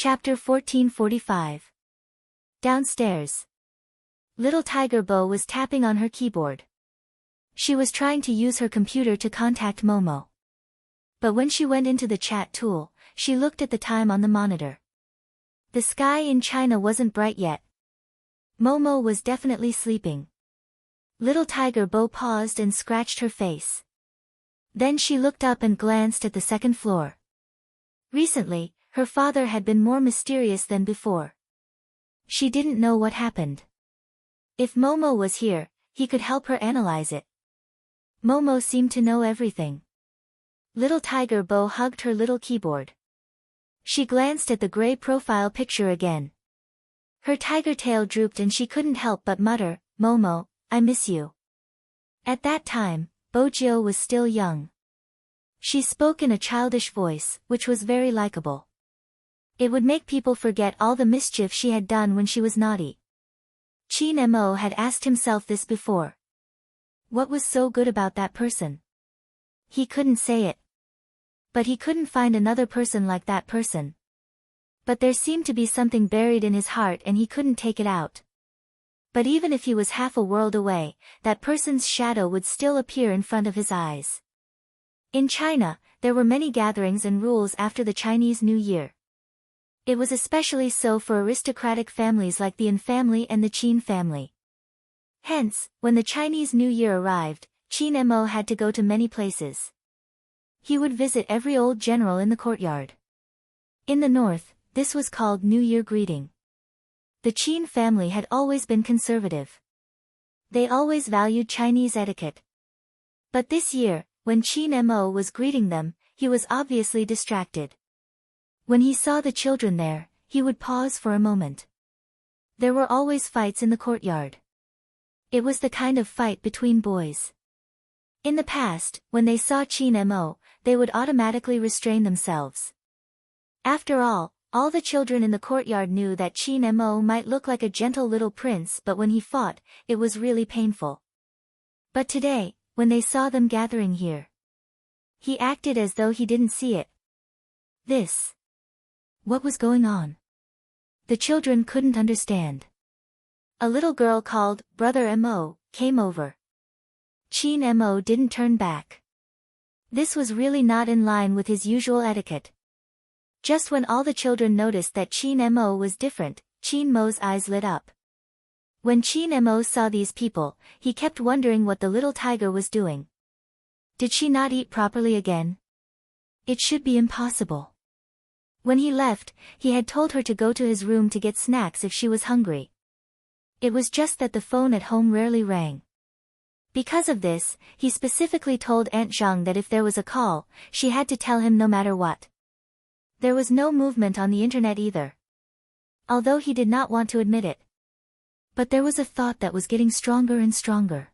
Chapter 1445. Downstairs. Little Tiger Bo was tapping on her keyboard. She was trying to use her computer to contact Momo. But when she went into the chat tool, she looked at the time on the monitor. The sky in China wasn't bright yet. Momo was definitely sleeping. Little Tiger Bo paused and scratched her face. Then she looked up and glanced at the second floor. Recently, her father had been more mysterious than before. She didn't know what happened. If Momo was here, he could help her analyze it. Momo seemed to know everything. Little Tiger Bo hugged her little keyboard. She glanced at the gray profile picture again. Her tiger tail drooped and she couldn't help but mutter, "Momo, I miss you." At that time, Bojio was still young. She spoke in a childish voice, which was very likable. It would make people forget all the mischief she had done when she was naughty. Qin Mo had asked himself this before. What was so good about that person? He couldn't say it. But he couldn't find another person like that person. But there seemed to be something buried in his heart and he couldn't take it out. But even if he was half a world away, that person's shadow would still appear in front of his eyes. In China, there were many gatherings and rules after the Chinese New Year. It was especially so for aristocratic families like the An family and the Qin family. Hence, when the Chinese New Year arrived, Qin Mo had to go to many places. He would visit every old general in the courtyard. In the north, this was called New Year greeting. The Qin family had always been conservative. They always valued Chinese etiquette. But this year, when Qin Mo was greeting them, he was obviously distracted. When he saw the children there, he would pause for a moment. There were always fights in the courtyard. It was the kind of fight between boys. In the past, when they saw Qin Mo, they would automatically restrain themselves. After all the children in the courtyard knew that Qin Mo might look like a gentle little prince, but when he fought, it was really painful. But today, when they saw them gathering here, he acted as though he didn't see it. What was going on? The children couldn't understand. A little girl called Brother Mo came over. Qin Mo didn't turn back. This was really not in line with his usual etiquette. Just when all the children noticed that Qin Mo was different, Qin Mo's eyes lit up. When Qin Mo saw these people, he kept wondering what the little tiger was doing. Did she not eat properly again? It should be impossible. When he left, he had told her to go to his room to get snacks if she was hungry. It was just that the phone at home rarely rang. Because of this, he specifically told Aunt Zhang that if there was a call, she had to tell him no matter what. There was no movement on the internet either. Although he did not want to admit it. But there was a thought that was getting stronger and stronger.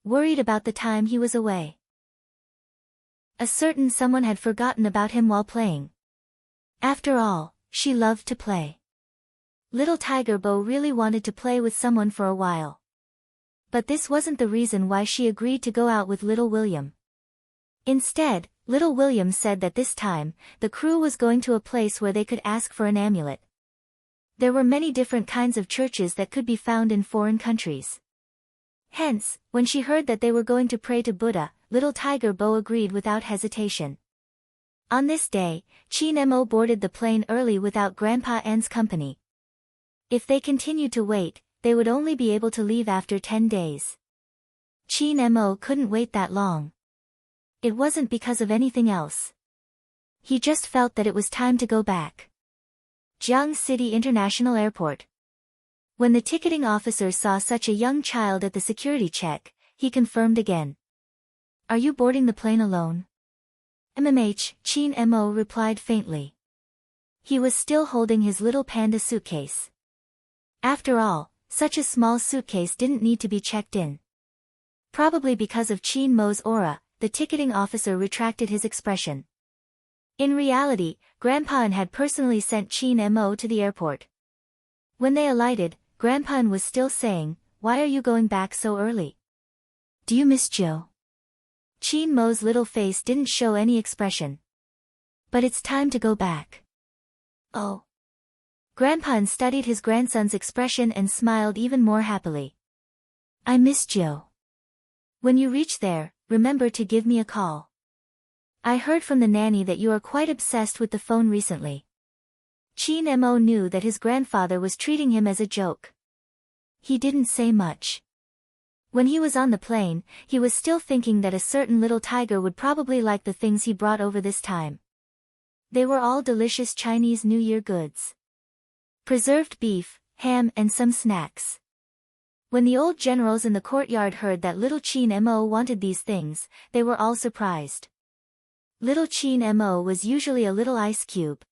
Worried about the time he was away. A certain someone had forgotten about him while playing. After all, she loved to play. Little Tiger Bo really wanted to play with someone for a while. But this wasn't the reason why she agreed to go out with Little William. Instead, Little William said that this time, the crew was going to a place where they could ask for an amulet. There were many different kinds of churches that could be found in foreign countries. Hence, when she heard that they were going to pray to Buddha, Little Tiger Bo agreed without hesitation. On this day, Qin Mo boarded the plane early without Grandpa N's company. If they continued to wait, they would only be able to leave after 10 days. Qin Mo couldn't wait that long. It wasn't because of anything else. He just felt that it was time to go back. Jiang City International Airport. When the ticketing officer saw such a young child at the security check, he confirmed again. "Are you boarding the plane alone?" Qin Mo replied faintly. He was still holding his little panda suitcase. After all, such a small suitcase didn't need to be checked in. Probably because of Qin Mo's aura, the ticketing officer retracted his expression. In reality, Grandpa N had personally sent Qin Mo to the airport. When they alighted, Grandpa N was still saying, "Why are you going back so early? Do you miss Joe?" Qin Mo's little face didn't show any expression. "But it's time to go back." "Oh, Grandpa studied his grandson's expression and smiled even more happily. I miss Joe. When you reach there, remember to give me a call. I heard from the nanny that you are quite obsessed with the phone recently. Chin Mo knew that his grandfather was treating him as a joke. He didn't say much. When he was on the plane, he was still thinking that a certain little tiger would probably like the things he brought over this time. They were all delicious Chinese New Year goods. Preserved beef, ham and some snacks. When the old generals in the courtyard heard that little Chin Mo wanted these things, they were all surprised. Little Chin Mo was usually a little ice cube.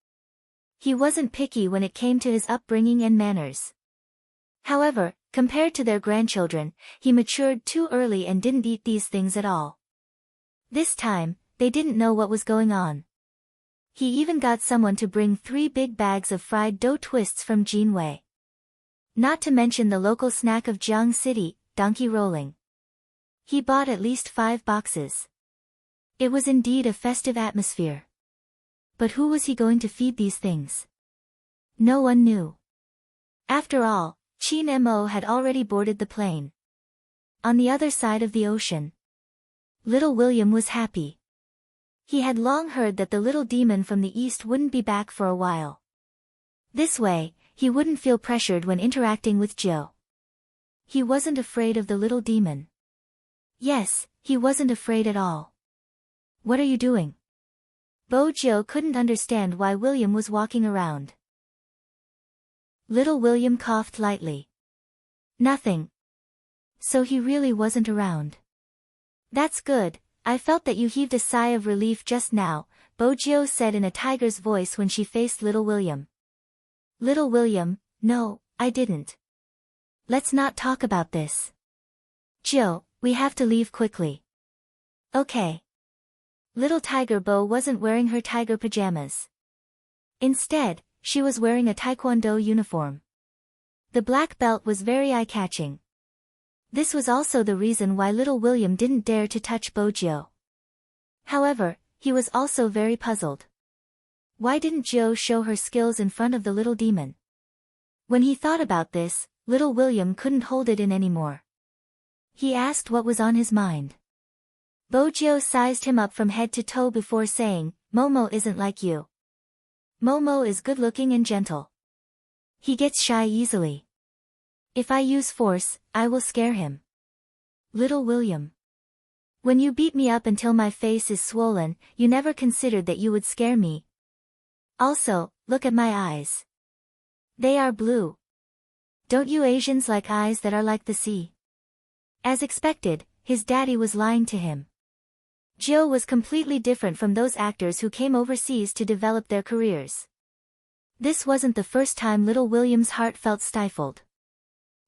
He wasn't picky when it came to his upbringing and manners. However, compared to their grandchildren, he matured too early and didn't eat these things at all. This time, they didn't know what was going on. He even got someone to bring 3 big bags of fried dough twists from Jinwei. Not to mention the local snack of Jiang City, donkey rolling. He bought at least 5 boxes. It was indeed a festive atmosphere. But who was he going to feed these things? No one knew. After all, Chin Mo had already boarded the plane. On the other side of the ocean. Little William was happy. He had long heard that the little demon from the east wouldn't be back for a while. This way, he wouldn't feel pressured when interacting with Joe. He wasn't afraid of the little demon. Yes, he wasn't afraid at all. What are you doing? Joe couldn't understand why William was walking around. Little William coughed lightly. Nothing. So he really wasn't around. That's good, I felt that you heaved a sigh of relief just now, Bojo said in a tiger's voice when she faced Little William. Little William, no, I didn't. Let's not talk about this. Joe, we have to leave quickly. Okay. Little Tiger Bo wasn't wearing her tiger pajamas. Instead, she was wearing a taekwondo uniform. The black belt was very eye-catching. This was also the reason why Little William didn't dare to touch Bojo. However, he was also very puzzled. Why didn't Joe show her skills in front of the little demon? When he thought about this, Little William couldn't hold it in anymore. He asked what was on his mind. Bojo sized him up from head to toe before saying, Momo isn't like you. Momo is good-looking and gentle. He gets shy easily. If I use force, I will scare him. Little William. When you beat me up until my face is swollen, you never considered that you would scare me. Also, look at my eyes. They are blue. Don't you Asians like eyes that are like the sea? As expected, his daddy was lying to him. Joe was completely different from those actors who came overseas to develop their careers. This wasn't the first time Little William's heart felt stifled.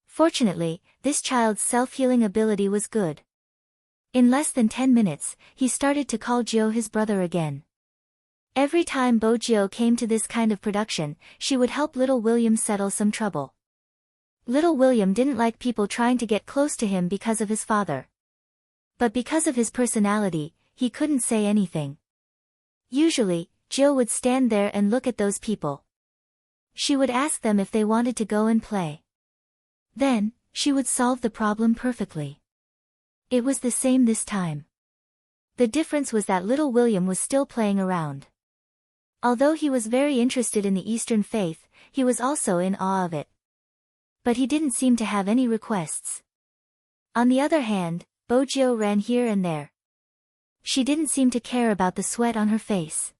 Fortunately, this child's self-healing ability was good. In less than 10 minutes, he started to call Joe his brother again. Every time Bojo came to this kind of production, she would help Little William settle some trouble. Little William didn't like people trying to get close to him because of his father. But because of his personality, he couldn't say anything. Usually, Joe would stand there and look at those people. She would ask them if they wanted to go and play. Then, she would solve the problem perfectly. It was the same this time. The difference was that Little William was still playing around. Although he was very interested in the Eastern faith, he was also in awe of it. But he didn't seem to have any requests. On the other hand, Bojo ran here and there. She didn't seem to care about the sweat on her face.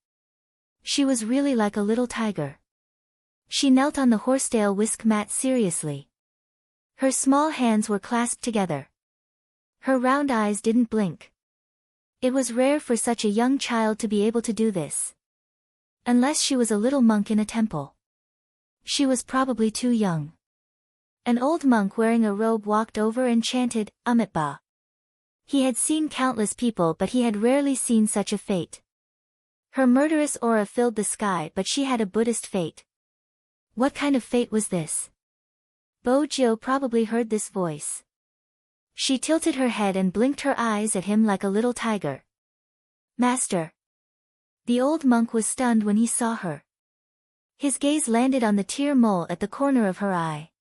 She was really like a little tiger. She knelt on the horsetail whisk mat seriously. Her small hands were clasped together. Her round eyes didn't blink. It was rare for such a young child to be able to do this. Unless she was a little monk in a temple. She was probably too young. An old monk wearing a robe walked over and chanted, Amitabha. He had seen countless people but he had rarely seen such a fate. Her murderous aura filled the sky but she had a Buddhist fate. What kind of fate was this? Bojo probably heard this voice. She tilted her head and blinked her eyes at him like a little tiger. Master. The old monk was stunned when he saw her. His gaze landed on the tear mole at the corner of her eye.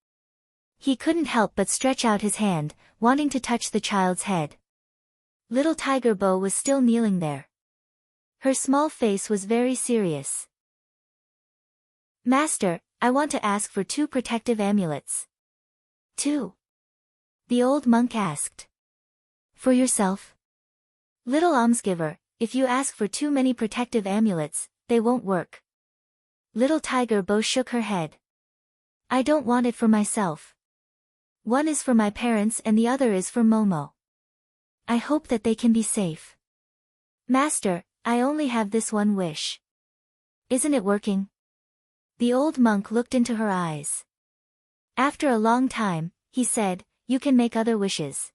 He couldn't help but stretch out his hand, wanting to touch the child's head. Little Tiger Bo was still kneeling there. Her small face was very serious. Master, I want to ask for 2 protective amulets. 2? The old monk asked. For yourself? Little almsgiver, if you ask for too many protective amulets, they won't work. Little Tiger Bo shook her head. I don't want it for myself. One is for my parents and the other is for Momo. I hope that they can be safe. Master, I only have this one wish. Isn't it working? The old monk looked into her eyes. After a long time, he said, you can make other wishes.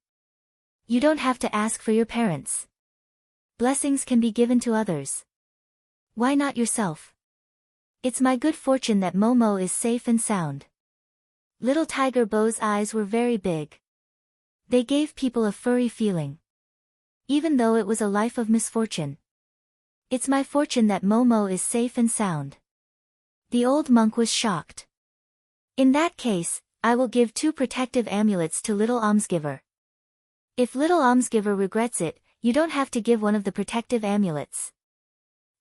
You don't have to ask for your parents. Blessings can be given to others. Why not yourself? It's my good fortune that Momo is safe and sound. Little Tiger Bo's eyes were very big. They gave people a furry feeling. Even though it was a life of misfortune. It's my fortune that Momo is safe and sound. The old monk was shocked. In that case, I will give 2 protective amulets to Little Almsgiver. If Little Almsgiver regrets it, you don't have to give one of the protective amulets.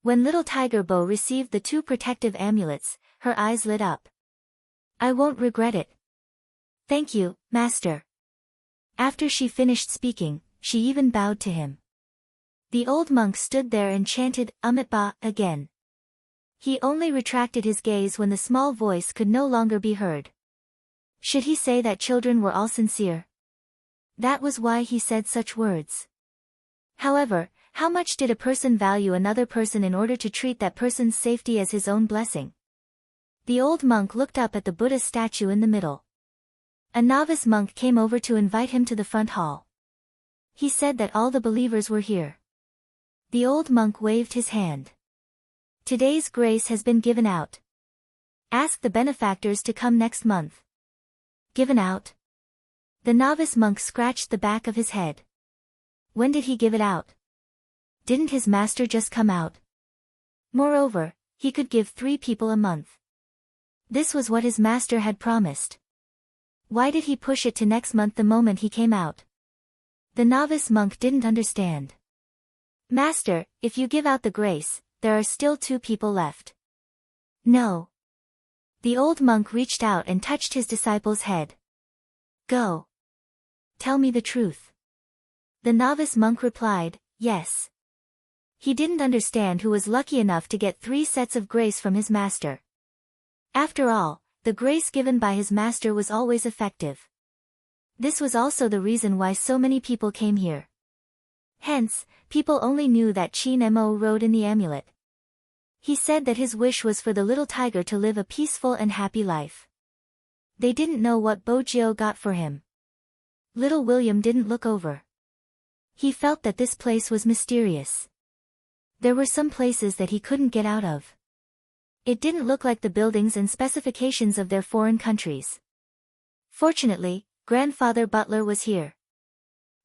When Little Tiger Bo received the 2 protective amulets, her eyes lit up. I won't regret it. Thank you, Master. After she finished speaking, she even bowed to him. The old monk stood there and chanted, Ba, again. He only retracted his gaze when the small voice could no longer be heard. Should he say that children were all sincere? That was why he said such words. However, how much did a person value another person in order to treat that person's safety as his own blessing? The old monk looked up at the Buddha statue in the middle. A novice monk came over to invite him to the front hall. He said that all the believers were here. The old monk waved his hand. Today's grace has been given out. Ask the benefactors to come next month. Given out? The novice monk scratched the back of his head. When did he give it out? Didn't his master just come out? Moreover, he could give 3 people a month. This was what his master had promised. Why did he push it to next month the moment he came out? The novice monk didn't understand. Master, if you give out the grace, there are still 2 people left. No. The old monk reached out and touched his disciple's head. Go. Tell me the truth. The novice monk replied, yes. He didn't understand who was lucky enough to get 3 sets of grace from his master. After all, the grace given by his master was always effective. This was also the reason why so many people came here. Hence, people only knew that Chin Mo rode in the amulet. He said that his wish was for the little tiger to live a peaceful and happy life. They didn't know what Bojio got for him. Little William didn't look over. He felt that this place was mysterious. There were some places that he couldn't get out of. It didn't look like the buildings and specifications of their foreign countries. Fortunately, Grandfather Butler was here.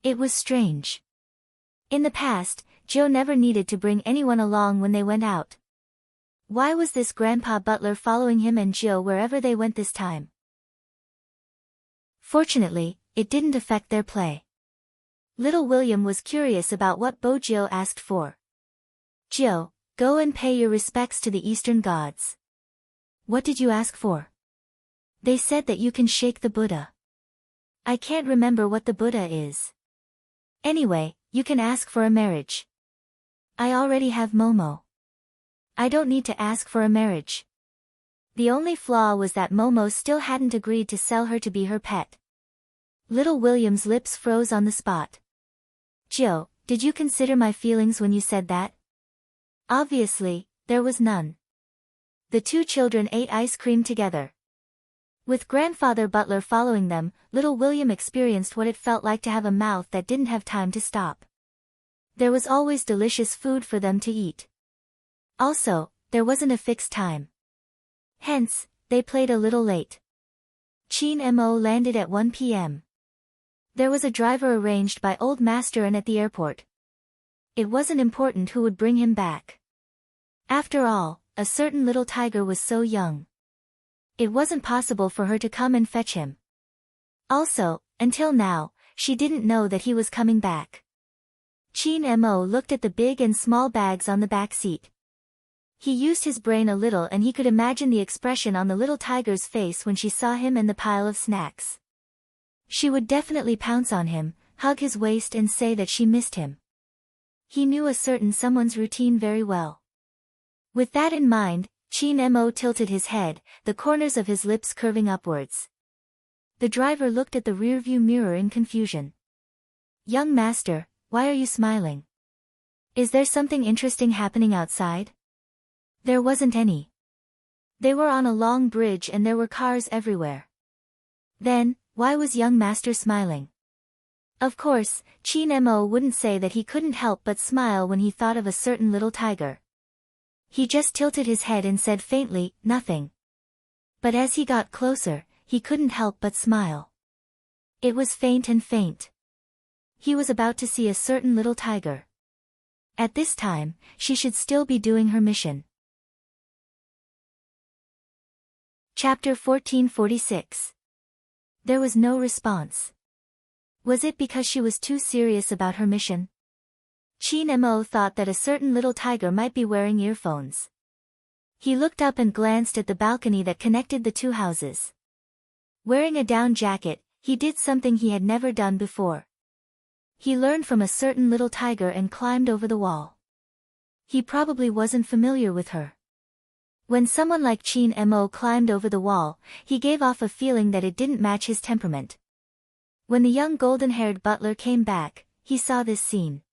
It was strange. In the past, Joe never needed to bring anyone along when they went out. Why was this Grandpa Butler following him and Joe wherever they went this time? Fortunately, it didn't affect their play. Little William was curious about what Bojio asked for. Joe, go and pay your respects to the Eastern gods. What did you ask for? They said that you can shake the Buddha. I can't remember what the Buddha is. Anyway, you can ask for a marriage. I already have Momo. I don't need to ask for a marriage. The only flaw was that Momo still hadn't agreed to sell her to be her pet. Little William's lips froze on the spot. Joe, did you consider my feelings when you said that? Obviously, there was none. The 2 children ate ice cream together. With Grandfather Butler following them, little William experienced what it felt like to have a mouth that didn't have time to stop. There was always delicious food for them to eat. Also, there wasn't a fixed time. Hence, they played a little late. Chin Mo landed at 1 p.m. There was a driver arranged by Old Master and at the airport. It wasn't important who would bring him back. After all, a certain little tiger was so young. It wasn't possible for her to come and fetch him. Also, until now, she didn't know that he was coming back. Chin Mo looked at the big and small bags on the back seat. He used his brain a little and he could imagine the expression on the little tiger's face when she saw him and the pile of snacks. She would definitely pounce on him, hug his waist and say that she missed him. He knew a certain someone's routine very well. With that in mind, Chin Mo tilted his head, the corners of his lips curving upwards. The driver looked at the rearview mirror in confusion. "Young master, why are you smiling? Is there something interesting happening outside?" There wasn't any. They were on a long bridge and there were cars everywhere. Then, why was young master smiling? Of course, Chin Mo wouldn't say that he couldn't help but smile when he thought of a certain little tiger. He just tilted his head and said faintly, "Nothing." But as he got closer, he couldn't help but smile. It was faint and faint. He was about to see a certain little tiger. At this time, she should still be doing her mission. Chapter 1446. There was no response. Was it because she was too serious about her mission? Chin Mo thought that a certain little tiger might be wearing earphones. He looked up and glanced at the balcony that connected the two houses. Wearing a down jacket, he did something he had never done before. He learned from a certain little tiger and climbed over the wall. He probably wasn't familiar with her. When someone like Chin Mo climbed over the wall, he gave off a feeling that it didn't match his temperament. When the young golden-haired butler came back, he saw this scene.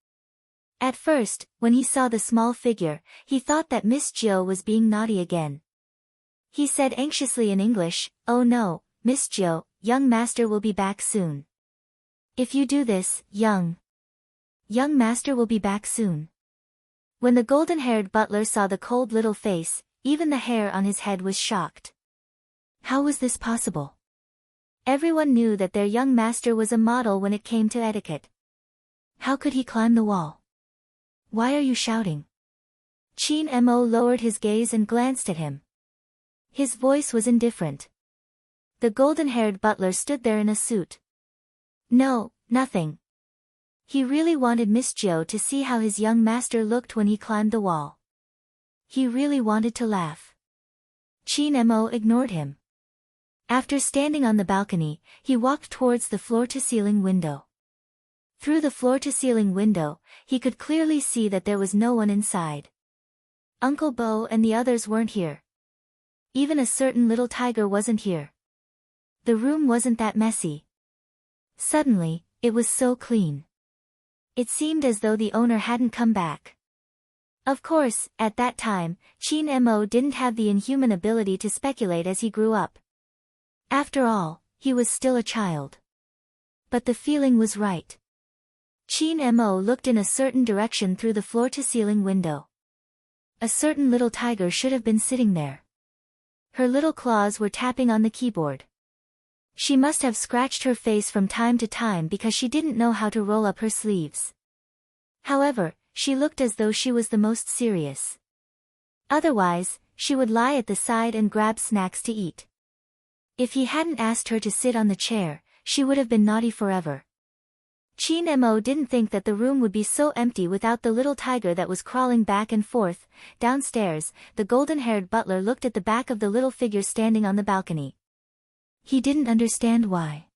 At first, when he saw the small figure, he thought that Miss Jill was being naughty again. He said anxiously in English, "Oh no, Miss Jill, young master will be back soon. If you do this, young master will be back soon." When the golden-haired butler saw the cold little face, even the hair on his head was shocked. How was this possible? Everyone knew that their young master was a model when it came to etiquette. How could he climb the wall? "Why are you shouting?" Chin Mo lowered his gaze and glanced at him. His voice was indifferent. The golden-haired butler stood there in a suit. "No, nothing." He really wanted Miss Jo to see how his young master looked when he climbed the wall. He really wanted to laugh. Chin Mo ignored him. After standing on the balcony, he walked towards the floor-to-ceiling window. Through the floor-to-ceiling window, he could clearly see that there was no one inside. Uncle Bo and the others weren't here. Even a certain little tiger wasn't here. The room wasn't that messy. Suddenly, it was so clean. It seemed as though the owner hadn't come back. Of course, at that time, Chin Mo didn't have the inhuman ability to speculate as he grew up. After all, he was still a child. But the feeling was right. Chin Mo looked in a certain direction through the floor-to-ceiling window. A certain little tiger should have been sitting there. Her little claws were tapping on the keyboard. She must have scratched her face from time to time because she didn't know how to roll up her sleeves. However, she looked as though she was the most serious. Otherwise, she would lie at the side and grab snacks to eat. If he hadn't asked her to sit on the chair, she would have been naughty forever. Chin Mo didn't think that the room would be so empty without the little tiger that was crawling back and forth. Downstairs, the golden-haired butler looked at the back of the little figure standing on the balcony. He didn't understand why.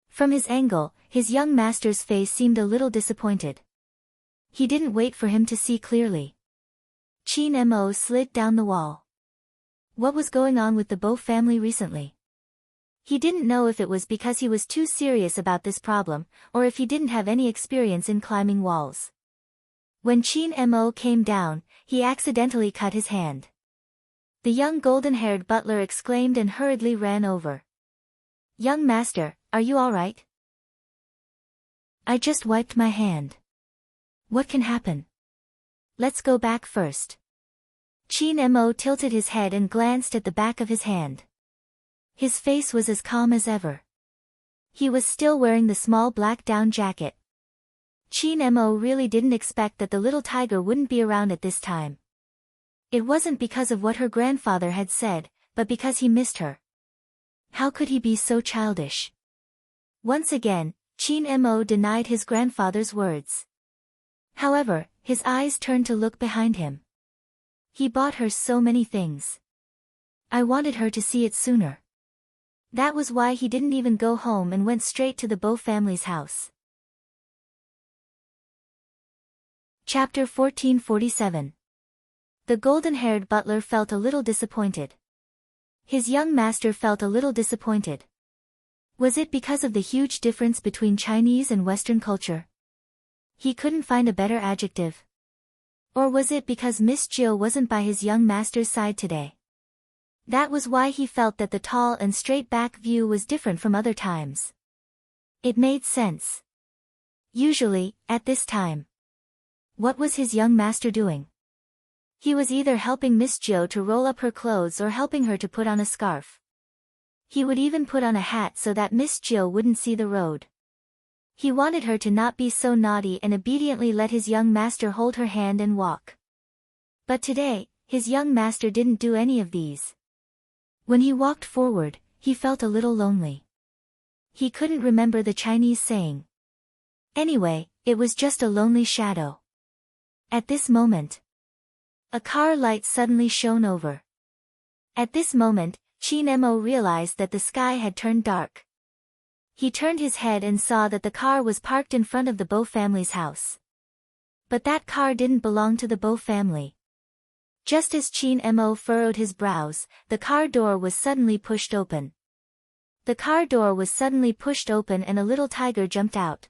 From his angle, his young master's face seemed a little disappointed. He didn't wait for him to see clearly. Chin Mo slid down the wall. What was going on with the Bo family recently? He didn't know if it was because he was too serious about this problem, or if he didn't have any experience in climbing walls. When Chin Mo came down, he accidentally cut his hand. The young golden-haired butler exclaimed and hurriedly ran over. "Young master, are you all right?" "I just wiped my hand. What can happen? Let's go back first." Chin Mo tilted his head and glanced at the back of his hand. His face was as calm as ever. He was still wearing the small black down jacket. Chin Mo really didn't expect that the little tiger wouldn't be around at this time. It wasn't because of what her grandfather had said, but because he missed her. How could he be so childish? Once again, Chin Mo denied his grandfather's words. However, his eyes turned to look behind him. He bought her so many things. I wanted her to see it sooner. That was why he didn't even go home and went straight to the Bo family's house. Chapter 1447. The golden-haired butler felt a little disappointed. His young master felt a little disappointed. Was it because of the huge difference between Chinese and Western culture? He couldn't find a better adjective. Or was it because Miss Jill wasn't by his young master's side today? That was why he felt that the tall and straight-back view was different from other times. It made sense. Usually, at this time. What was his young master doing? He was either helping Miss Jill to roll up her clothes or helping her to put on a scarf. He would even put on a hat so that Miss Jill wouldn't see the road. He wanted her to not be so naughty and obediently let his young master hold her hand and walk. But today, his young master didn't do any of these. When he walked forward, he felt a little lonely. He couldn't remember the Chinese saying. Anyway, it was just a lonely shadow. At this moment, a car light suddenly shone over. At this moment, Chin Mo realized that the sky had turned dark. He turned his head and saw that the car was parked in front of the Bo family's house. But that car didn't belong to the Bo family. Just as Chin Mo furrowed his brows, the car door was suddenly pushed open. The car door was suddenly pushed open and a little tiger jumped out.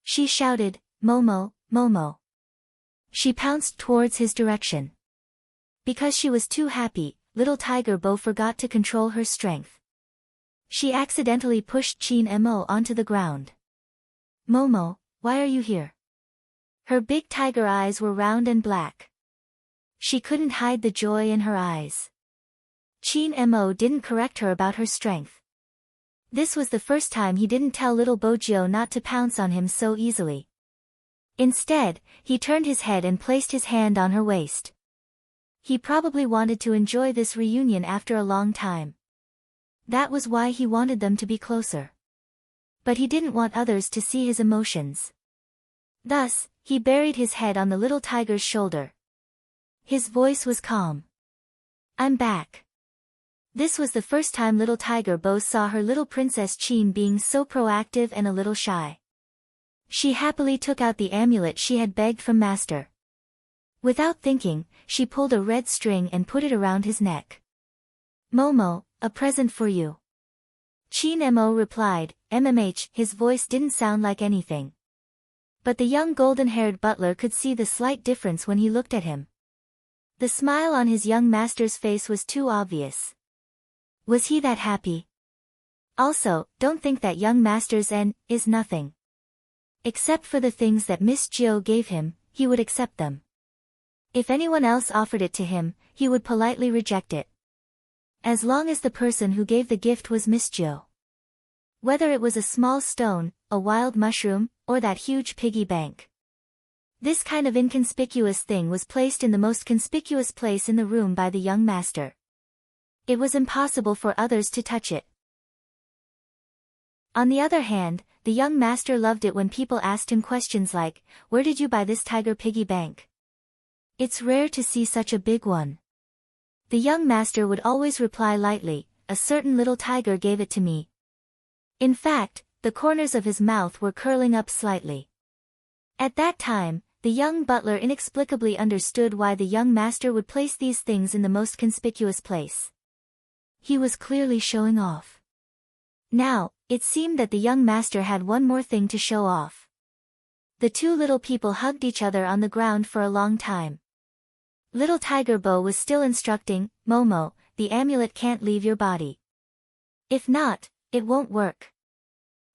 She shouted, "Momo, Momo." She pounced towards his direction. Because she was too happy, little Tiger Bo forgot to control her strength. She accidentally pushed Chin Mo onto the ground. "Momo, why are you here?" Her big tiger eyes were round and black. She couldn't hide the joy in her eyes. Chin Mo didn't correct her about her strength. This was the first time he didn't tell little Bojio not to pounce on him so easily. Instead, he turned his head and placed his hand on her waist. He probably wanted to enjoy this reunion after a long time. That was why he wanted them to be closer. But he didn't want others to see his emotions. Thus, he buried his head on the little tiger's shoulder. His voice was calm. "I'm back." This was the first time little Tiger Bo saw her little princess Chin being so proactive and a little shy. She happily took out the amulet she had begged from Master. Without thinking, she pulled a red string and put it around his neck. "Momo, a present for you." Chin Mo replied, "MMH." His voice didn't sound like anything. But the young golden-haired butler could see the slight difference when he looked at him. The smile on his young master's face was too obvious. Was he that happy? Also, don't think that young master's N is nothing. Except for the things that Miss Jill gave him, he would accept them. If anyone else offered it to him, he would politely reject it. As long as the person who gave the gift was Miss Jill. Whether it was a small stone, a wild mushroom, or that huge piggy bank. This kind of inconspicuous thing was placed in the most conspicuous place in the room by the young master. It was impossible for others to touch it. On the other hand, the young master loved it when people asked him questions like, "Where did you buy this tiger piggy bank? It's rare to see such a big one." The young master would always reply lightly, "A certain little tiger gave it to me." In fact, the corners of his mouth were curling up slightly. At that time, the young butler inexplicably understood why the young master would place these things in the most conspicuous place. He was clearly showing off. Now, it seemed that the young master had one more thing to show off. The two little people hugged each other on the ground for a long time. Little Tiger Bo was still instructing, "Momo, the amulet can't leave your body. If not, it won't work.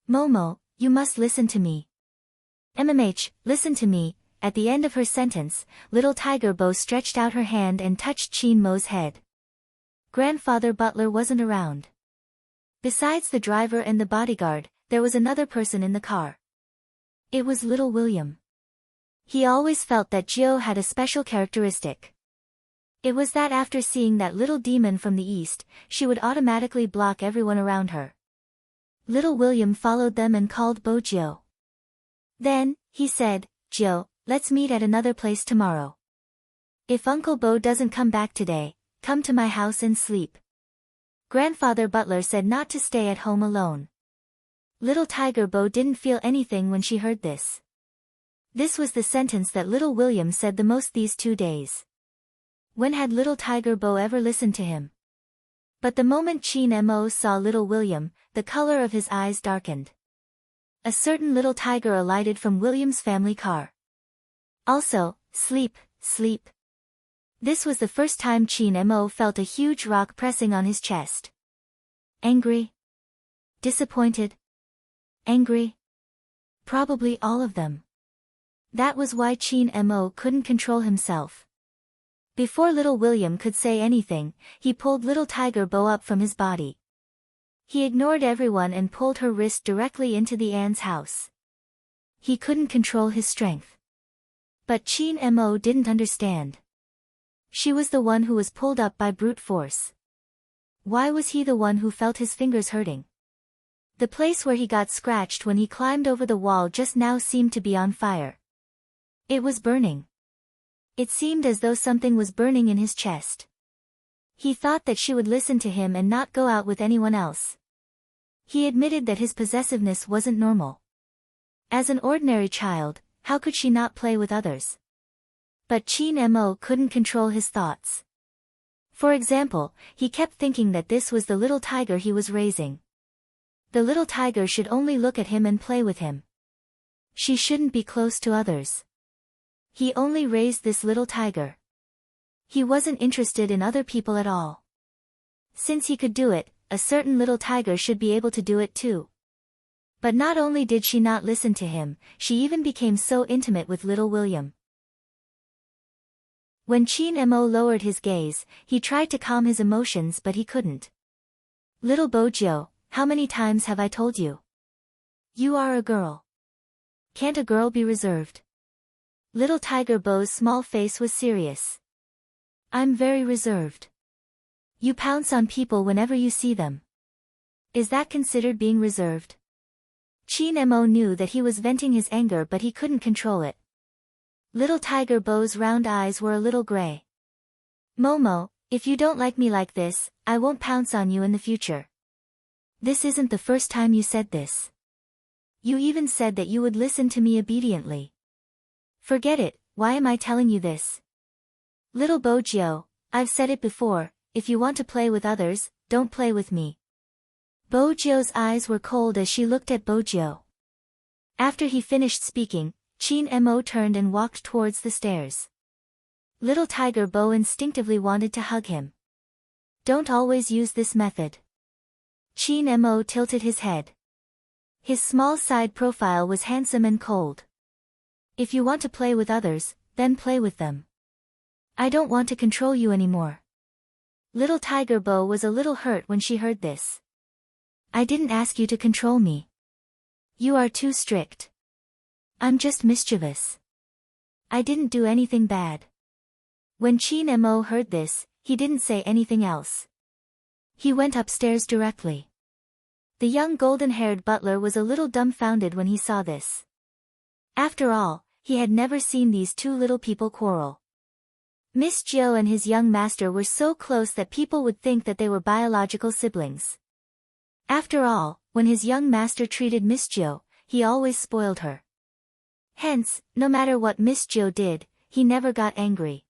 Momo, you must listen to me. MMH, listen to me." At the end of her sentence, little Tiger Bo stretched out her hand and touched Chin Mo's head. Grandfather Butler wasn't around. Besides the driver and the bodyguard, there was another person in the car. It was little William. He always felt that Gio had a special characteristic. It was that after seeing that little demon from the east, she would automatically block everyone around her. Little William followed them and called Bojo. Then, he said, "Joe, let's meet at another place tomorrow. If Uncle Bo doesn't come back today, come to my house and sleep." Grandfather Butler said not to stay at home alone. Little Tiger Bo didn't feel anything when she heard this. This was the sentence that Little William said the most these 2 days. When had Little Tiger Bo ever listened to him? But the moment Chin Mo saw Little William, the color of his eyes darkened. A certain little tiger alighted from William's family car. Also, sleep, sleep. This was the first time Chin Mo felt a huge rock pressing on his chest. Angry? Disappointed? Angry? Probably all of them. That was why Chin Mo couldn't control himself. Before Little William could say anything, he pulled Little Tiger Bo up from his body. He ignored everyone and pulled her wrist directly into the Ant's house. He couldn't control his strength. But Chin Mo didn't understand. She was the one who was pulled up by brute force. Why was he the one who felt his fingers hurting? The place where he got scratched when he climbed over the wall just now seemed to be on fire. It was burning. It seemed as though something was burning in his chest. He thought that she would listen to him and not go out with anyone else. He admitted that his possessiveness wasn't normal. As an ordinary child, how could she not play with others? But Chin Mo couldn't control his thoughts. For example, he kept thinking that this was the little tiger he was raising. The little tiger should only look at him and play with him. She shouldn't be close to others. He only raised this little tiger. He wasn't interested in other people at all. Since he could do it, a certain little tiger should be able to do it too. But not only did she not listen to him, she even became so intimate with Little William. When Chin Mo lowered his gaze, he tried to calm his emotions but he couldn't. "Little Bojo, how many times have I told you? You are a girl. Can't a girl be reserved?" Little Tiger Bo's small face was serious. "I'm very reserved. You pounce on people whenever you see them. Is that considered being reserved?" Chin Mo knew that he was venting his anger but he couldn't control it. Little Tiger Bo's round eyes were a little gray. "Momo, if you don't like me like this, I won't pounce on you in the future. This isn't the first time you said this. You even said that you would listen to me obediently. Forget it, why am I telling you this? Little Bojo, I've said it before, if you want to play with others, don't play with me." Bojo's eyes were cold as she looked at Bojo. After he finished speaking, Chin Mo turned and walked towards the stairs. Little Tiger Bo instinctively wanted to hug him. "Don't always use this method." Chin Mo tilted his head. His small side profile was handsome and cold. "If you want to play with others, then play with them. I don't want to control you anymore." Little Tiger Bo was a little hurt when she heard this. "I didn't ask you to control me. You are too strict. I'm just mischievous. I didn't do anything bad." When Chin Mo heard this, he didn't say anything else. He went upstairs directly. The young golden-haired butler was a little dumbfounded when he saw this. After all, he had never seen these two little people quarrel. Miss Joe and his young master were so close that people would think that they were biological siblings. After all, when his young master treated Miss Joe, he always spoiled her. Hence, no matter what Miss Joe did, he never got angry.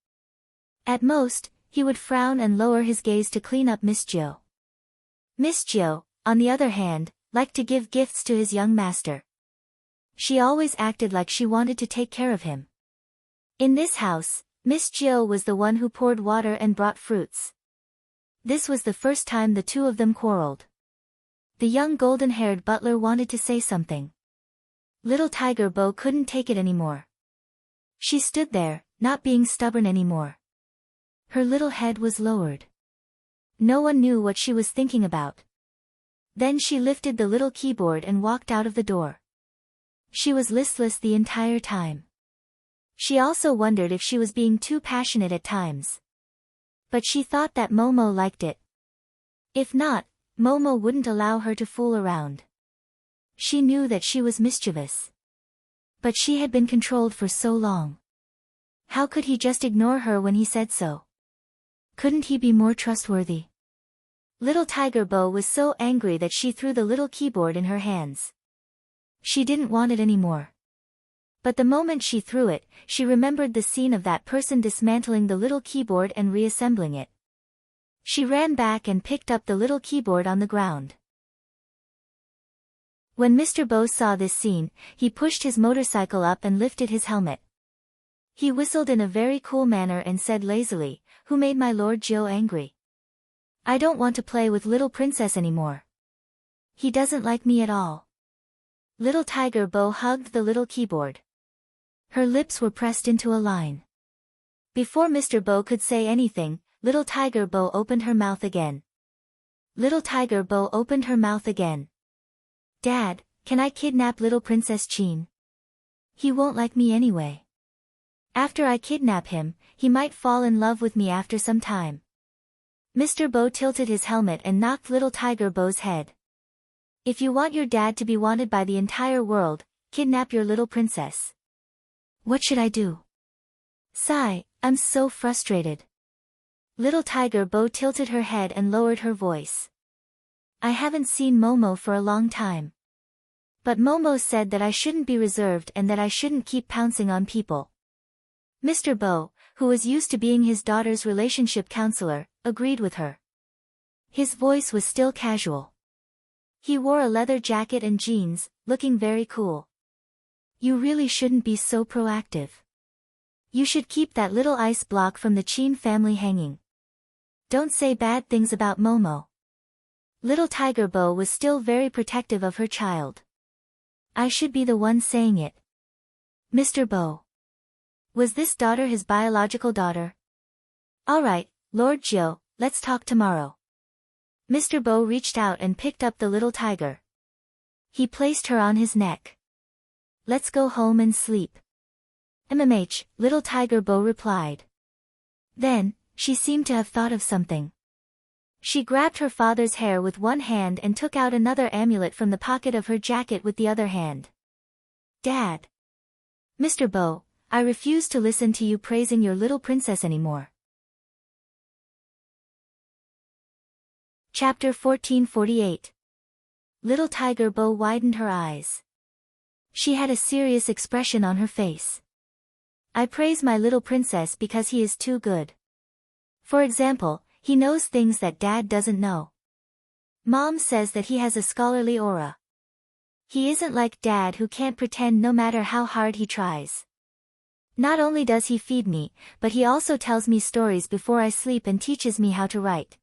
At most, he would frown and lower his gaze to clean up Miss Joe. Miss Joe, on the other hand, liked to give gifts to his young master. She always acted like she wanted to take care of him. In this house, Miss Joe was the one who poured water and brought fruits. This was the first time the two of them quarreled. The young golden-haired butler wanted to say something. Little Tiger Bo couldn't take it anymore. She stood there, not being stubborn anymore. Her little head was lowered. No one knew what she was thinking about. Then she lifted the little keyboard and walked out of the door. She was listless the entire time. She also wondered if she was being too passionate at times. But she thought that Momo liked it. If not, Momo wouldn't allow her to fool around. She knew that she was mischievous. But she had been controlled for so long. How could he just ignore her when he said so? Couldn't he be more trustworthy? Little Tiger Bo was so angry that she threw the little keyboard in her hands. She didn't want it anymore. But the moment she threw it, she remembered the scene of that person dismantling the little keyboard and reassembling it. She ran back and picked up the little keyboard on the ground. When Mr. Bo saw this scene, he pushed his motorcycle up and lifted his helmet. He whistled in a very cool manner and said lazily, "Who made my Lord Joe angry? I don't want to play with little princess anymore. He doesn't like me at all." Little Tiger Bo hugged the little keyboard. Her lips were pressed into a line. Before Mr. Bo could say anything, Little Tiger Bo opened her mouth again. Little Tiger Bo opened her mouth again. "Dad, can I kidnap little Princess Chin? He won't like me anyway. After I kidnap him, he might fall in love with me after some time." Mr. Bo tilted his helmet and knocked Little Tiger Bo's head. "If you want your dad to be wanted by the entire world, kidnap your little princess." "What should I do?" "Sigh, I'm so frustrated." Little Tiger Bo tilted her head and lowered her voice. "I haven't seen Momo for a long time. But Momo said that I shouldn't be reserved and that I shouldn't keep pouncing on people." Mr. Bo, who was used to being his daughter's relationship counselor, agreed with her. His voice was still casual. He wore a leather jacket and jeans, looking very cool. "You really shouldn't be so proactive. You should keep that little ice block from the Chin family hanging. Don't say bad things about Momo." Little Tiger Bo was still very protective of her child. "I should be the one saying it." "Mr. Bo. Was this daughter his biological daughter?" "All right, Lord Jiu, let's talk tomorrow." Mr. Bo reached out and picked up the little tiger. He placed her on his neck. "Let's go home and sleep." "MMH," Little Tiger Bo replied. Then, she seemed to have thought of something. She grabbed her father's hair with one hand and took out another amulet from the pocket of her jacket with the other hand. "Dad." "Mr. Bo, I refuse to listen to you praising your little princess anymore." Chapter 1448. Little Tiger Bo widened her eyes. She had a serious expression on her face. "I praise my little princess because he is too good. For example, he knows things that Dad doesn't know. Mom says that he has a scholarly aura. He isn't like Dad who can't pretend no matter how hard he tries. Not only does he feed me, but he also tells me stories before I sleep and teaches me how to write."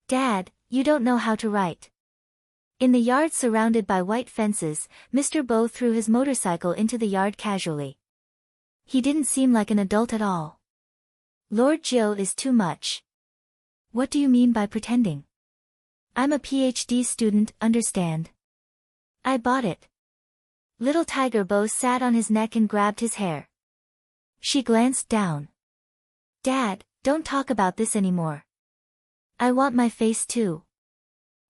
"Dad, you don't know how to write." In the yard surrounded by white fences, Mr. Bo threw his motorcycle into the yard casually. He didn't seem like an adult at all. "Lord Jiu is too much." "What do you mean by pretending?" "I'm a PhD student, understand? I bought it." Little Tiger Bo sat on his neck and grabbed his hair. She glanced down. "Dad, don't talk about this anymore. I want my face too.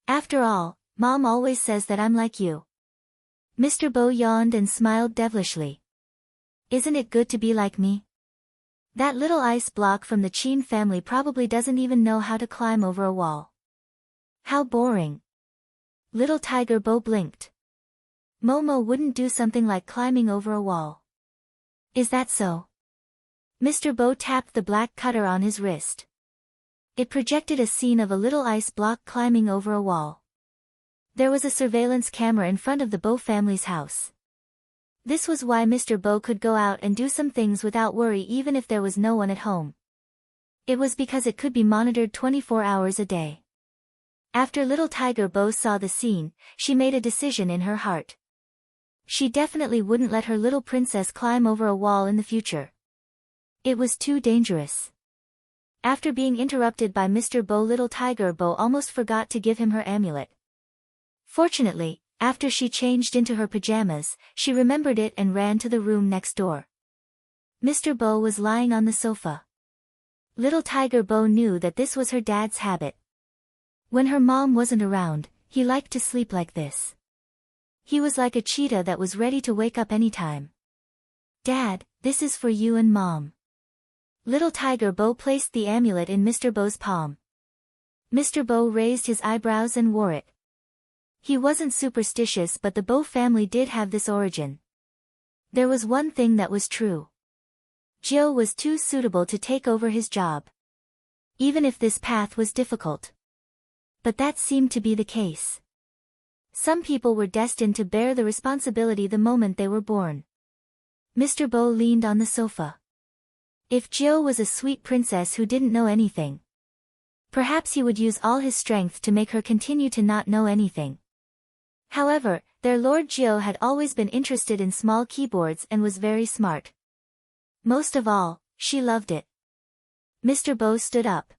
After all, Mom always says that I'm like you." Mr. Bo yawned and smiled devilishly. "Isn't it good to be like me? That little ice block from the Chin family probably doesn't even know how to climb over a wall. How boring." Little Tiger Bo blinked. "Momo wouldn't do something like climbing over a wall." "Is that so?" Mr. Bo tapped the black cutter on his wrist. It projected a scene of a little ice block climbing over a wall. There was a surveillance camera in front of the Bo family's house. This was why Mr. Bo could go out and do some things without worry even if there was no one at home. It was because it could be monitored 24 hours a day. After Little Tiger Bo saw the scene, she made a decision in her heart. She definitely wouldn't let her little princess climb over a wall in the future. It was too dangerous. After being interrupted by Mr. Bo, Little Tiger Bo almost forgot to give him her amulet. Fortunately, after she changed into her pajamas, she remembered it and ran to the room next door. Mr. Bo was lying on the sofa. Little Tiger Bo knew that this was her dad's habit. When her mom wasn't around, he liked to sleep like this. He was like a cheetah that was ready to wake up anytime. Dad, this is for you and Mom. Little Tiger Bo placed the amulet in Mr. Bo's palm. Mr. Bo raised his eyebrows and wore it. He wasn't superstitious, but the Bo family did have this origin. There was one thing that was true. Joe was too suitable to take over his job. Even if this path was difficult. But that seemed to be the case. Some people were destined to bear the responsibility the moment they were born. Mr. Bo leaned on the sofa. If Joe was a sweet princess who didn't know anything, perhaps he would use all his strength to make her continue to not know anything. However, their Lord Joe had always been interested in small keyboards and was very smart. Most of all, she loved it. Mr. Bo stood up.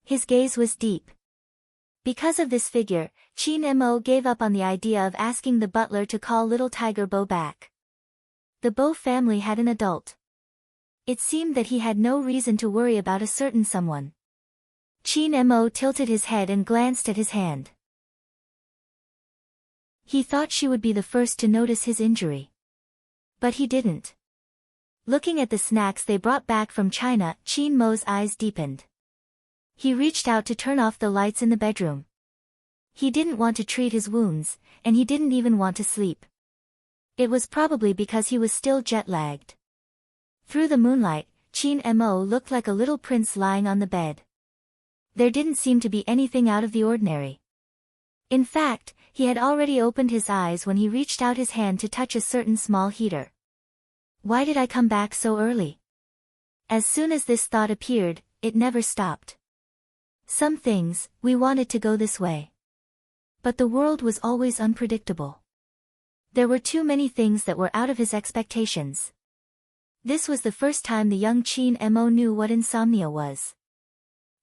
His gaze was deep. Because of this figure, Chin Mo gave up on the idea of asking the butler to call Little Tiger Bo back. The Bo family had an adult. It seemed that he had no reason to worry about a certain someone. Chin Mo tilted his head and glanced at his hand. He thought she would be the first to notice his injury. But he didn't. Looking at the snacks they brought back from China, Chin Mo's eyes deepened. He reached out to turn off the lights in the bedroom. He didn't want to treat his wounds, and he didn't even want to sleep. It was probably because he was still jet-lagged. Through the moonlight, Chin Mo looked like a little prince lying on the bed. There didn't seem to be anything out of the ordinary. In fact, he had already opened his eyes when he reached out his hand to touch a certain small heater. Why did I come back so early? As soon as this thought appeared, it never stopped. Some things, we wanted to go this way. But the world was always unpredictable. There were too many things that were out of his expectations. This was the first time the young Chin Mo knew what insomnia was.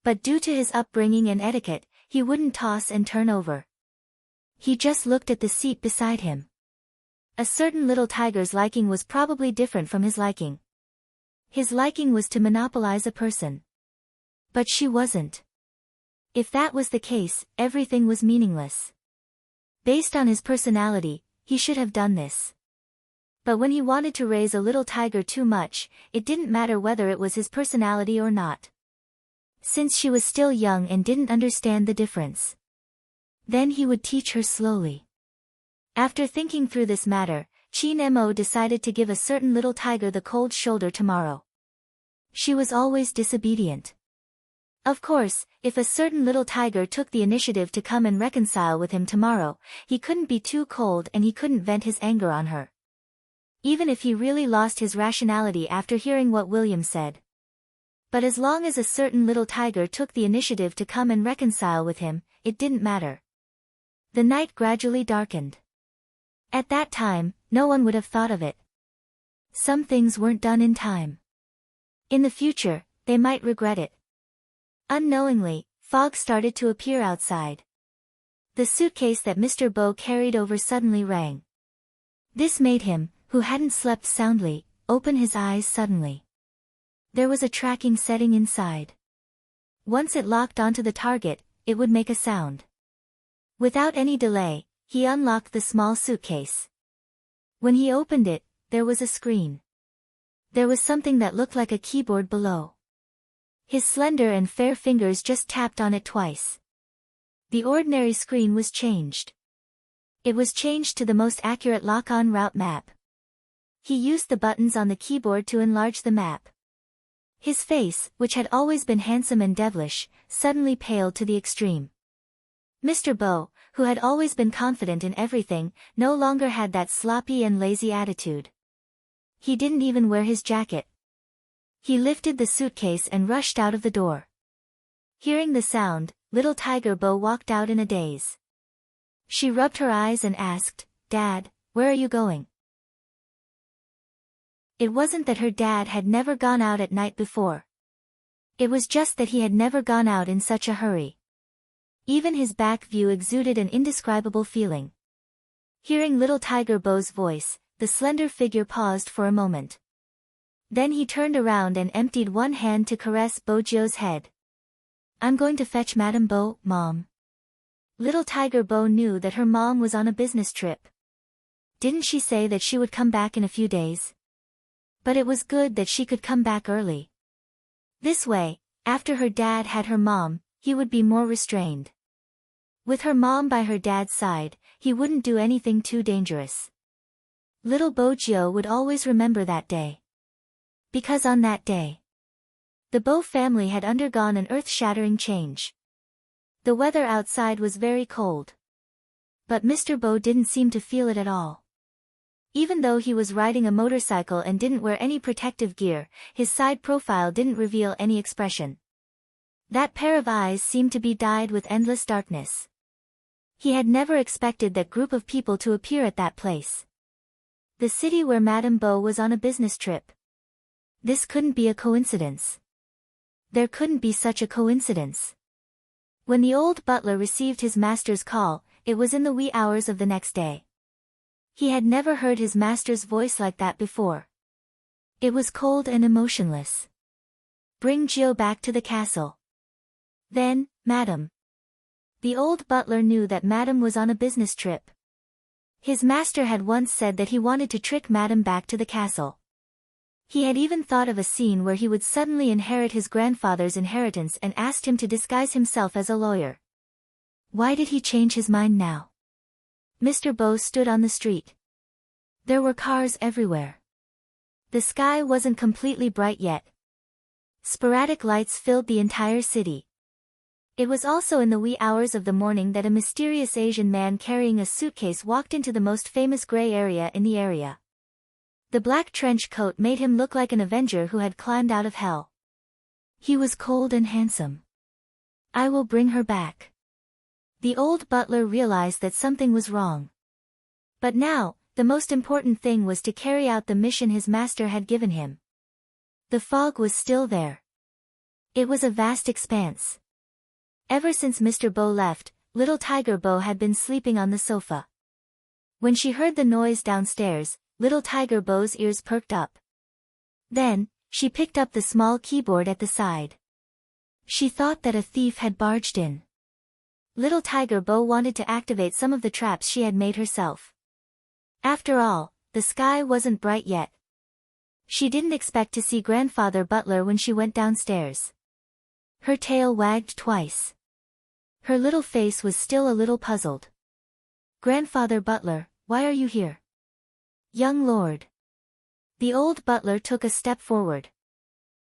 But due to his upbringing and etiquette, he wouldn't toss and turn over. He just looked at the seat beside him. A certain little tiger's liking was probably different from his liking. His liking was to monopolize a person. But she wasn't. If that was the case, everything was meaningless. Based on his personality, he should have done this. But when he wanted to raise a little tiger too much, it didn't matter whether it was his personality or not. Since she was still young and didn't understand the difference. Then he would teach her slowly. After thinking through this matter, Chin Mo decided to give a certain little tiger the cold shoulder tomorrow. She was always disobedient. Of course, if a certain little tiger took the initiative to come and reconcile with him tomorrow, he couldn't be too cold and he couldn't vent his anger on her. Even if he really lost his rationality after hearing what William said. But as long as a certain little tiger took the initiative to come and reconcile with him, it didn't matter. The night gradually darkened. At that time, no one would have thought of it. Some things weren't done in time. In the future, they might regret it. Unknowingly, fog started to appear outside. The suitcase that Mr. Bo carried over suddenly rang. This made him, who hadn't slept soundly, open his eyes suddenly. There was a tracking setting inside. Once it locked onto the target, it would make a sound. Without any delay, he unlocked the small suitcase. When he opened it, there was a screen. There was something that looked like a keyboard below. His slender and fair fingers just tapped on it twice. The ordinary screen was changed. It was changed to the most accurate lock-on route map. He used the buttons on the keyboard to enlarge the map. His face, which had always been handsome and devilish, suddenly paled to the extreme. Mr. Bo, who had always been confident in everything, no longer had that sloppy and lazy attitude. He didn't even wear his jacket. He lifted the suitcase and rushed out of the door. Hearing the sound, Little Tiger Bo walked out in a daze. She rubbed her eyes and asked, "Dad, where are you going?" It wasn't that her dad had never gone out at night before. It was just that he had never gone out in such a hurry. Even his back view exuded an indescribable feeling. Hearing Little Tiger Bo's voice, the slender figure paused for a moment. Then he turned around and emptied one hand to caress Bojio's head. I'm going to fetch Madame Bo, Mom. Little Tiger Bo knew that her mom was on a business trip. Didn't she say that she would come back in a few days? But it was good that she could come back early. This way, after her dad had her mom, he would be more restrained. With her mom by her dad's side, he wouldn't do anything too dangerous. Little Bojio would always remember that day. Because on that day, the Bo family had undergone an earth-shattering change. The weather outside was very cold. But Mr. Bo didn't seem to feel it at all. Even though he was riding a motorcycle and didn't wear any protective gear, his side profile didn't reveal any expression. That pair of eyes seemed to be dyed with endless darkness. He had never expected that group of people to appear at that place. The city where Madame Bo was on a business trip. This couldn't be a coincidence. There couldn't be such a coincidence. When the old butler received his master's call, it was in the wee hours of the next day. He had never heard his master's voice like that before. It was cold and emotionless. Bring Gio back to the castle. Then, Madam. The old butler knew that Madam was on a business trip. His master had once said that he wanted to trick Madam back to the castle. He had even thought of a scene where he would suddenly inherit his grandfather's inheritance and asked him to disguise himself as a lawyer. Why did he change his mind now? Mr. Bo stood on the street. There were cars everywhere. The sky wasn't completely bright yet. Sporadic lights filled the entire city. It was also in the wee hours of the morning that a mysterious Asian man carrying a suitcase walked into the most famous gray area in the area. The black trench coat made him look like an Avenger who had climbed out of hell. He was cold and handsome. I will bring her back. The old butler realized that something was wrong. But now, the most important thing was to carry out the mission his master had given him. The fog was still there. It was a vast expanse. Ever since Mr. Bo left, little Tiger Bo had been sleeping on the sofa. When she heard the noise downstairs, little Tiger Bo's ears perked up. Then, she picked up the small keyboard at the side. She thought that a thief had barged in. Little Tiger Bo wanted to activate some of the traps she had made herself. After all, the sky wasn't bright yet. She didn't expect to see Grandfather Butler when she went downstairs. Her tail wagged twice. Her little face was still a little puzzled. Grandfather Butler, why are you here? Young lord. The old butler took a step forward.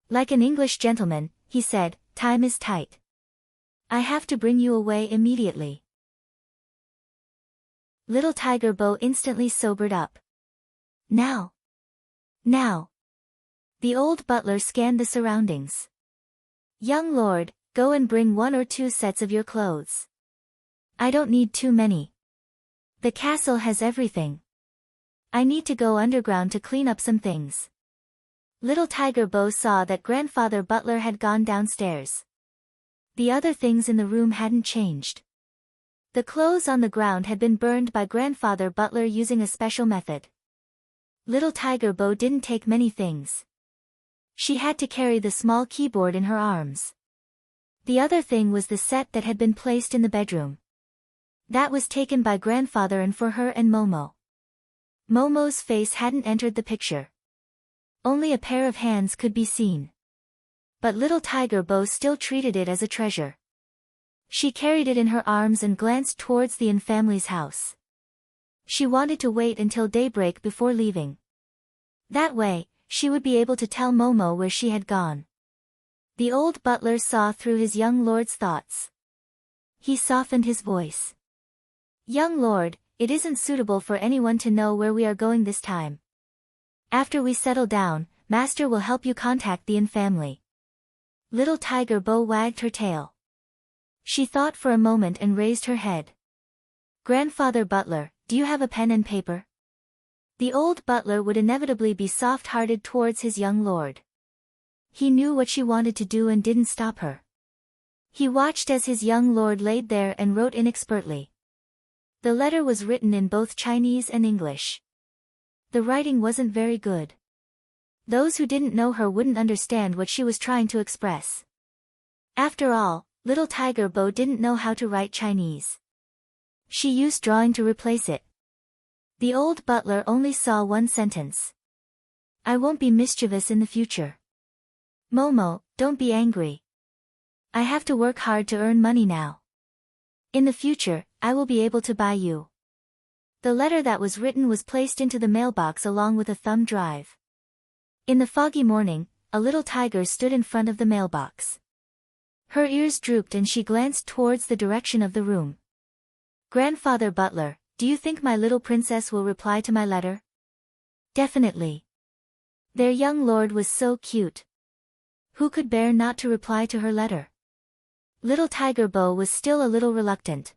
Like an English gentleman, he said, time is tight. I have to bring you away immediately. Little Tiger Bo instantly sobered up. Now. Now. The old butler scanned the surroundings. Young lord, go and bring 1 or 2 sets of your clothes. I don't need too many. The castle has everything. I need to go underground to clean up some things. Little Tiger Bo saw that Grandfather Butler had gone downstairs. The other things in the room hadn't changed. The clothes on the ground had been burned by Grandfather Butler using a special method. Little Tiger Bo didn't take many things. She had to carry the small keyboard in her arms. The other thing was the set that had been placed in the bedroom. That was taken by Grandfather and for her and Momo. Momo's face hadn't entered the picture. Only a pair of hands could be seen. But little Tiger Bo still treated it as a treasure. She carried it in her arms and glanced towards the In family's house. She wanted to wait until daybreak before leaving. That way, she would be able to tell Momo where she had gone. The old butler saw through his young lord's thoughts. He softened his voice. Young lord, it isn't suitable for anyone to know where we are going this time. After we settle down, Master will help you contact the In family. Little Tiger Bo wagged her tail. She thought for a moment and raised her head. Grandfather Butler, do you have a pen and paper? The old butler would inevitably be soft-hearted towards his young lord. He knew what she wanted to do and didn't stop her. He watched as his young lord laid there and wrote inexpertly. The letter was written in both Chinese and English. The writing wasn't very good. Those who didn't know her wouldn't understand what she was trying to express. After all, little Tiger Bo didn't know how to write Chinese. She used drawing to replace it. The old butler only saw one sentence. I won't be mischievous in the future. Momo, don't be angry. I have to work hard to earn money now. In the future, I will be able to buy you. The letter that was written was placed into the mailbox along with a thumb drive. In the foggy morning, a little tiger stood in front of the mailbox. Her ears drooped and she glanced towards the direction of the room. Grandfather Butler, do you think my little princess will reply to my letter? Definitely. Their young lord was so cute. Who could bear not to reply to her letter? Little Tiger Bo was still a little reluctant.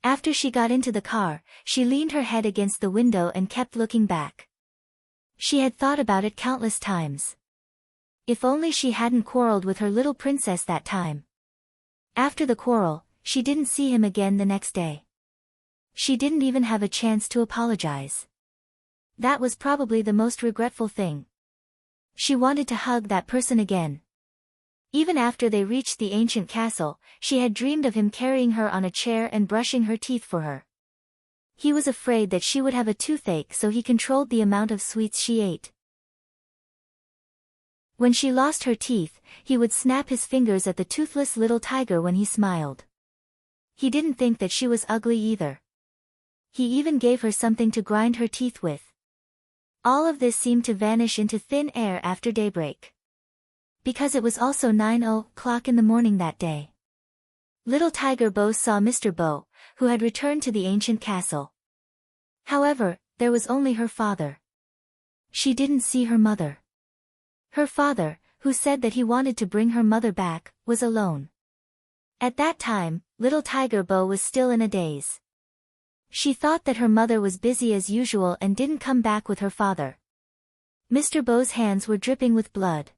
After she got into the car, she leaned her head against the window and kept looking back. She had thought about it countless times. If only she hadn't quarreled with her little princess that time. After the quarrel, she didn't see him again the next day. She didn't even have a chance to apologize. That was probably the most regretful thing. She wanted to hug that person again. Even after they reached the ancient castle, she had dreamed of him carrying her on a chair and brushing her teeth for her. He was afraid that she would have a toothache, so he controlled the amount of sweets she ate. When she lost her teeth, he would snap his fingers at the toothless little tiger when he smiled. He didn't think that she was ugly either. He even gave her something to grind her teeth with. All of this seemed to vanish into thin air after daybreak. Because it was also 9:00 in the morning that day. Little Tiger Bo saw Mr. Bo, who had returned to the ancient castle. However, there was only her father. She didn't see her mother. Her father, who said that he wanted to bring her mother back, was alone. At that time, little Tiger Bo was still in a daze. She thought that her mother was busy as usual and didn't come back with her father. Mr. Bo's hands were dripping with blood.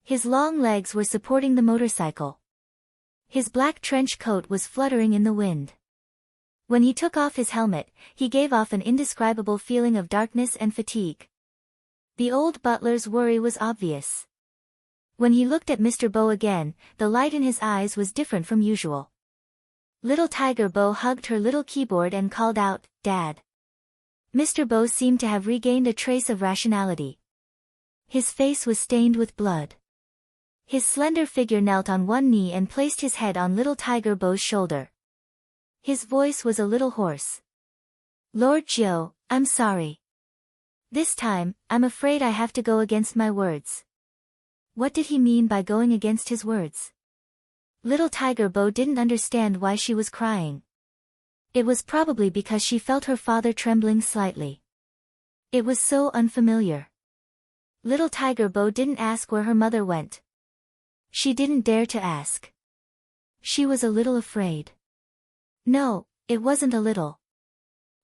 His long legs were supporting the motorcycle. His black trench coat was fluttering in the wind. When he took off his helmet, he gave off an indescribable feeling of darkness and fatigue. The old butler's worry was obvious. When he looked at Mr. Bo again, the light in his eyes was different from usual. Little Tiger Bo hugged her little keyboard and called out, "Dad." Mr. Bo seemed to have regained a trace of rationality. His face was stained with blood. His slender figure knelt on one knee and placed his head on little Tiger Bo's shoulder. His voice was a little hoarse. "Lord Jiu, I'm sorry. This time, I'm afraid I have to go against my words." What did he mean by going against his words? Little Tiger Bo didn't understand why she was crying. It was probably because she felt her father trembling slightly. It was so unfamiliar. Little Tiger Bo didn't ask where her mother went. She didn't dare to ask. She was a little afraid. No, it wasn't a little.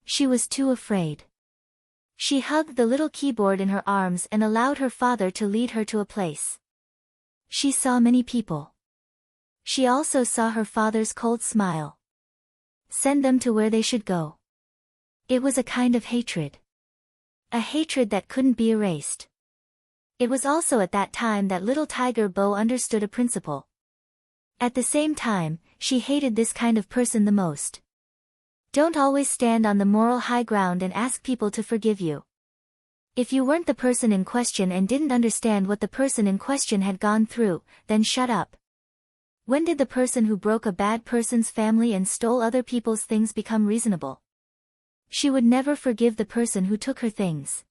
She was too afraid. She hugged the little keyboard in her arms and allowed her father to lead her to a place. She saw many people. She also saw her father's cold smile. Send them to where they should go. It was a kind of hatred. A hatred that couldn't be erased. It was also at that time that little Tiger Bo understood a principle. At the same time, she hated this kind of person the most. Don't always stand on the moral high ground and ask people to forgive you. If you weren't the person in question and didn't understand what the person in question had gone through, then shut up. When did the person who broke a bad person's family and stole other people's things become reasonable? She would never forgive the person who took her things.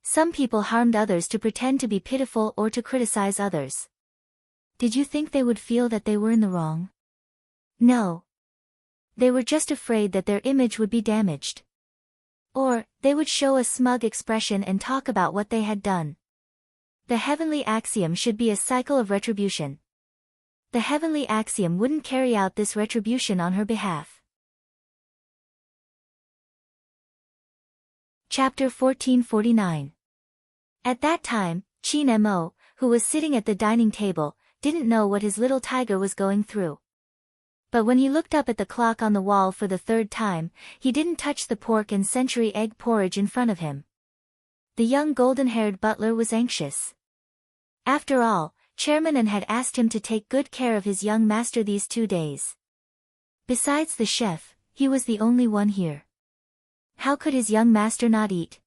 Some people harmed others to pretend to be pitiful or to criticize others. Did you think they would feel that they were in the wrong? No. They were just afraid that their image would be damaged. Or, they would show a smug expression and talk about what they had done. The heavenly axiom should be a cycle of retribution. The heavenly axiom wouldn't carry out this retribution on her behalf. Chapter 1449. At that time, Chin Mo, who was sitting at the dining table, didn't know what his little tiger was going through. But when he looked up at the clock on the wall for the third time, he didn't touch the pork and century egg porridge in front of him. The young golden-haired butler was anxious. After all, Chairman An had asked him to take good care of his young master these 2 days. Besides the chef, he was the only one here. How could his young master not eat?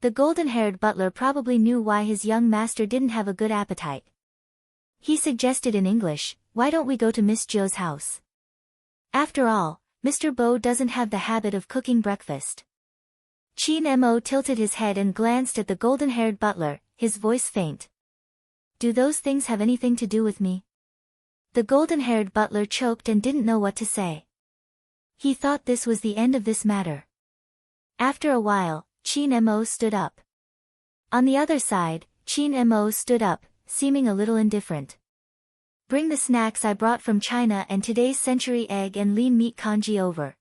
The golden-haired butler probably knew why his young master didn't have a good appetite. He suggested in English, "Why don't we go to Miss Jo's house? After all, Mr. Bo doesn't have the habit of cooking breakfast." Chin Mo tilted his head and glanced at the golden-haired butler, his voice faint. "Do those things have anything to do with me?" The golden-haired butler choked and didn't know what to say. He thought this was the end of this matter. After a while, Chin Mo stood up. On the other side, Chin Mo stood up, seeming a little indifferent. "Bring the snacks I brought from China and today's century egg and lean meat congee over."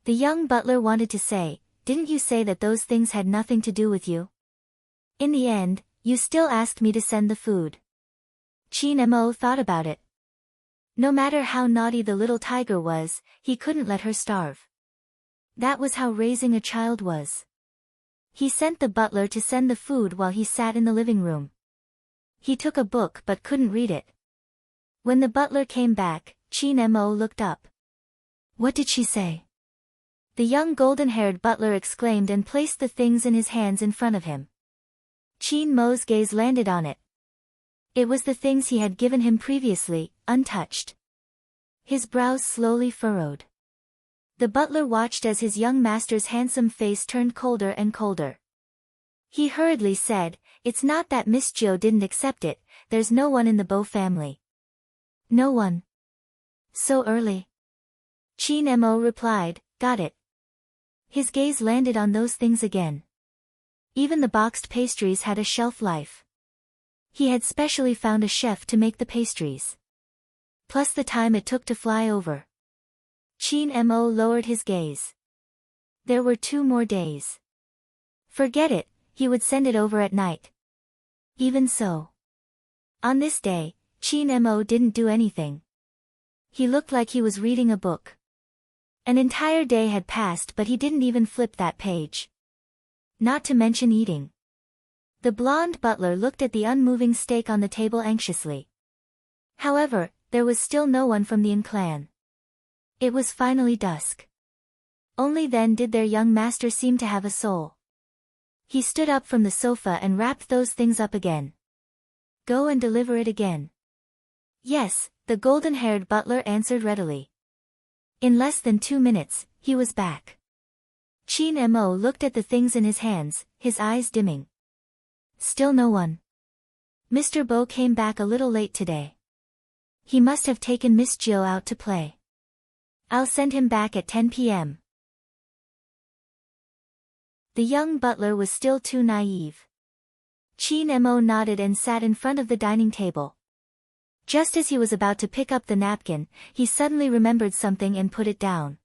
The young butler wanted to say, "Didn't you say that those things had nothing to do with you? In the end, you still asked me to send the food." Chin Mo thought about it. No matter how naughty the little tiger was, he couldn't let her starve. That was how raising a child was. He sent the butler to send the food while he sat in the living room. He took a book but couldn't read it. When the butler came back, Chin Mo looked up. "What did she say?" The young golden-haired butler exclaimed and placed the things in his hands in front of him. Chin Mo's gaze landed on it. It was the things he had given him previously, untouched. His brows slowly furrowed. The butler watched as his young master's handsome face turned colder and colder. He hurriedly said, "It's not that Miss Jo didn't accept it, there's no one in the Bo family." "No one? So early?" Chin Mo replied, "Got it." His gaze landed on those things again. Even the boxed pastries had a shelf life. He had specially found a chef to make the pastries. Plus the time it took to fly over. Chin Mo lowered his gaze. There were 2 more days. Forget it, he would send it over at night. Even so. On this day, Chin Mo didn't do anything. He looked like he was reading a book. An entire day had passed but he didn't even flip that page. Not to mention eating. The blonde butler looked at the unmoving steak on the table anxiously. However, there was still no one from the An clan. It was finally dusk. Only then did their young master seem to have a soul. He stood up from the sofa and wrapped those things up again. "Go and deliver it again." "Yes," the golden-haired butler answered readily. In less than 2 minutes, he was back. Chin Mo looked at the things in his hands, his eyes dimming. Still no one. Mr. Bo came back a little late today. He must have taken Miss Jo out to play. I'll send him back at 10 p.m. The young butler was still too naive. Chin Mo nodded and sat in front of the dining table. Just as he was about to pick up the napkin, he suddenly remembered something and put it down.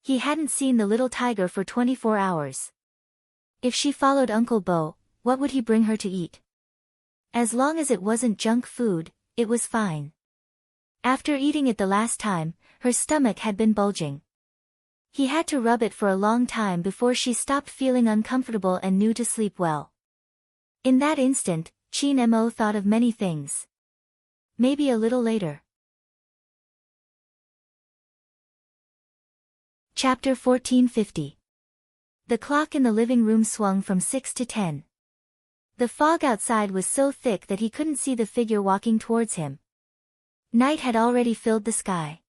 He hadn't seen the little tiger for 24 hours. If she followed Uncle Bo, what would he bring her to eat? As long as it wasn't junk food, it was fine. After eating it the last time, her stomach had been bulging. He had to rub it for a long time before she stopped feeling uncomfortable and knew to sleep well. In that instant, Chin Mo thought of many things. Maybe a little later. Chapter 1450. The clock in the living room swung from 6 to 10. The fog outside was so thick that he couldn't see the figure walking towards him. Night had already filled the sky.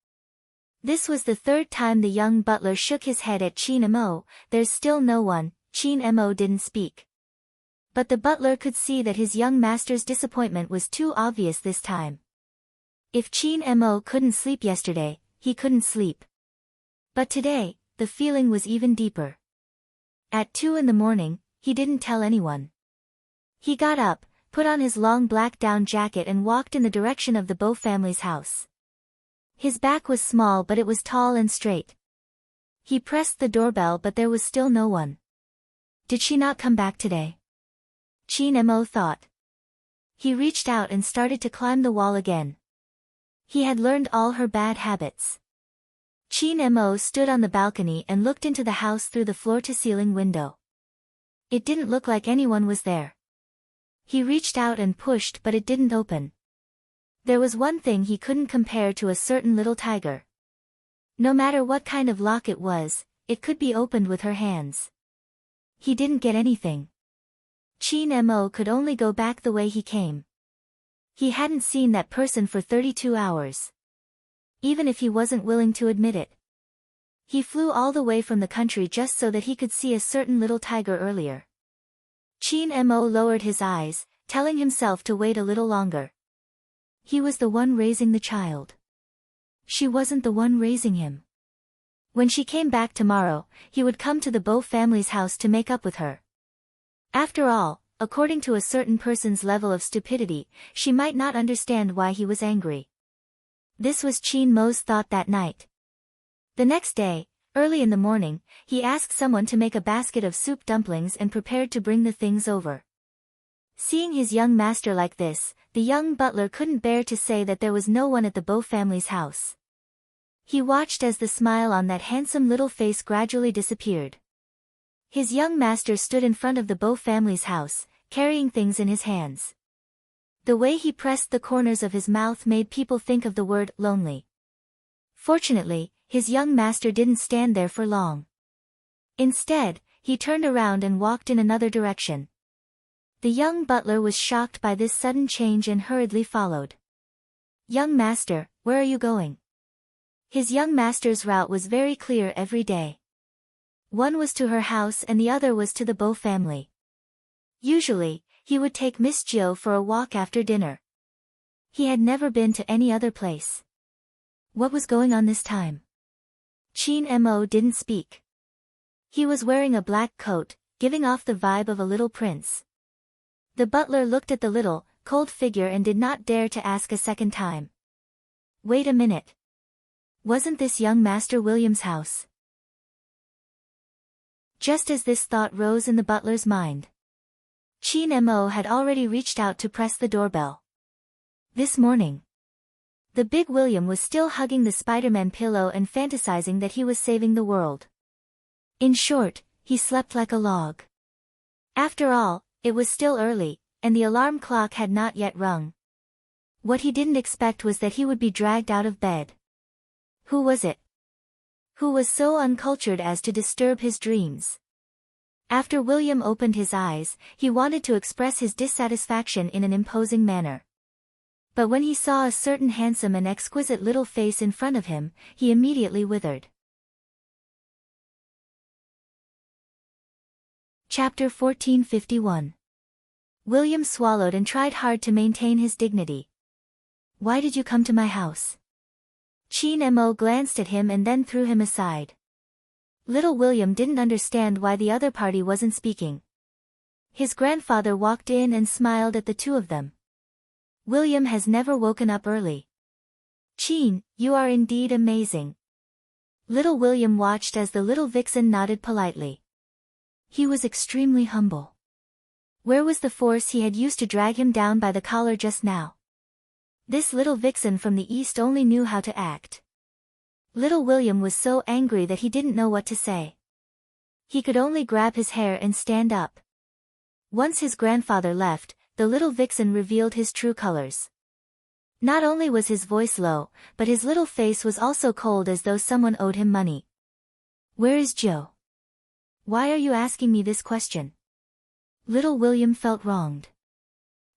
This was the 3rd time the young butler shook his head at Chin Mo. There's still no one. Chin Mo didn't speak. But the butler could see that his young master's disappointment was too obvious this time. If Chin Mo couldn't sleep yesterday, he couldn't sleep. But today, the feeling was even deeper. At 2 in the morning, he didn't tell anyone. He got up, put on his long black down jacket and walked in the direction of the Bo family's house. His back was small but it was tall and straight. He pressed the doorbell but there was still no one. Did she not come back today? Chin Mo thought. He reached out and started to climb the wall again. He had learned all her bad habits. Chin Mo stood on the balcony and looked into the house through the floor-to-ceiling window. It didn't look like anyone was there. He reached out and pushed, but it didn't open. There was one thing he couldn't compare to a certain little tiger. No matter what kind of lock it was, it could be opened with her hands. He didn't get anything. Chin Mo could only go back the way he came. He hadn't seen that person for 32 hours. Even if he wasn't willing to admit it. He flew all the way from the country just so that he could see a certain little tiger earlier. Chin Mo lowered his eyes, telling himself to wait a little longer. He was the one raising the child. She wasn't the one raising him. When she came back tomorrow, he would come to the Bo family's house to make up with her. After all, according to a certain person's level of stupidity, she might not understand why he was angry. This was Chin Mo's thought that night. The next day, early in the morning, he asked someone to make a basket of soup dumplings and prepared to bring the things over. Seeing his young master like this, the young butler couldn't bear to say that there was no one at the Bo family's house. He watched as the smile on that handsome little face gradually disappeared. His young master stood in front of the Bo family's house, carrying things in his hands. The way he pressed the corners of his mouth made people think of the word lonely. Fortunately, his young master didn't stand there for long. Instead, he turned around and walked in another direction. The young butler was shocked by this sudden change and hurriedly followed. "Young master, where are you going?" His young master's route was very clear every day. One was to her house and the other was to the Bo family. Usually, he would take Miss Jill for a walk after dinner. He had never been to any other place. What was going on this time? Chin Mo didn't speak. He was wearing a black coat, giving off the vibe of a little prince. The butler looked at the little, cold figure and did not dare to ask a second time. Wait a minute. Wasn't this young Master William's house? Just as this thought rose in the butler's mind, Chin Mo had already reached out to press the doorbell. This morning, the big William was still hugging the Spider-Man pillow and fantasizing that he was saving the world. In short, he slept like a log. After all, it was still early, and the alarm clock had not yet rung. What he didn't expect was that he would be dragged out of bed. Who was it? Who was so uncultured as to disturb his dreams? After William opened his eyes, he wanted to express his dissatisfaction in an imposing manner. But when he saw a certain handsome and exquisite little face in front of him, he immediately withered. Chapter 1451. William swallowed and tried hard to maintain his dignity. Why did you come to my house? Chin Mo glanced at him and then threw him aside. Little William didn't understand why the other party wasn't speaking. His grandfather walked in and smiled at the two of them. William has never woken up early. Chin, you are indeed amazing. Little William watched as the little vixen nodded politely. He was extremely humble. Where was the force he had used to drag him down by the collar just now? This little vixen from the east only knew how to act. Little William was so angry that he didn't know what to say. He could only grab his hair and stand up. Once his grandfather left, the little vixen revealed his true colors. Not only was his voice low, but his little face was also cold as though someone owed him money. Where is Joe? Why are you asking me this question? Little William felt wronged.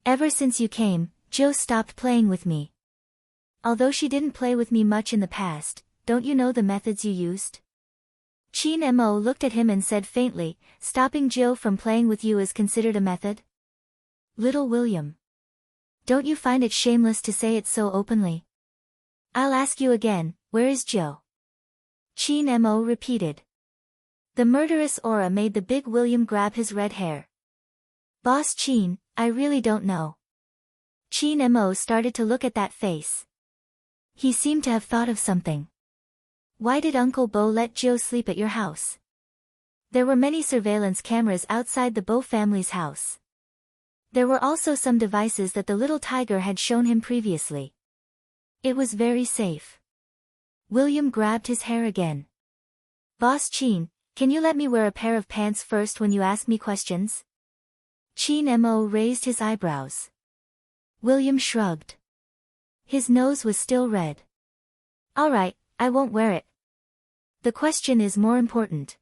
Ever since you came, Joe stopped playing with me. Although she didn't play with me much in the past, don't you know the methods you used? Chin Mo looked at him and said faintly, stopping Joe from playing with you is considered a method? Little William. Don't you find it shameless to say it so openly? I'll ask you again, where is Joe? Chin Mo repeated. The murderous aura made the big William grab his red hair. Boss Chin, I really don't know. Chin Mo started to look at that face. He seemed to have thought of something. Why did Uncle Bo let Joe sleep at your house? There were many surveillance cameras outside the Bo family's house. There were also some devices that the little tiger had shown him previously. It was very safe. William grabbed his hair again. Boss Chin, Can you let me wear a pair of pants first when you ask me questions? Chin Mo raised his eyebrows. William shrugged. His nose was still red. All right, I won't wear it. The question is more important.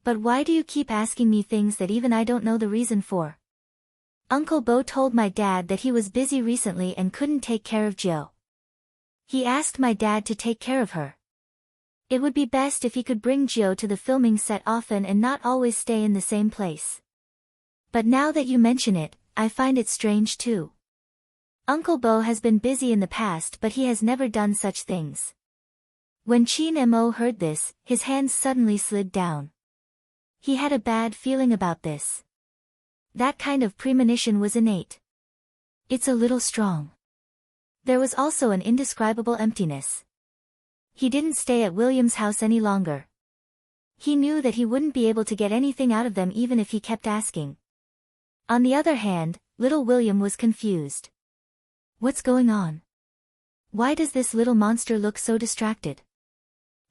But why do you keep asking me things that even I don't know the reason for? Uncle Bo told my dad that he was busy recently and couldn't take care of Jill. He asked my dad to take care of her. It would be best if he could bring Jill to the filming set often and not always stay in the same place. But now that you mention it, I find it strange too. Uncle Bo has been busy in the past but he has never done such things. When Chin Mo heard this, his hands suddenly slid down. He had a bad feeling about this. That kind of premonition was innate. It's a little strong. There was also an indescribable emptiness. He didn't stay at William's house any longer. He knew that he wouldn't be able to get anything out of them even if he kept asking. On the other hand, little William was confused. What's going on? Why does this little monster look so distracted?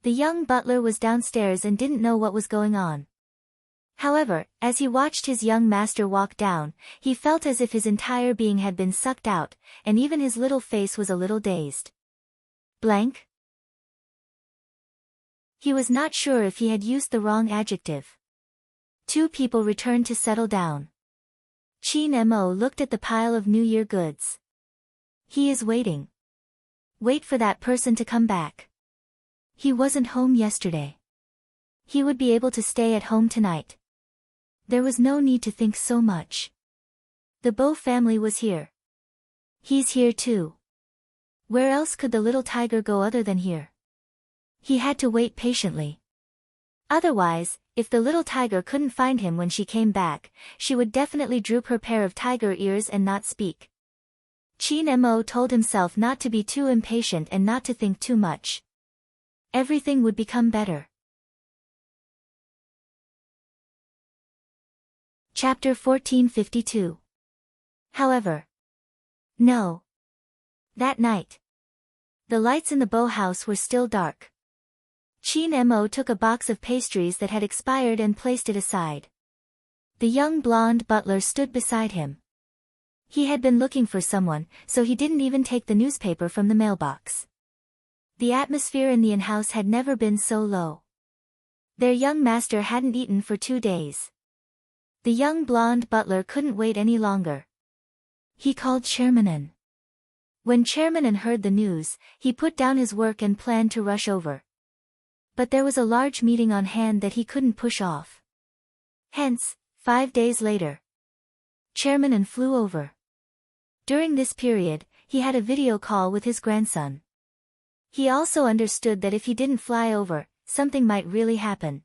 The young butler was downstairs and didn't know what was going on. However, as he watched his young master walk down, he felt as if his entire being had been sucked out, and even his little face was a little dazed. Blank? He was not sure if he had used the wrong adjective. Two people returned to settle down. Chin Mo looked at the pile of New Year goods. He is waiting. Wait for that person to come back. He wasn't home yesterday. He would be able to stay at home tonight. There was no need to think so much. The Bo family was here. He's here too. Where else could the little tiger go other than here? He had to wait patiently. Otherwise, if the little tiger couldn't find him when she came back, she would definitely droop her pair of tiger ears and not speak. Chin Mo told himself not to be too impatient and not to think too much. Everything would become better. Chapter 1452. However. No. That night. The lights in the Bo house were still dark. Chin Mo took a box of pastries that had expired and placed it aside. The young blonde butler stood beside him. He had been looking for someone, so he didn't even take the newspaper from the mailbox. The atmosphere in the in-house had never been so low. Their young master hadn't eaten for 2 days. The young blonde butler couldn't wait any longer. He called Chairman. When Chairman heard the news, he put down his work and planned to rush over. But there was a large meeting on hand that he couldn't push off. Hence, 5 days later, Chairman flew over. During this period, he had a video call with his grandson. He also understood that if he didn't fly over, something might really happen.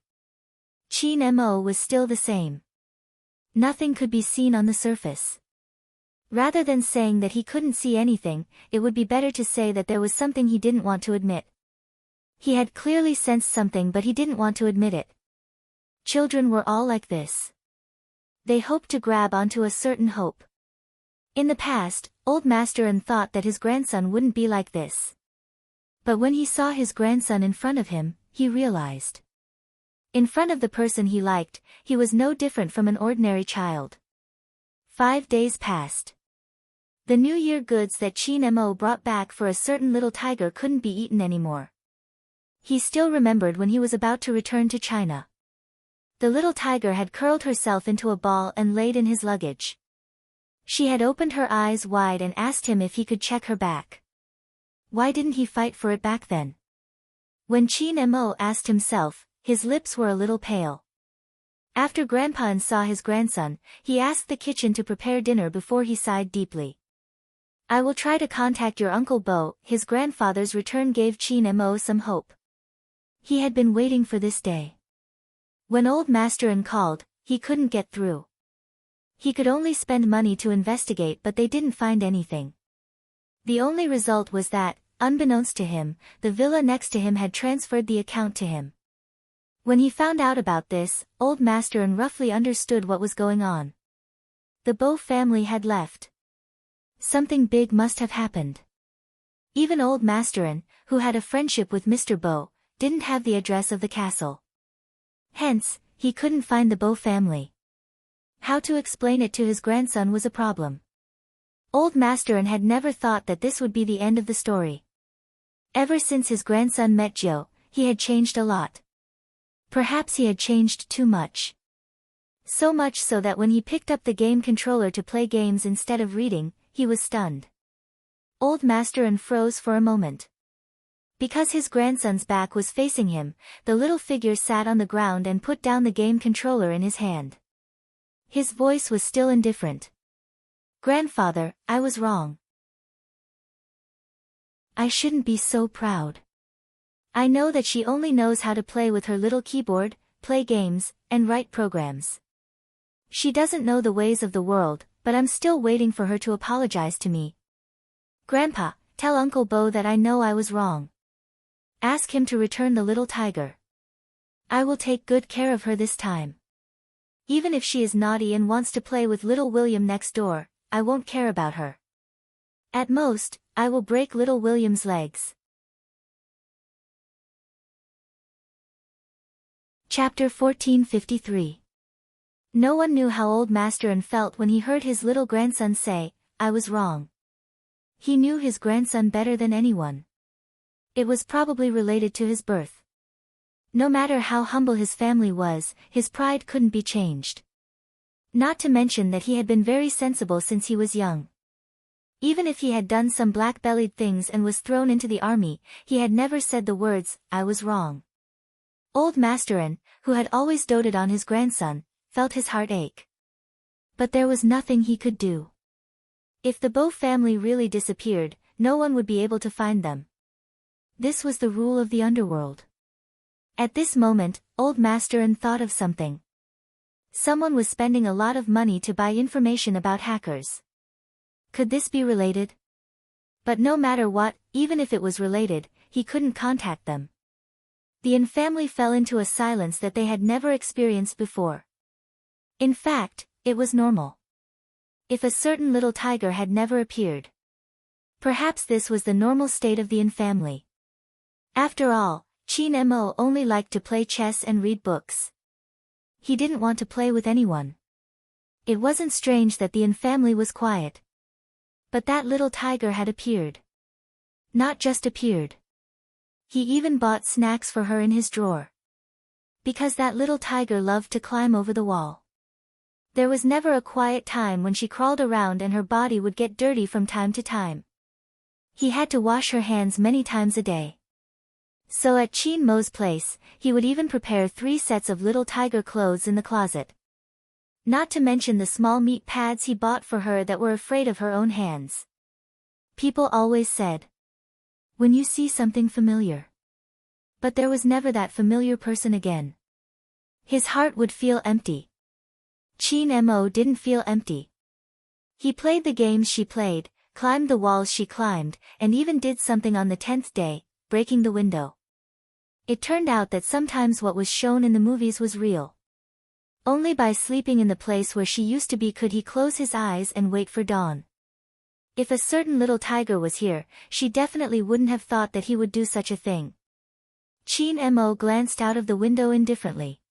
Chin Mo was still the same. Nothing could be seen on the surface. Rather than saying that he couldn't see anything, it would be better to say that there was something he didn't want to admit. He had clearly sensed something but he didn't want to admit it. Children were all like this. They hoped to grab onto a certain hope. In the past, old Master thought that his grandson wouldn't be like this. But when he saw his grandson in front of him, he realized. In front of the person he liked, he was no different from an ordinary child. 5 days passed. The New Year goods that Chin Mo brought back for a certain little tiger couldn't be eaten anymore. He still remembered when he was about to return to China. The little tiger had curled herself into a ball and laid in his luggage. She had opened her eyes wide and asked him if he could check her back. Why didn't he fight for it back then? When Chin Mo asked himself, his lips were a little pale. After Grandpa saw his grandson, he asked the kitchen to prepare dinner before he sighed deeply. I will try to contact your Uncle Bo. His grandfather's return gave Chin Mo some hope. He had been waiting for this day. When old Master called, he couldn't get through. He could only spend money to investigate but they didn't find anything. The only result was that, unbeknownst to him, the villa next to him had transferred the account to him. When he found out about this, old Master roughly understood what was going on. The Bo family had left. Something big must have happened. Even old Master who had a friendship with Mr. Bo, didn't have the address of the castle. Hence, he couldn't find the Bo family. How to explain it to his grandson was a problem. Old Master had never thought that this would be the end of the story. Ever since his grandson met Joe, he had changed a lot. Perhaps he had changed too much. So much so that when he picked up the game controller to play games instead of reading, he was stunned. Old Master froze for a moment. Because his grandson's back was facing him, the little figure sat on the ground and put down the game controller in his hand. His voice was still indifferent. "Grandfather, I was wrong. I shouldn't be so proud. I know that she only knows how to play with her little keyboard, play games, and write programs. She doesn't know the ways of the world, but I'm still waiting for her to apologize to me. Grandpa, tell Uncle Bo that I know I was wrong. Ask him to return the little tiger. I will take good care of her this time. Even if she is naughty and wants to play with little William next door, I won't care about her. At most, I will break little William's legs." Chapter 1453. No one knew how Old Master felt when he heard his little grandson say, "I was wrong." He knew his grandson better than anyone. It was probably related to his birth. No matter how humble his family was, his pride couldn't be changed. Not to mention that he had been very sensible since he was young. Even if he had done some black-bellied things and was thrown into the army, he had never said the words, "I was wrong." Old Master, who had always doted on his grandson, felt his heart ache. But there was nothing he could do. If the Bo family really disappeared, no one would be able to find them. This was the rule of the underworld. At this moment, Old Master thought of something. Someone was spending a lot of money to buy information about hackers. Could this be related? But no matter what, even if it was related, he couldn't contact them. The family fell into a silence that they had never experienced before. In fact, it was normal. If a certain little tiger had never appeared. Perhaps this was the normal state of the family. After all, Chin Mo only liked to play chess and read books. He didn't want to play with anyone. It wasn't strange that the family was quiet. But that little tiger had appeared. Not just appeared. He even bought snacks for her in his drawer. Because that little tiger loved to climb over the wall. There was never a quiet time when she crawled around and her body would get dirty from time to time. He had to wash her hands many times a day. So at Chin Mo's place, he would even prepare 3 sets of little tiger clothes in the closet. Not to mention the small meat pads he bought for her that were afraid of her own hands. People always said, "When you see something familiar." But there was never that familiar person again. His heart would feel empty. Chin Mo didn't feel empty. He played the games she played, climbed the walls she climbed, and even did something on the 10th day, breaking the window. It turned out that sometimes what was shown in the movies was real. Only by sleeping in the place where she used to be could he close his eyes and wait for dawn. If a certain little tiger was here, she definitely wouldn't have thought that he would do such a thing. Chin Mo glanced out of the window indifferently.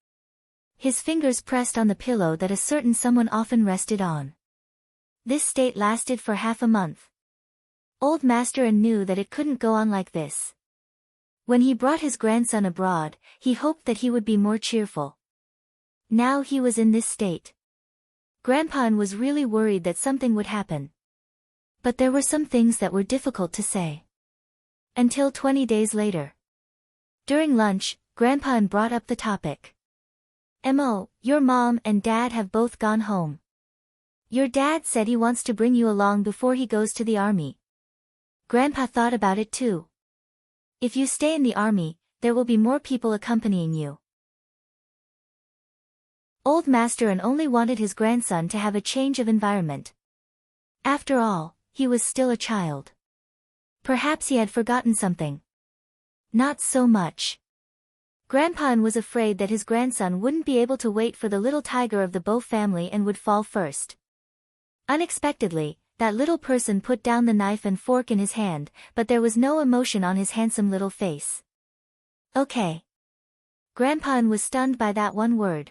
His fingers pressed on the pillow that a certain someone often rested on. This state lasted for half a month. Old Master knew that it couldn't go on like this. When he brought his grandson abroad, he hoped that he would be more cheerful. Now he was in this state. Grandpa was really worried that something would happen. But there were some things that were difficult to say. Until 20 days later. During lunch, Grandpa brought up the topic. "Mo, your mom and dad have both gone home. Your dad said he wants to bring you along before he goes to the army." Grandpa thought about it too. "If you stay in the army, there will be more people accompanying you." Old Master only wanted his grandson to have a change of environment. After all, he was still a child. Perhaps he had forgotten something. Not so much. Grandpa was afraid that his grandson wouldn't be able to wait for the little tiger of the Bo family and would fall first. Unexpectedly, that little person put down the knife and fork in his hand, but there was no emotion on his handsome little face. "Okay. Grandpa was stunned by that one word.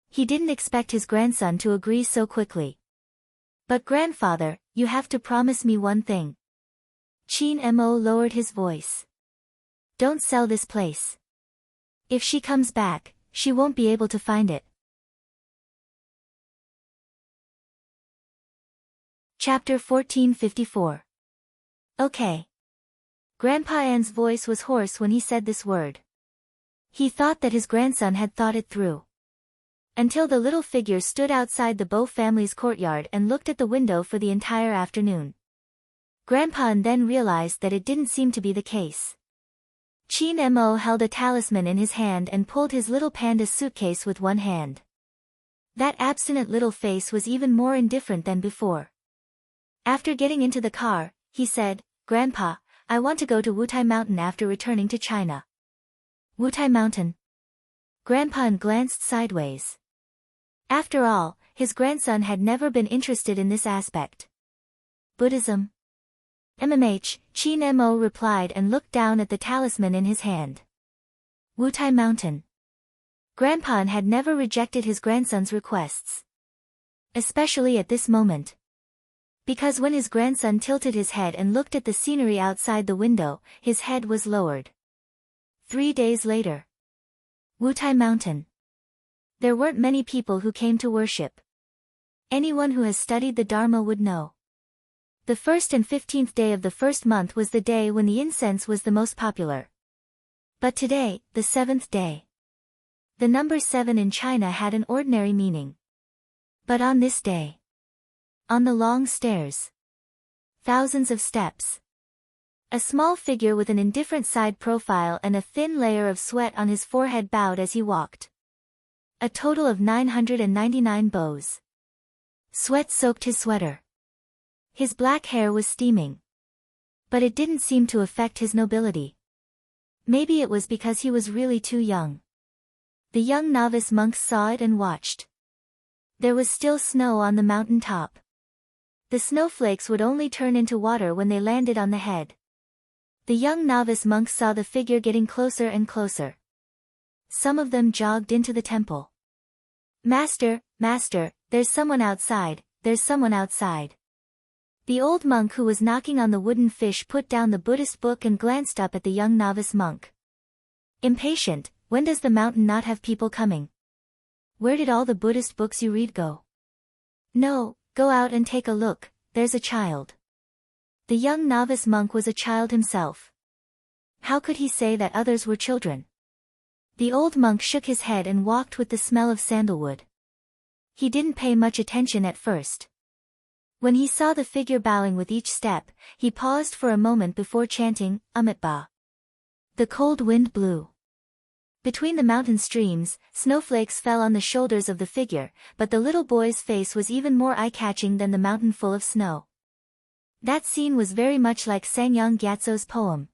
He didn't expect his grandson to agree so quickly. But grandfather, you have to promise me one thing. Chin Mo lowered his voice. Don't sell this place. If she comes back, she won't be able to find it. Chapter 1454. Okay. Grandpa An's voice was hoarse when he said this word. He thought that his grandson had thought it through. Until the little figure stood outside the Bo family's courtyard and looked at the window for the entire afternoon. Grandpa An then realized that it didn't seem to be the case. Chin Mo held a talisman in his hand and pulled his little panda suitcase with one hand. That abstinent little face was even more indifferent than before. After getting into the car, he said, Grandpa, I want to go to Wutai Mountain after returning to China. Wutai Mountain? Grandpa glanced sideways. After all, his grandson had never been interested in this aspect. Buddhism? Chin Mo replied and looked down at the talisman in his hand. Wutai Mountain. Grandpa had never rejected his grandson's requests. Especially at this moment. Because when his grandson tilted his head and looked at the scenery outside the window, his head was lowered. 3 days later. Wutai Mountain. There weren't many people who came to worship. Anyone who has studied the Dharma would know. The 1st and 15th day of the first month was the day when the incense was the most popular. But today, the 7th day. The number 7 in China had an ordinary meaning. But on this day. On the long stairs. Thousands of steps. A small figure with an indifferent side profile and a thin layer of sweat on his forehead bowed as he walked. A total of 999 bows. Sweat soaked his sweater. His black hair was steaming. But it didn't seem to affect his nobility. Maybe it was because he was really too young. The young novice monks saw it and watched. There was still snow on the mountain top. The snowflakes would only turn into water when they landed on the head. The young novice monks saw the figure getting closer and closer. Some of them jogged into the temple. Master, Master, there's someone outside, there's someone outside. The old monk who was knocking on the wooden fish put down the Buddhist book and glanced up at the young novice monk. Impatient, when does the mountain not have people coming? Where did all the Buddhist books you read go? No, go out and take a look, there's a child. The young novice monk was a child himself. How could he say that others were children? The old monk shook his head and walked with the smell of sandalwood. He didn't pay much attention at first. When he saw the figure bowing with each step, he paused for a moment before chanting, Amitabha. The cold wind blew. Between the mountain streams, snowflakes fell on the shoulders of the figure, but the little boy's face was even more eye-catching than the mountain full of snow. That scene was very much like Sangyang Gyatso's poem.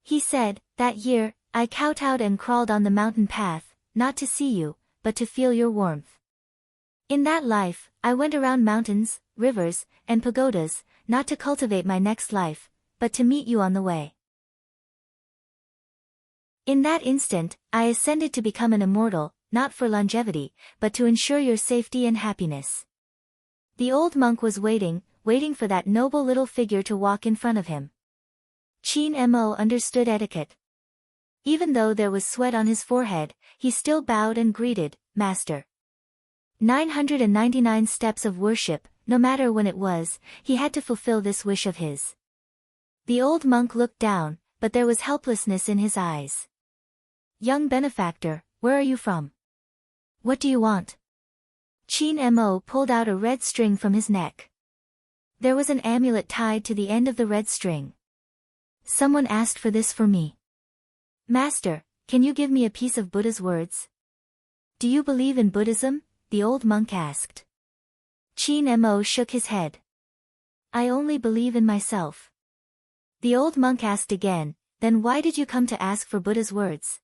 He said, that year, I kowtowed and crawled on the mountain path, not to see you, but to feel your warmth. In that life, I went around mountains, rivers, and pagodas, not to cultivate my next life, but to meet you on the way. In that instant, I ascended to become an immortal, not for longevity, but to ensure your safety and happiness. The old monk was waiting for that noble little figure to walk in front of him. Chin Mo understood etiquette. Even though there was sweat on his forehead, he still bowed and greeted, Master. 999 steps of worship, no matter when it was, he had to fulfill this wish of his. The old monk looked down, but there was helplessness in his eyes. Young benefactor, where are you from? What do you want? Chin Mo pulled out a red string from his neck. There was an amulet tied to the end of the red string. Someone asked for this for me. Master, can you give me a piece of Buddha's words? Do you believe in Buddhism? The old monk asked. Chin Mo shook his head. I only believe in myself. The old monk asked again, then why did you come to ask for Buddha's words?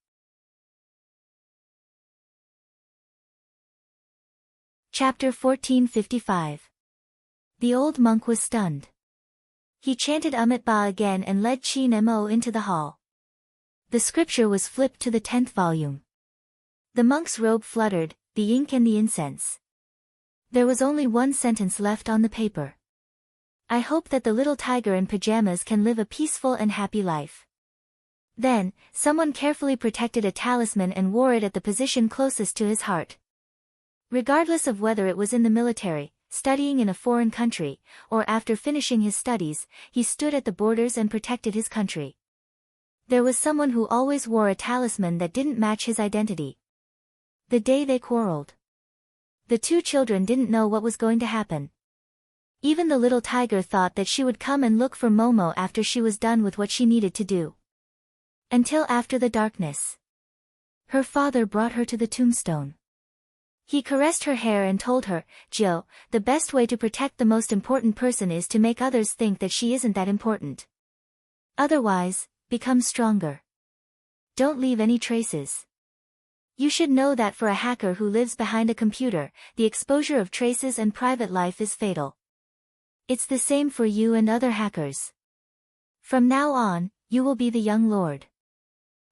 Chapter 1455. The old monk was stunned. He chanted Amitabha again and led Chin Mo into the hall. The scripture was flipped to the 10th volume. The monk's robe fluttered, the ink and the incense. There was only one sentence left on the paper. I hope that the little tiger in pajamas can live a peaceful and happy life. Then, someone carefully protected a talisman and wore it at the position closest to his heart. Regardless of whether it was in the military, studying in a foreign country, or after finishing his studies, he stood at the borders and protected his country. There was someone who always wore a talisman that didn't match his identity. The day they quarreled. The two children didn't know what was going to happen. Even the little tiger thought that she would come and look for Momo after she was done with what she needed to do. Until after the darkness. Her father brought her to the tombstone. He caressed her hair and told her, "Jill, the best way to protect the most important person is to make others think that she isn't that important. Otherwise, become stronger. Don't leave any traces. You should know that for a hacker who lives behind a computer, the exposure of traces and private life is fatal. It's the same for you and other hackers. From now on, you will be the young lord.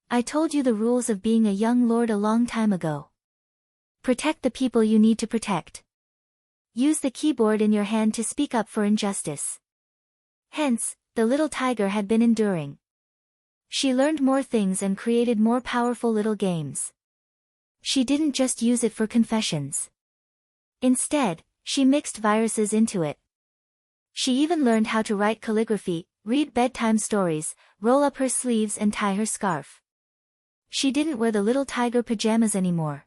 I told you the rules of being a young lord a long time ago. Protect the people you need to protect. Use the keyboard in your hand to speak up for injustice." Hence, the little tiger had been enduring. She learned more things and created more powerful little games. She didn't just use it for confessions. Instead, she mixed viruses into it. She even learned how to write calligraphy, read bedtime stories, roll up her sleeves and tie her scarf. She didn't wear the little tiger pajamas anymore.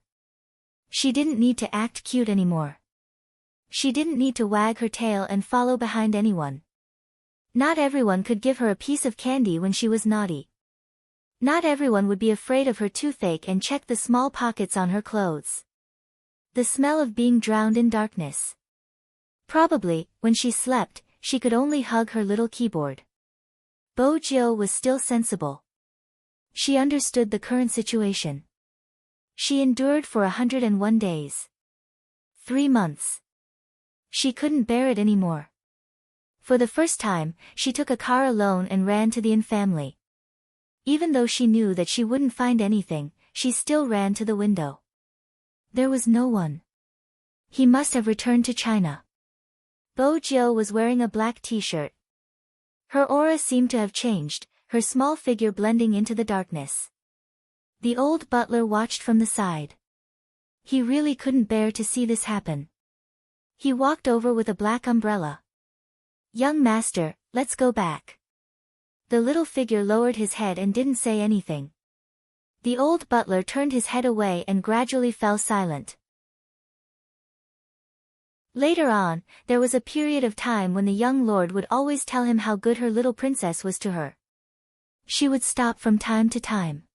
She didn't need to act cute anymore. She didn't need to wag her tail and follow behind anyone. Not everyone could give her a piece of candy when she was naughty. Not everyone would be afraid of her toothache and check the small pockets on her clothes. The smell of being drowned in darkness. Probably, when she slept, she could only hug her little keyboard. Bo Jill was still sensible. She understood the current situation. She endured for 101 days. 3 months. She couldn't bear it anymore. For the first time, she took a car alone and ran to the Inn family. Even though she knew that she wouldn't find anything, she still ran to the window. There was no one. He must have returned to China. Bo Jill was wearing a black t-shirt. Her aura seemed to have changed, her small figure blending into the darkness. The old butler watched from the side. He really couldn't bear to see this happen. He walked over with a black umbrella. "Young master, let's go back." The little figure lowered his head and didn't say anything. The old butler turned his head away and gradually fell silent. Later on, there was a period of time when the young lord would always tell him how good her little princess was to her. She would stop from time to time.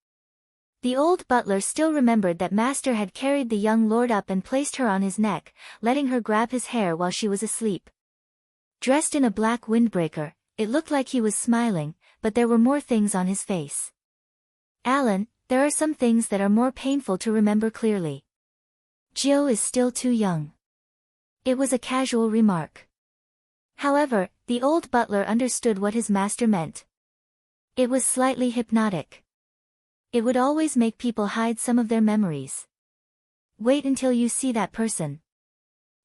The old butler still remembered that master had carried the young lord up and placed her on his neck, letting her grab his hair while she was asleep. Dressed in a black windbreaker, it looked like he was smiling, but there were more things on his face. "Alan, there are some things that are more painful to remember clearly. Jill is still too young." It was a casual remark. However, the old butler understood what his master meant. It was slightly hypnotic. It would always make people hide some of their memories. Wait until you see that person.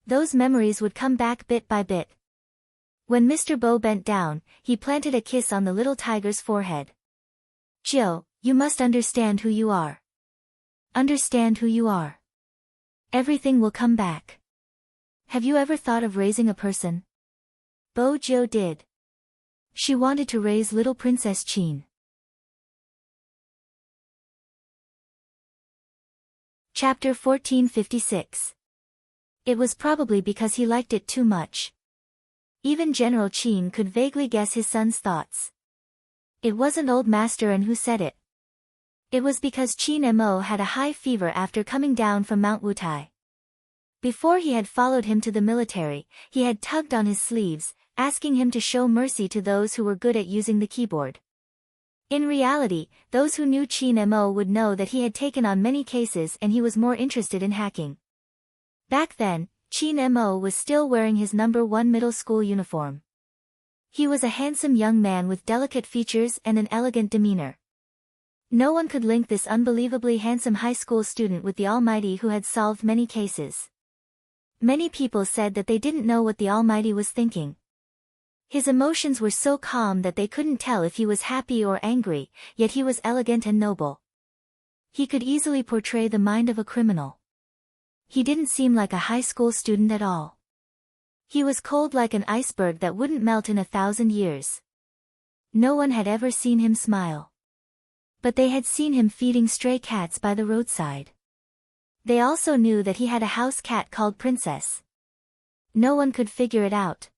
Those memories would come back bit by bit. When Mr. Bo bent down, he planted a kiss on the little tiger's forehead. "Jill, you must understand who you are. Understand who you are. Everything will come back. Have you ever thought of raising a person?" Bo Jill did. She wanted to raise little Princess Chin. Chapter 1456. It was probably because he liked it too much. Even General Chin could vaguely guess his son's thoughts. It wasn't old Master N who said it. It was because Chin Mo had a high fever after coming down from Mount Wutai. Before he had followed him to the military, he had tugged on his sleeves, asking him to show mercy to those who were good at using the keyboard. In reality, those who knew Chin Mo would know that he had taken on many cases and he was more interested in hacking. Back then, Chin Mo was still wearing his number 1 middle school uniform. He was a handsome young man with delicate features and an elegant demeanor. No one could link this unbelievably handsome high school student with the Almighty who had solved many cases. Many people said that they didn't know what the Almighty was thinking. His emotions were so calm that they couldn't tell if he was happy or angry, yet he was elegant and noble. He could easily portray the mind of a criminal. He didn't seem like a high school student at all. He was cold like an iceberg that wouldn't melt in 1,000 years. No one had ever seen him smile. But they had seen him feeding stray cats by the roadside. They also knew that he had a house cat called Princess. No one could figure it out.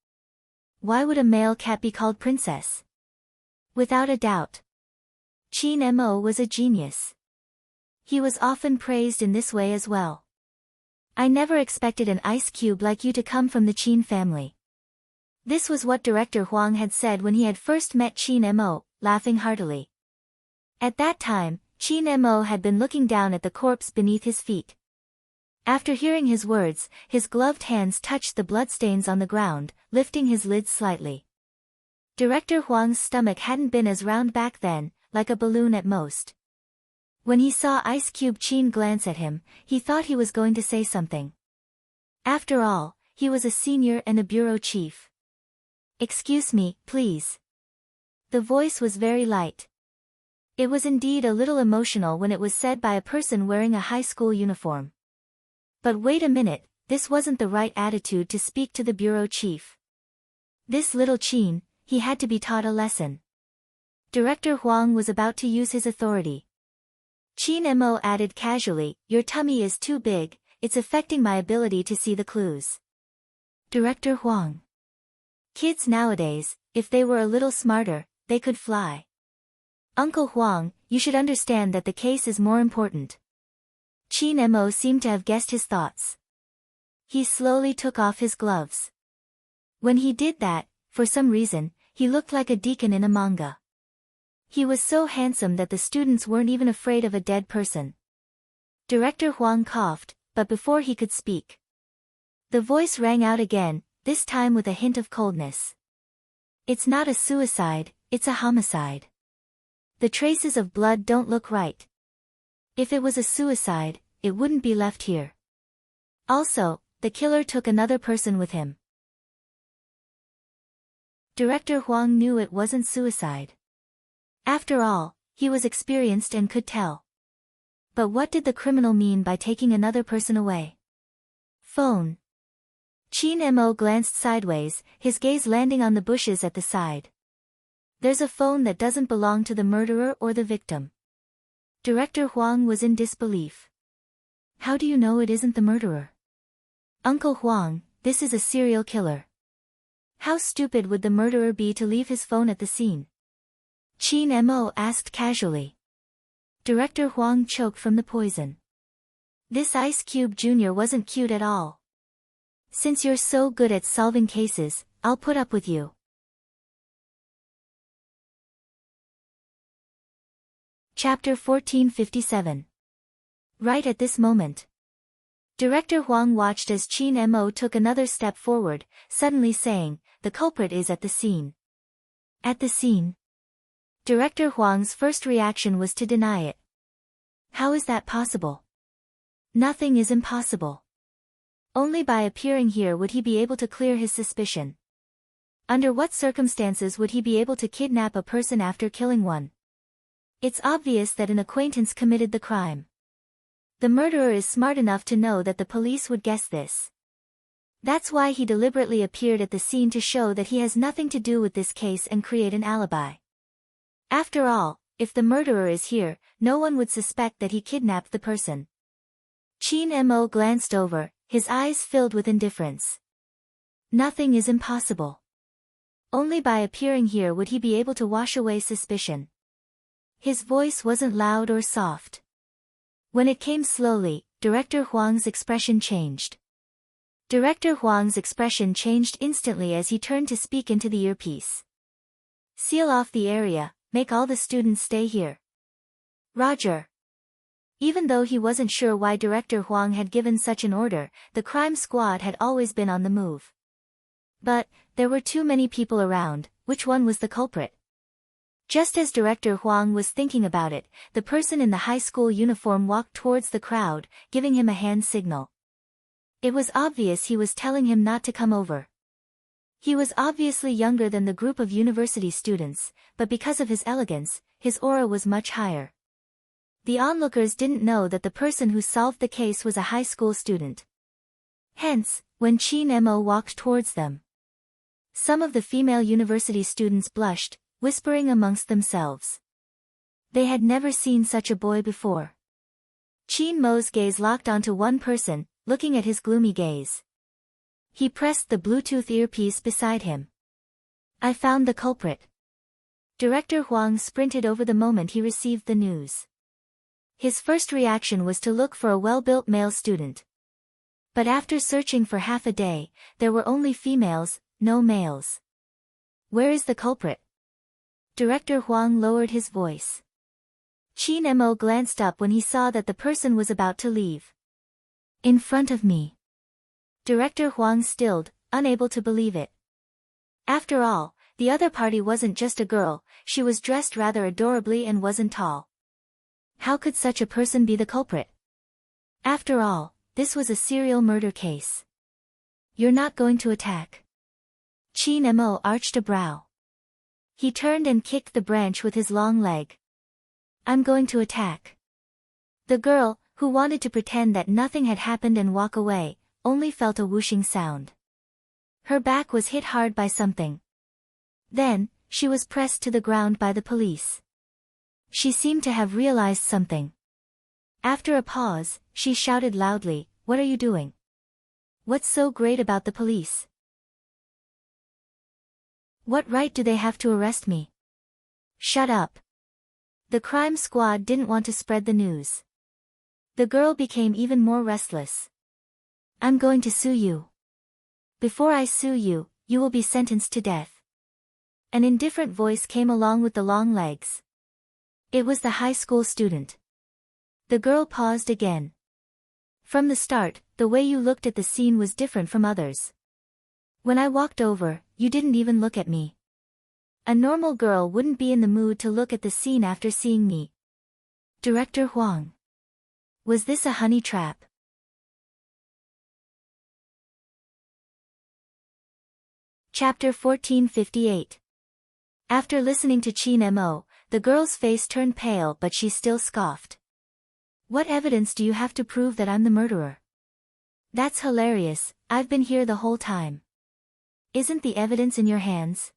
Why would a male cat be called Princess? Without a doubt, Chin Mo was a genius. He was often praised in this way as well. I never expected an ice cube like you to come from the Chin family. This was what Director Huang had said when he had first met Chin Mo, laughing heartily. At that time, Chin Mo had been looking down at the corpse beneath his feet. After hearing his words, his gloved hands touched the bloodstains on the ground, lifting his lids slightly. Director Huang's stomach hadn't been as round back then, like a balloon at most. When he saw Ice Cube Chin glance at him, he thought he was going to say something. After all, he was a senior and a bureau chief. "Excuse me, please." The voice was very light. It was indeed a little emotional when it was said by a person wearing a high school uniform. But wait a minute, this wasn't the right attitude to speak to the bureau chief. This little Chin, he had to be taught a lesson. Director Huang was about to use his authority. Chin Mo added casually, "Your tummy is too big, it's affecting my ability to see the clues." Director Huang. Kids nowadays, if they were a little smarter, they could fly. Uncle Huang, you should understand that the case is more important. Chin Mo seemed to have guessed his thoughts. He slowly took off his gloves. When he did that, for some reason, he looked like a deacon in a manga. He was so handsome that the students weren't even afraid of a dead person. Director Huang coughed, but before he could speak, the voice rang out again, this time with a hint of coldness. "It's not a suicide, it's a homicide. The traces of blood don't look right. If it was a suicide, it wouldn't be left here. Also, the killer took another person with him." Director Huang knew it wasn't suicide. After all, he was experienced and could tell. But what did the criminal mean by taking another person away? Phone. Chin Mo glanced sideways, his gaze landing on the bushes at the side. There's a phone that doesn't belong to the murderer or the victim. Director Huang was in disbelief. "How do you know it isn't the murderer?" "Uncle Huang, this is a serial killer. How stupid would the murderer be to leave his phone at the scene?" Chin Mo asked casually. Director Huang choked from the poison. This Ice Cube Jr. wasn't cute at all. "Since you're so good at solving cases, I'll put up with you." Chapter 1457. Right at this moment, Director Huang watched as Chin Mo took another step forward, suddenly saying, "The culprit is at the scene." At the scene? Director Huang's first reaction was to deny it. How is that possible? Nothing is impossible. Only by appearing here would he be able to clear his suspicion. Under what circumstances would he be able to kidnap a person after killing one? It's obvious that an acquaintance committed the crime. The murderer is smart enough to know that the police would guess this. That's why he deliberately appeared at the scene to show that he has nothing to do with this case and create an alibi. After all, if the murderer is here, no one would suspect that he kidnapped the person. Chin Mo glanced over, his eyes filled with indifference. Nothing is impossible. Only by appearing here would he be able to wash away suspicion. His voice wasn't loud or soft. When it came slowly, Director Huang's expression changed. Director Huang's expression changed instantly as he turned to speak into the earpiece. "Seal off the area, make all the students stay here." "Roger." Even though he wasn't sure why Director Huang had given such an order, the crime squad had always been on the move. But, there were too many people around, which one was the culprit? Just as Director Huang was thinking about it, the person in the high school uniform walked towards the crowd, giving him a hand signal. It was obvious he was telling him not to come over. He was obviously younger than the group of university students, but because of his elegance, his aura was much higher. The onlookers didn't know that the person who solved the case was a high school student. Hence, when Qin Mo walked towards them, some of the female university students blushed, whispering amongst themselves. They had never seen such a boy before. Qin Mo's gaze locked onto one person, looking at his gloomy gaze. He pressed the Bluetooth earpiece beside him. I found the culprit. Director Huang sprinted over the moment he received the news. His first reaction was to look for a well-built male student. But after searching for half a day, there were only females, no males. Where is the culprit? Director Huang lowered his voice. Qin Mo glanced up when he saw that the person was about to leave. In front of me. Director Huang stilled, unable to believe it. After all, the other party wasn't just a girl, she was dressed rather adorably and wasn't tall. How could such a person be the culprit? After all, this was a serial murder case. You're not going to attack? Qin Mo arched a brow. He turned and kicked the branch with his long leg. I'm going to attack. The girl, who wanted to pretend that nothing had happened and walk away, only felt a whooshing sound. Her back was hit hard by something. Then, she was pressed to the ground by the police. She seemed to have realized something. After a pause, she shouted loudly, "What are you doing? What's so great about the police? What right do they have to arrest me? Shut up." The crime squad didn't want to spread the news. The girl became even more restless. I'm going to sue you. Before I sue you, you will be sentenced to death. An indifferent voice came along with the long legs. It was the high school student. The girl paused again. From the start, the way you looked at the scene was different from others. When I walked over, you didn't even look at me. A normal girl wouldn't be in the mood to look at the scene after seeing me. Director Huang. Was this a honey trap? Chapter 1458. After listening to Qin Mo, the girl's face turned pale but she still scoffed. What evidence do you have to prove that I'm the murderer? That's hilarious, I've been here the whole time. Isn't the evidence in your hands?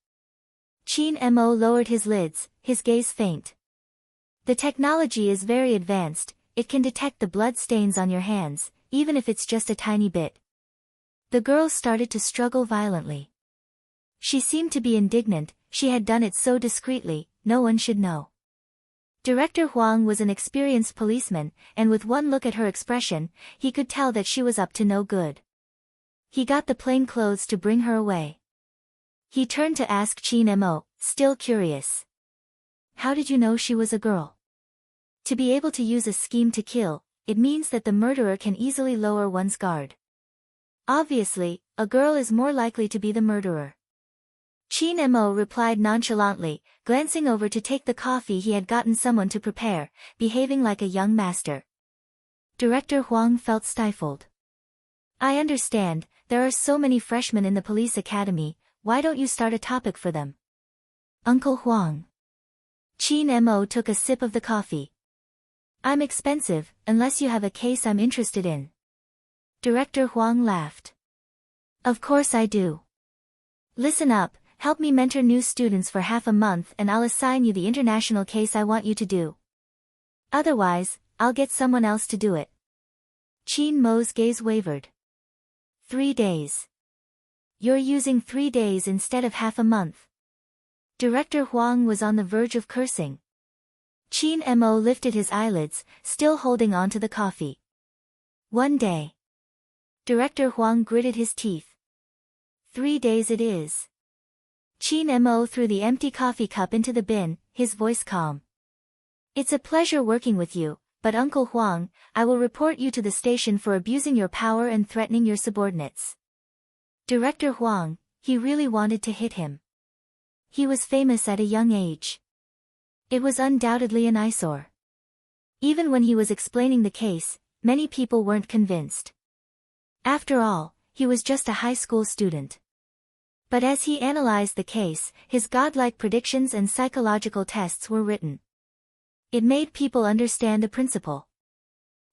Qin Mo lowered his lids, his gaze faint. The technology is very advanced, it can detect the blood stains on your hands, even if it's just a tiny bit. The girl started to struggle violently. She seemed to be indignant, she had done it so discreetly, no one should know. Director Huang was an experienced policeman, and with one look at her expression, he could tell that she was up to no good. He got the plain clothes to bring her away. He turned to ask Qin Mo, still curious. How did you know she was a girl? To be able to use a scheme to kill, it means that the murderer can easily lower one's guard. Obviously, a girl is more likely to be the murderer. Qin Mo replied nonchalantly, glancing over to take the coffee he had gotten someone to prepare, behaving like a young master. Director Huang felt stifled. I understand, there are so many freshmen in the police academy, why don't you start a topic for them? Uncle Huang. Qin Mo took a sip of the coffee. I'm expensive, unless you have a case I'm interested in. Director Huang laughed. Of course I do. Listen up, help me mentor new students for half a month and I'll assign you the international case I want you to do. Otherwise, I'll get someone else to do it. Qin Mo's gaze wavered. 3 days. You're using 3 days instead of half a month. Director Huang was on the verge of cursing. Qin Mo lifted his eyelids, still holding on to the coffee. 1 day. Director Huang gritted his teeth. 3 days it is. Qin Mo threw the empty coffee cup into the bin, his voice calm. It's a pleasure working with you, but Uncle Huang, I will report you to the station for abusing your power and threatening your subordinates. Director Huang, he really wanted to hit him. He was famous at a young age. It was undoubtedly an eyesore. Even when he was explaining the case, many people weren't convinced. After all, he was just a high school student. But as he analyzed the case, his godlike predictions and psychological tests were written. It made people understand the principle.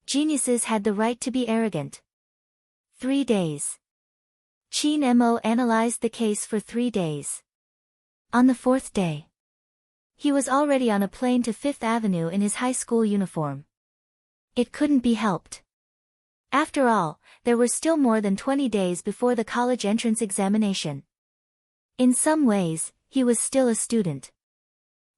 Geniuses had the right to be arrogant. 3 days. Chin Mo analyzed the case for 3 days. On the 4th day, he was already on a plane to Fifth Avenue in his high school uniform. It couldn't be helped. After all, there were still more than 20 days before the college entrance examination. In some ways, he was still a student.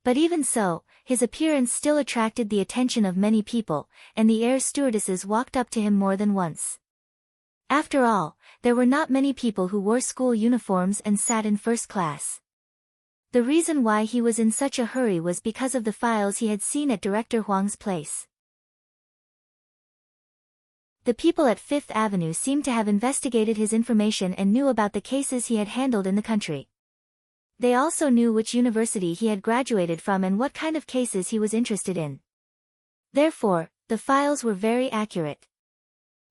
But even so, his appearance still attracted the attention of many people, and the air stewardesses walked up to him more than once. After all, there were not many people who wore school uniforms and sat in first class. The reason why he was in such a hurry was because of the files he had seen at Director Huang's place. The people at Fifth Avenue seemed to have investigated his information and knew about the cases he had handled in the country. They also knew which university he had graduated from and what kind of cases he was interested in. Therefore, the files were very accurate.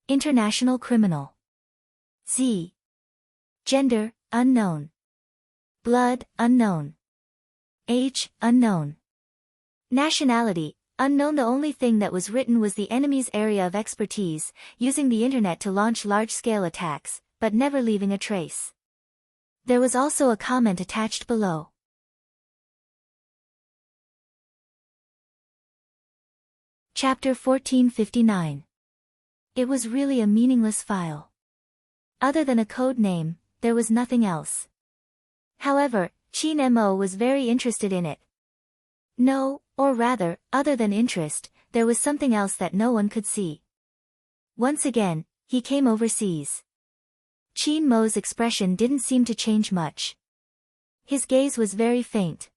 International criminal. Z. Gender, unknown. Blood, unknown. Age, unknown. Nationality, unknown. The only thing that was written was the enemy's area of expertise, using the internet to launch large-scale attacks, but never leaving a trace. There was also a comment attached below. Chapter 1459. It was really a meaningless file. Other than a code name, there was nothing else. However, Chin Mo was very interested in it. No, or rather, other than interest, there was something else that no one could see. Once again, he came overseas. Chin Mo's expression didn't seem to change much. His gaze was very faint.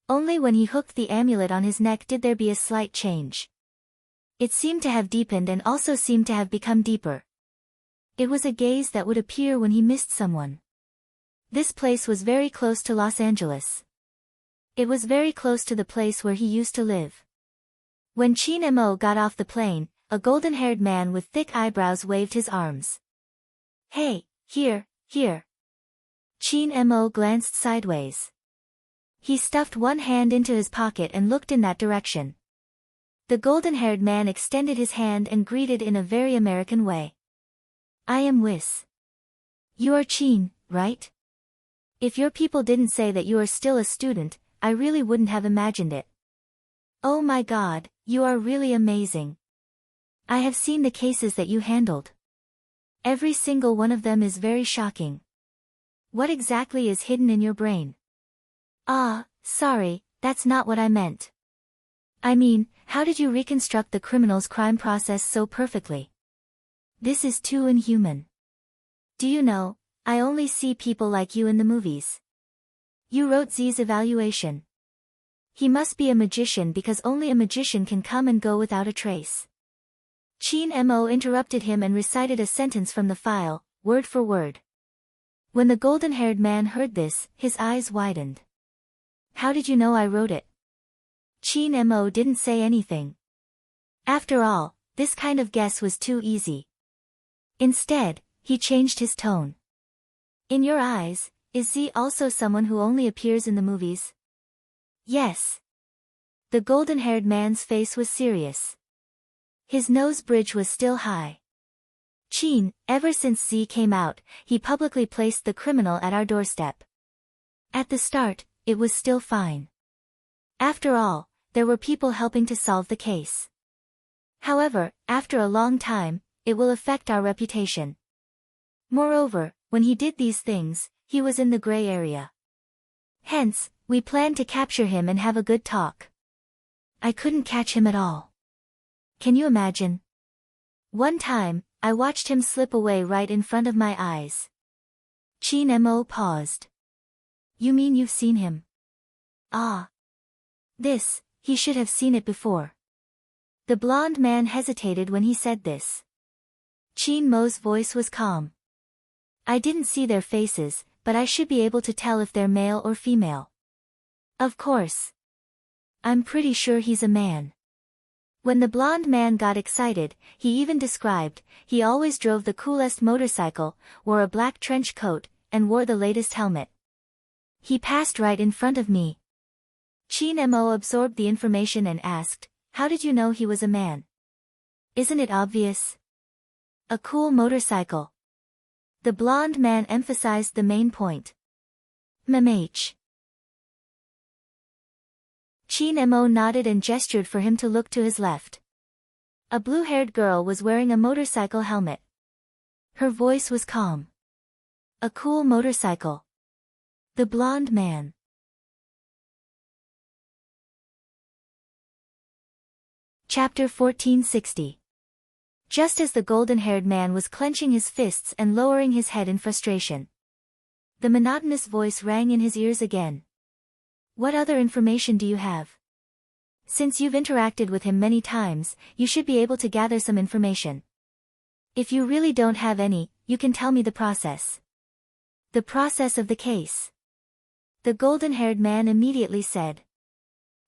Only when he hooked the amulet on his neck did there be a slight change. It seemed to have deepened and also seemed to have become deeper. It was a gaze that would appear when he missed someone. This place was very close to Los Angeles. It was very close to the place where he used to live. When Chin Mo got off the plane, a golden-haired man with thick eyebrows waved his arms. Hey, here, here. Chin Mo glanced sideways. He stuffed one hand into his pocket and looked in that direction. The golden-haired man extended his hand and greeted in a very American way. I am Whis. You are Chin, right? If your people didn't say that you are still a student, I really wouldn't have imagined it. Oh my God, you are really amazing. I have seen the cases that you handled. Every single one of them is very shocking. What exactly is hidden in your brain? Ah, sorry, that's not what I meant. I mean, how did you reconstruct the criminal's crime process so perfectly? This is too inhuman. Do you know, I only see people like you in the movies. You wrote Z's evaluation. He must be a magician because only a magician can come and go without a trace. Chin Mo interrupted him and recited a sentence from the file, word for word. When the golden-haired man heard this, his eyes widened. How did you know I wrote it? Chin Mo didn't say anything. After all, this kind of guess was too easy. Instead, he changed his tone. In your eyes, is Z also someone who only appears in the movies? Yes. The golden-haired man's face was serious. His nose bridge was still high. Chin, ever since Z came out, he publicly placed the criminal at our doorstep. At the start, it was still fine. After all, there were people helping to solve the case. However, after a long time, it will affect our reputation. Moreover, when he did these things, he was in the gray area. Hence, we planned to capture him and have a good talk. I couldn't catch him at all. Can you imagine? One time, I watched him slip away right in front of my eyes. Chin Mo paused. You mean you've seen him? Ah. He should have seen it before. The blonde man hesitated when he said this. Chin Mo's voice was calm. I didn't see their faces, but I should be able to tell if they're male or female. Of course. I'm pretty sure he's a man. When the blonde man got excited, he even described, he always drove the coolest motorcycle, wore a black trench coat, and wore the latest helmet. He passed right in front of me. Chin Mo absorbed the information and asked, how did you know he was a man? Isn't it obvious? A cool motorcycle. The blonde man emphasized the main point. MMH. Chin Mo nodded and gestured for him to look to his left. A blue-haired girl was wearing a motorcycle helmet. Her voice was calm. A cool motorcycle. The blonde man. Chapter 1460. Just as the golden-haired man was clenching his fists and lowering his head in frustration, the monotonous voice rang in his ears again. What other information do you have? Since you've interacted with him many times, you should be able to gather some information. If you really don't have any, you can tell me the process. The process of the case. The golden-haired man immediately said.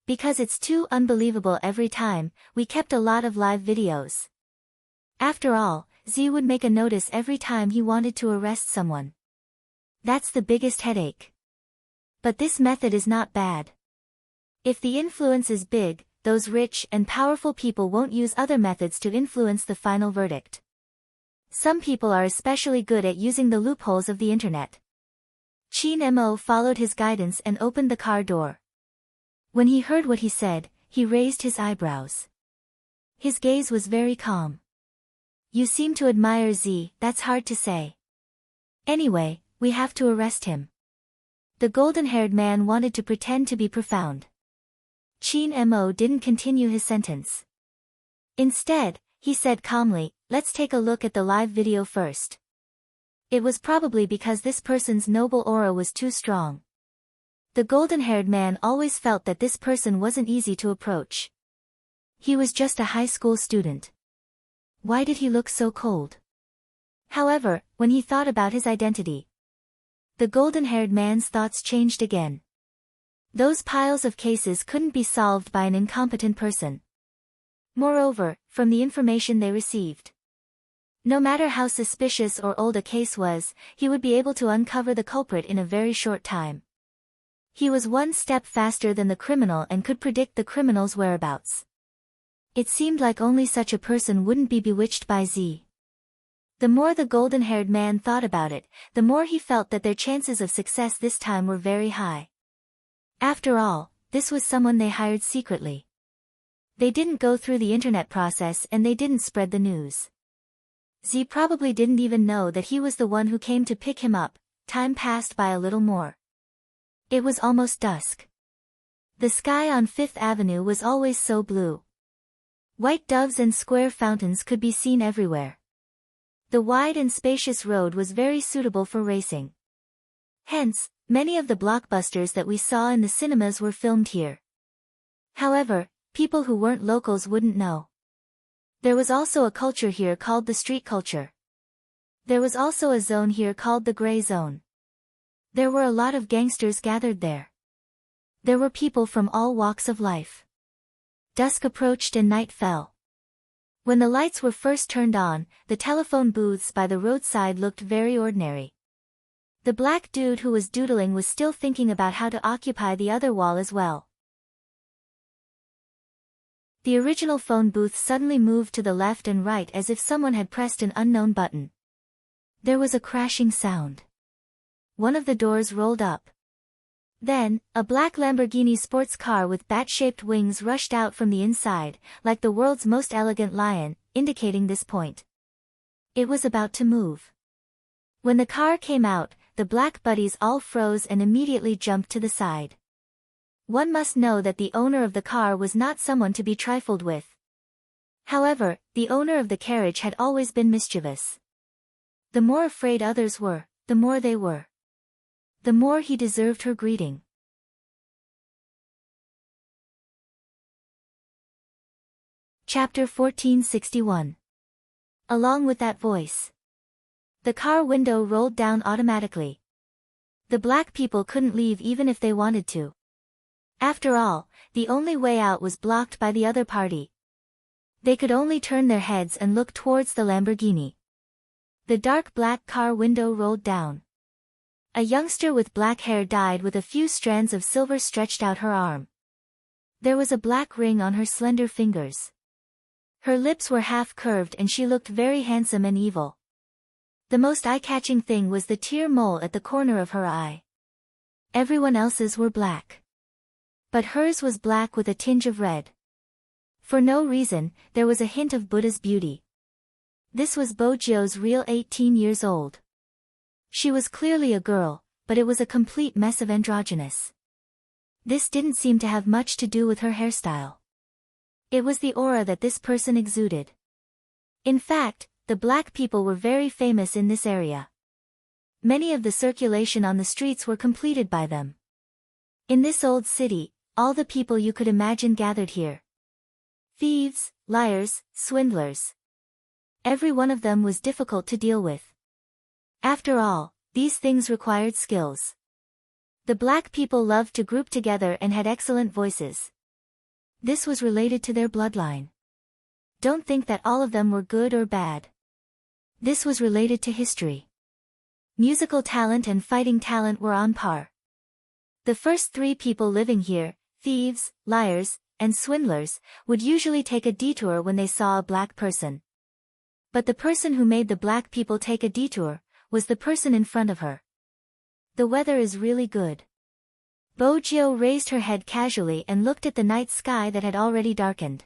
Because it's too unbelievable every time, we kept a lot of live videos. After all, Z would make a notice every time he wanted to arrest someone. That's the biggest headache. But this method is not bad. If the influence is big, those rich and powerful people won't use other methods to influence the final verdict. Some people are especially good at using the loopholes of the internet. Chin Mo followed his guidance and opened the car door. When he heard what he said, he raised his eyebrows. His gaze was very calm. You seem to admire Z, that's hard to say. Anyway, we have to arrest him. The golden-haired man wanted to pretend to be profound. Chin Mo didn't continue his sentence. Instead, he said calmly, let's take a look at the live video first. It was probably because this person's noble aura was too strong. The golden-haired man always felt that this person wasn't easy to approach. He was just a high school student. Why did he look so cold? However, when he thought about his identity, the golden-haired man's thoughts changed again. Those piles of cases couldn't be solved by an incompetent person. Moreover, from the information they received, no matter how suspicious or old a case was, he would be able to uncover the culprit in a very short time. He was one step faster than the criminal and could predict the criminal's whereabouts. It seemed like only such a person wouldn't be bewitched by Z. The more the golden-haired man thought about it, the more he felt that their chances of success this time were very high. After all, this was someone they hired secretly. They didn't go through the internet process and they didn't spread the news. Z probably didn't even know that he was the one who came to pick him up. Time passed by a little more. It was almost dusk. The sky on Fifth Avenue was always so blue. White doves and square fountains could be seen everywhere. The wide and spacious road was very suitable for racing. Hence, many of the blockbusters that we saw in the cinemas were filmed here. However, people who weren't locals wouldn't know. There was also a culture here called the street culture. There was also a zone here called the gray zone. There were a lot of gangsters gathered there. There were people from all walks of life. Dusk approached and night fell. When the lights were first turned on, the telephone booths by the roadside looked very ordinary. The black dude who was doodling was still thinking about how to occupy the other wall as well. The original phone booth suddenly moved to the left and right as if someone had pressed an unknown button. There was a crashing sound. One of the doors rolled up. Then, a black Lamborghini sports car with bat-shaped wings rushed out from the inside, like the world's most elegant lion, indicating this point. It was about to move. When the car came out, the black buddies all froze and immediately jumped to the side. One must know that the owner of the car was not someone to be trifled with. However, the owner of the carriage had always been mischievous. The more afraid others were, the more they were. The more he deserved her greeting. Chapter 1461. Along with that voice. The car window rolled down automatically. The black people couldn't leave even if they wanted to. After all, the only way out was blocked by the other party. They could only turn their heads and look towards the Lamborghini. The dark black car window rolled down. A youngster with black hair died with a few strands of silver stretched out her arm. There was a black ring on her slender fingers. Her lips were half-curved and she looked very handsome and evil. The most eye-catching thing was the tear mole at the corner of her eye. Everyone else's were black. But hers was black with a tinge of red. For no reason, there was a hint of Buddha's beauty. This was Bojio's real 18 years old. She was clearly a girl, but it was a complete mess of androgynous. This didn't seem to have much to do with her hairstyle. It was the aura that this person exuded. In fact, the black people were very famous in this area. Many of the circulation on the streets were completed by them. In this old city, all the people you could imagine gathered here. Thieves, liars, swindlers. Every one of them was difficult to deal with. After all, these things required skills. The black people loved to group together and had excellent voices. This was related to their bloodline. Don't think that all of them were good or bad. This was related to history. Musical talent and fighting talent were on par. The first three people living here, thieves, liars, and swindlers, would usually take a detour when they saw a black person. But the person who made the black people take a detour was the person in front of her. The weather is really good. Bojio raised her head casually and looked at the night sky that had already darkened.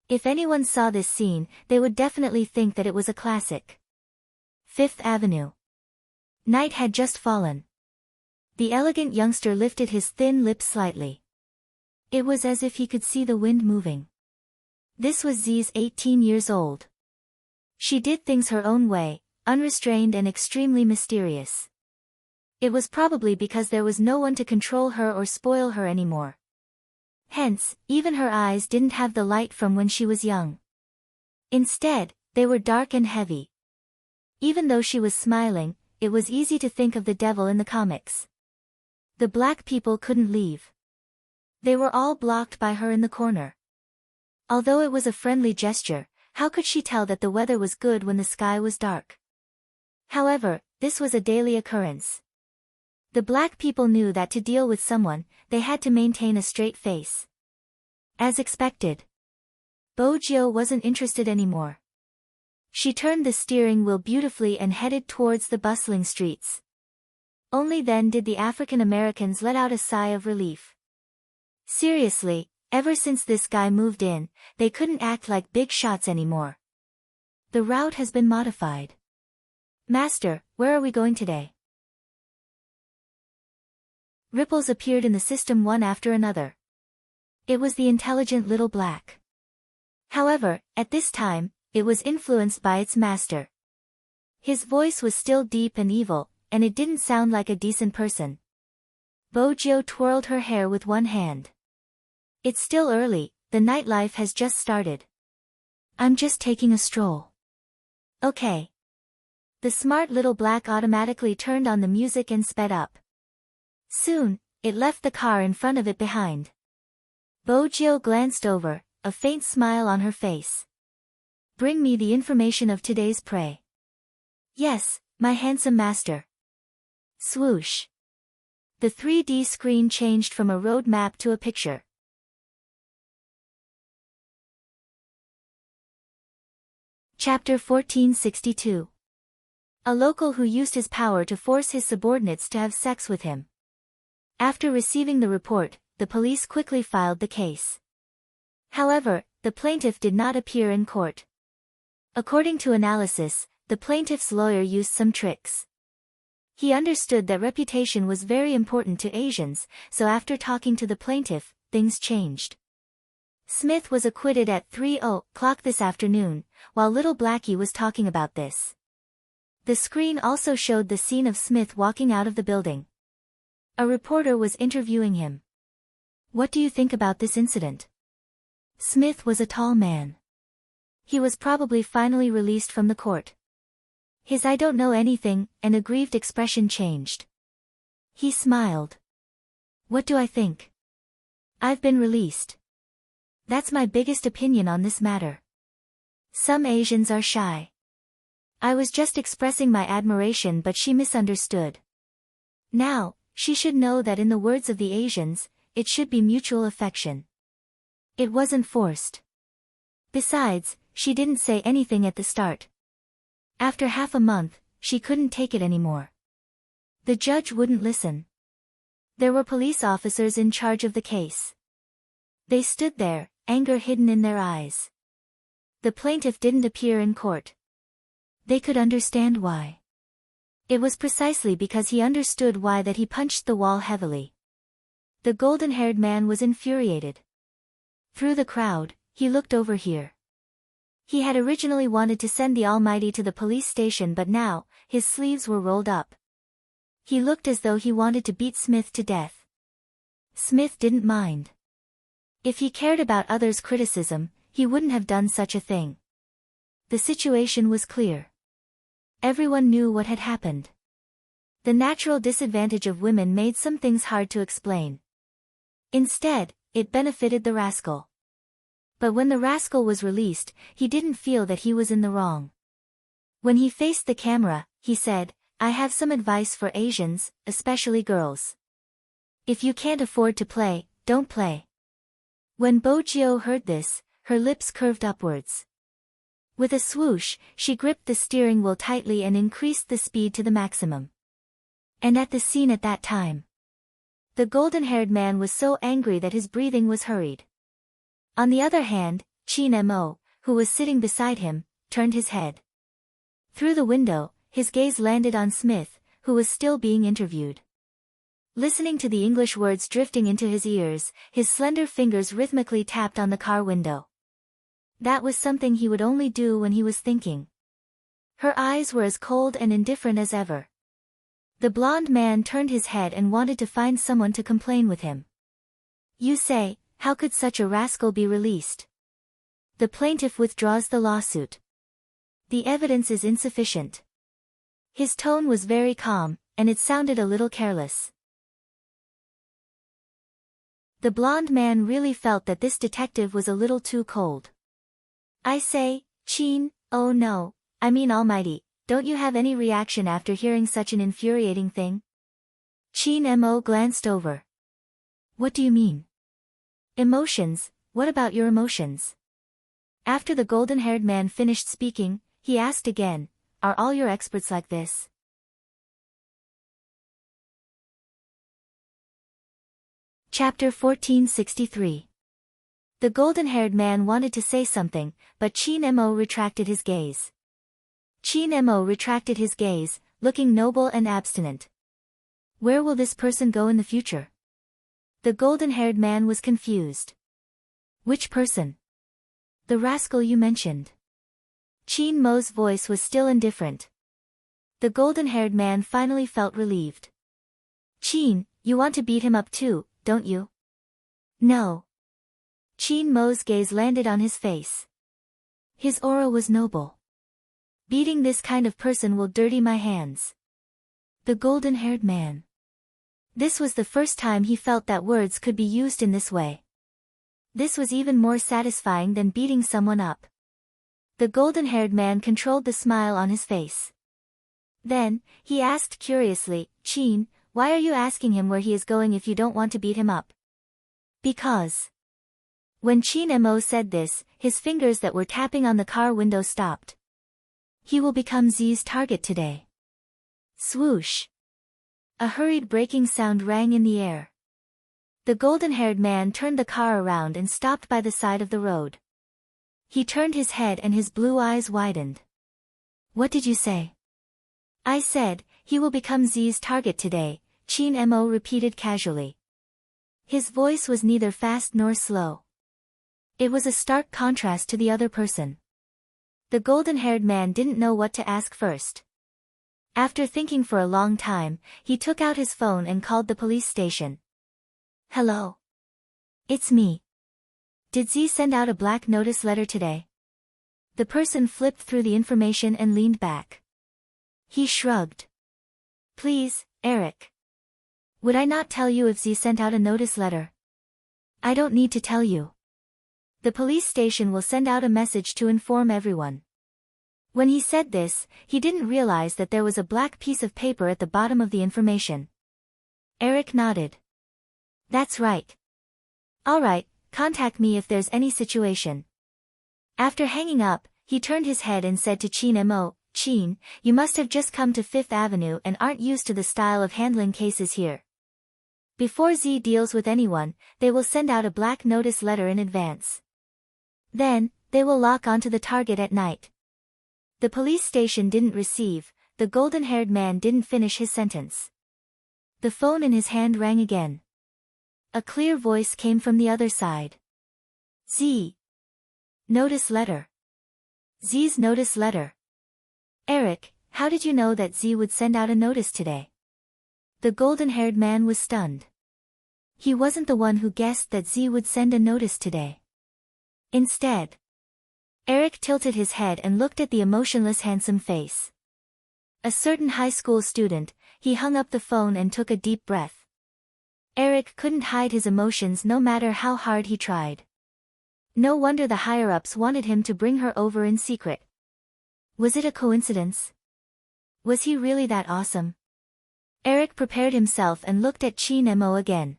If anyone saw this scene, they would definitely think that it was a classic. Fifth Avenue. Night had just fallen. The elegant youngster lifted his thin lips slightly. It was as if he could see the wind moving. This was Z's 18 years old. She did things her own way, unrestrained and extremely mysterious. It was probably because there was no one to control her or spoil her anymore. Hence, even her eyes didn't have the light from when she was young. Instead, they were dark and heavy. Even though she was smiling, it was easy to think of the devil in the comics. The black people couldn't leave. They were all blocked by her in the corner. Although it was a friendly gesture, how could she tell that the weather was good when the sky was dark? However, this was a daily occurrence. The black people knew that to deal with someone, they had to maintain a straight face. As expected. Bojio wasn't interested anymore. She turned the steering wheel beautifully and headed towards the bustling streets. Only then did the African Americans let out a sigh of relief. Seriously, ever since this guy moved in, they couldn't act like big shots anymore. The route has been modified. Master, where are we going today? Ripples appeared in the system one after another. It was the intelligent little black. However, at this time, it was influenced by its master. His voice was still deep and evil, and it didn't sound like a decent person. Bojio twirled her hair with one hand. It's still early, the nightlife has just started. I'm just taking a stroll. Okay. The smart little black automatically turned on the music and sped up. Soon, it left the car in front of it behind. Bojio glanced over, a faint smile on her face. Bring me the information of today's prey. Yes, my handsome master. Swoosh. The 3D screen changed from a road map to a picture. Chapter 1462. A local who used his power to force his subordinates to have sex with him. After receiving the report, the police quickly filed the case. However, the plaintiff did not appear in court. According to analysis, the plaintiff's lawyer used some tricks. He understood that reputation was very important to Asians, so after talking to the plaintiff, things changed. Smith was acquitted at 3:00 this afternoon, while little Blackie was talking about this. The screen also showed the scene of Smith walking out of the building. A reporter was interviewing him. What do you think about this incident? Smith was a tall man. He was probably finally released from the court. His "I don't know anything" and aggrieved expression changed. He smiled. What do I think? I've been released. That's my biggest opinion on this matter. Some Asians are shy. I was just expressing my admiration, but she misunderstood. Now, she should know that in the words of the Asians, it should be mutual affection. It wasn't forced. Besides, she didn't say anything at the start. After half a month, she couldn't take it anymore. The judge wouldn't listen. There were police officers in charge of the case. They stood there, anger hidden in their eyes. The plaintiff didn't appear in court. They could understand why. It was precisely because he understood why that he punched the wall heavily. The golden-haired man was infuriated. Through the crowd, he looked over here. He had originally wanted to send the Almighty to the police station, but now, his sleeves were rolled up. He looked as though he wanted to beat Smith to death. Smith didn't mind. If he cared about others' criticism, he wouldn't have done such a thing. The situation was clear. Everyone knew what had happened. The natural disadvantage of women made some things hard to explain. Instead, it benefited the rascal. But when the rascal was released, he didn't feel that he was in the wrong. When he faced the camera, he said, "I have some advice for Asians, especially girls. If you can't afford to play, don't play." When Bo Jio heard this, her lips curved upwards. With a swoosh, she gripped the steering wheel tightly and increased the speed to the maximum. And at the scene at that time, the golden-haired man was so angry that his breathing was hurried. On the other hand, Chin Mo, who was sitting beside him, turned his head. Through the window, his gaze landed on Smith, who was still being interviewed. Listening to the English words drifting into his ears, his slender fingers rhythmically tapped on the car window. That was something he would only do when he was thinking. Her eyes were as cold and indifferent as ever. The blonde man turned his head and wanted to find someone to complain with him. "You say, how could such a rascal be released?" The plaintiff withdraws the lawsuit. "The evidence is insufficient." His tone was very calm, and it sounded a little careless. The blonde man really felt that this detective was a little too cold. "I say, Chin, oh no, I mean Almighty, don't you have any reaction after hearing such an infuriating thing?" Chin Mo glanced over. "What do you mean?" "Emotions, what about your emotions?" After the golden-haired man finished speaking, he asked again, "Are all your experts like this?" Chapter 1463. The golden-haired man wanted to say something, but Chin Mo retracted his gaze. Chin Mo retracted his gaze, looking noble and abstinent. Where will this person go in the future? The golden-haired man was confused. Which person? The rascal you mentioned. Chin Mo's voice was still indifferent. The golden-haired man finally felt relieved. "Chin, you want to beat him up too, don't you?" "No." Chin Mo's gaze landed on his face. His aura was noble. "Beating this kind of person will dirty my hands." The golden-haired man. This was the first time he felt that words could be used in this way. This was even more satisfying than beating someone up. The golden-haired man controlled the smile on his face. Then, he asked curiously, "Chin, why are you asking him where he is going if you don't want to beat him up?" "Because." When Chin Mo said this, his fingers that were tapping on the car window stopped. "He will become Z's target today." Swoosh. A hurried braking sound rang in the air. The golden-haired man turned the car around and stopped by the side of the road. He turned his head and his blue eyes widened. "What did you say?" "I said, he will become Z's target today," Chin Mo repeated casually. His voice was neither fast nor slow. It was a stark contrast to the other person. The golden-haired man didn't know what to ask first. After thinking for a long time, he took out his phone and called the police station. "Hello. It's me. Did Z send out a black notice letter today?" The person flipped through the information and leaned back. He shrugged. "Please, Eric. Would I not tell you if Z sent out a notice letter?" I don't need to tell you. The police station will send out a message to inform everyone. When he said this, he didn't realize that there was a black piece of paper at the bottom of the information. Eric nodded. That's right. All right, contact me if there's any situation. After hanging up, he turned his head and said to Chin Mo, Chin, you must have just come to Fifth Avenue and aren't used to the style of handling cases here. Before Z deals with anyone, they will send out a black notice letter in advance. Then, they will lock onto the target at night. The police station didn't receive, the golden-haired man didn't finish his sentence. The phone in his hand rang again. A clear voice came from the other side. Z. Notice letter. Z's notice letter. Eric, how did you know that Z would send out a notice today? The golden-haired man was stunned. He wasn't the one who guessed that Z would send a notice today. Instead, Eric tilted his head and looked at the emotionless handsome face. A certain high school student, he hung up the phone and took a deep breath. Eric couldn't hide his emotions no matter how hard he tried. No wonder the higher-ups wanted him to bring her over in secret. Was it a coincidence? Was he really that awesome? Eric prepared himself and looked at Chin Mo again.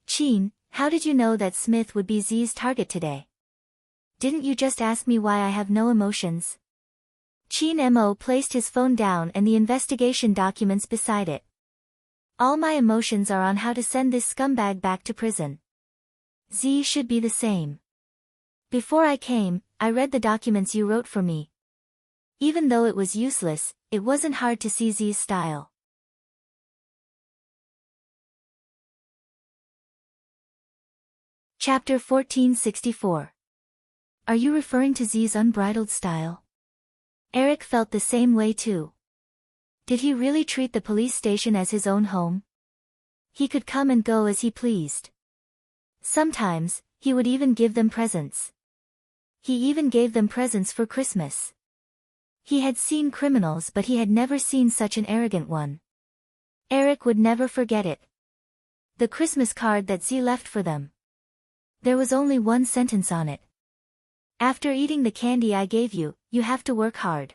Chin, how did you know that Smith would be Z's target today? Didn't you just ask me why I have no emotions? Chin Mo placed his phone down and the investigation documents beside it. All my emotions are on how to send this scumbag back to prison. Z should be the same. Before I came, I read the documents you wrote for me. Even though it was useless, it wasn't hard to see Z's style. Chapter 1464. Are you referring to Z's unbridled style? Eric felt the same way too. Did he really treat the police station as his own home? He could come and go as he pleased. Sometimes, he would even give them presents. He even gave them presents for Christmas. He had seen criminals but he had never seen such an arrogant one. Eric would never forget it. The Christmas card that Z left for them. There was only one sentence on it. After eating the candy I gave you, you have to work hard.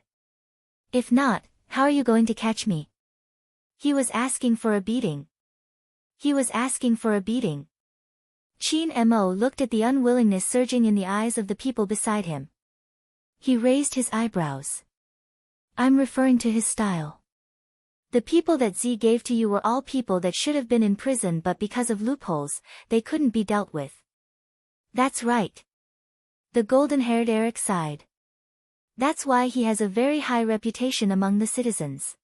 If not, how are you going to catch me? He was asking for a beating. He was asking for a beating. Chin Mo looked at the unwillingness surging in the eyes of the people beside him. He raised his eyebrows. I'm referring to his style. The people that Z gave to you were all people that should have been in prison but because of loopholes, they couldn't be dealt with. That's right. The golden-haired Eric sighed. That's why he has a very high reputation among the citizens.